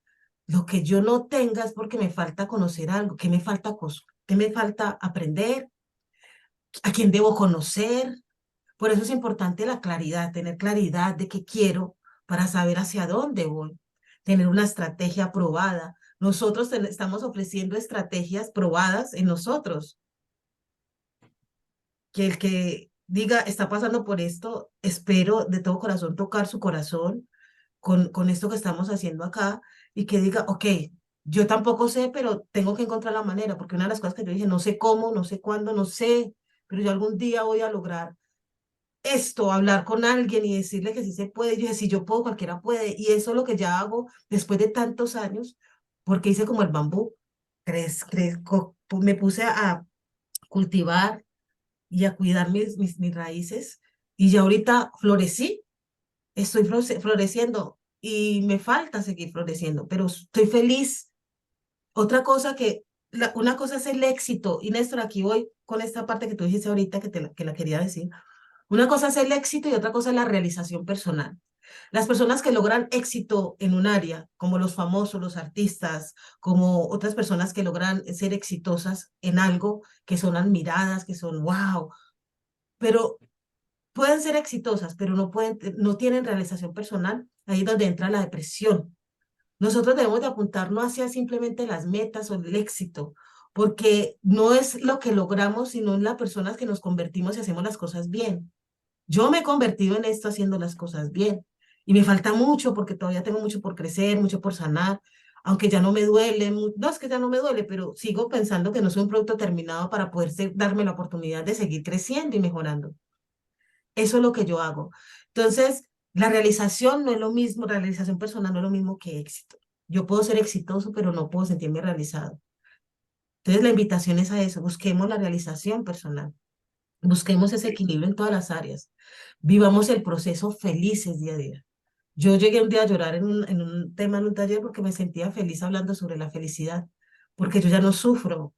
lo que yo no tenga es porque me falta conocer algo, qué me falta, qué me falta aprender, a quién debo conocer. Por eso es importante la claridad, tener claridad de qué quiero para saber hacia dónde voy, tener una estrategia probada. Nosotros estamos ofreciendo estrategias probadas en nosotros. Que el que diga, está pasando por esto, espero de todo corazón tocar su corazón con esto que estamos haciendo acá y que diga, ok, yo tampoco sé, pero tengo que encontrar la manera, porque una de las cosas que yo dije, no sé cómo, no sé cuándo, no sé, pero yo algún día voy a lograr esto, hablar con alguien y decirle que sí se puede. Yo dije, si yo puedo, cualquiera puede. Y eso es lo que ya hago después de tantos años, porque hice como el bambú. Me puse a cultivar y a cuidar mis raíces. Y ya ahorita florecí, estoy floreciendo y me falta seguir floreciendo, pero estoy feliz. Otra cosa una cosa es el éxito, y Néstor, aquí voy con esta parte que tú dijiste ahorita que la quería decir. Una cosa es el éxito y otra cosa es la realización personal. Las personas que logran éxito en un área, como los famosos, los artistas, como otras personas que logran ser exitosas en algo, que son admiradas, que son wow, pero pueden ser exitosas, pero no tienen realización personal. Ahí es donde entra la depresión. Nosotros debemos de apuntar no hacia simplemente las metas o el éxito, porque no es lo que logramos, sino en las personas que nos convertimos y hacemos las cosas bien. Yo me he convertido en esto haciendo las cosas bien y me falta mucho porque todavía tengo mucho por crecer, mucho por sanar, aunque ya no me duele, no es que ya no me duele, pero sigo pensando que no soy un producto terminado para poder darme la oportunidad de seguir creciendo y mejorando. Eso es lo que yo hago. Entonces, la realización no es lo mismo, realización personal no es lo mismo que éxito. Yo puedo ser exitoso, pero no puedo sentirme realizado. Entonces, la invitación es a eso, busquemos la realización personal, busquemos ese equilibrio en todas las áreas, vivamos el proceso felices día a día. Yo llegué un día a llorar en un tema, en un taller, porque me sentía feliz hablando sobre la felicidad, porque yo ya no sufro,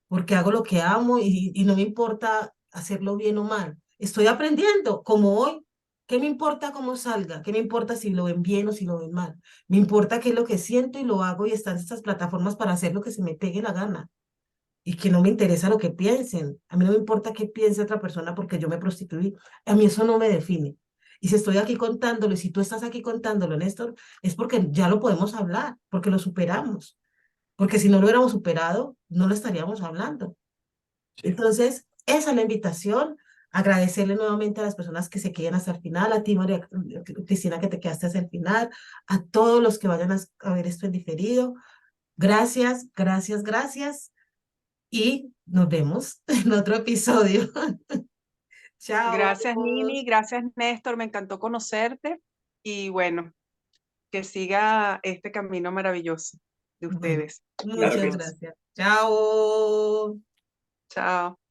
porque hago lo que amo y no me importa hacerlo bien o mal. Estoy aprendiendo, como hoy. ¿Qué me importa cómo salga? ¿Qué me importa si lo ven bien o si lo ven mal? Me importa qué es lo que siento y lo hago y están estas plataformas para hacer lo que se me pegue la gana y que no me interesa lo que piensen. A mí no me importa qué piense otra persona porque yo me prostituí. A mí eso no me define. Y si estoy aquí contándolo, y si tú estás aquí contándolo, Néstor, es porque ya lo podemos hablar, porque lo superamos. Porque si no lo hubiéramos superado, no lo estaríamos hablando. Sí. Entonces, esa es la invitación. Agradecerle nuevamente a las personas que se queden hasta el final, a ti, María Cristina, que te quedaste hasta el final, a todos los que vayan a ver esto en diferido. Gracias, gracias, gracias. Y nos vemos en otro episodio. Chao. Gracias, Nini, gracias, Néstor, me encantó conocerte y bueno, que siga este camino maravilloso de Bueno, ustedes. Claro muchas que sí. Bendiciones. gracias. Chao. Chao.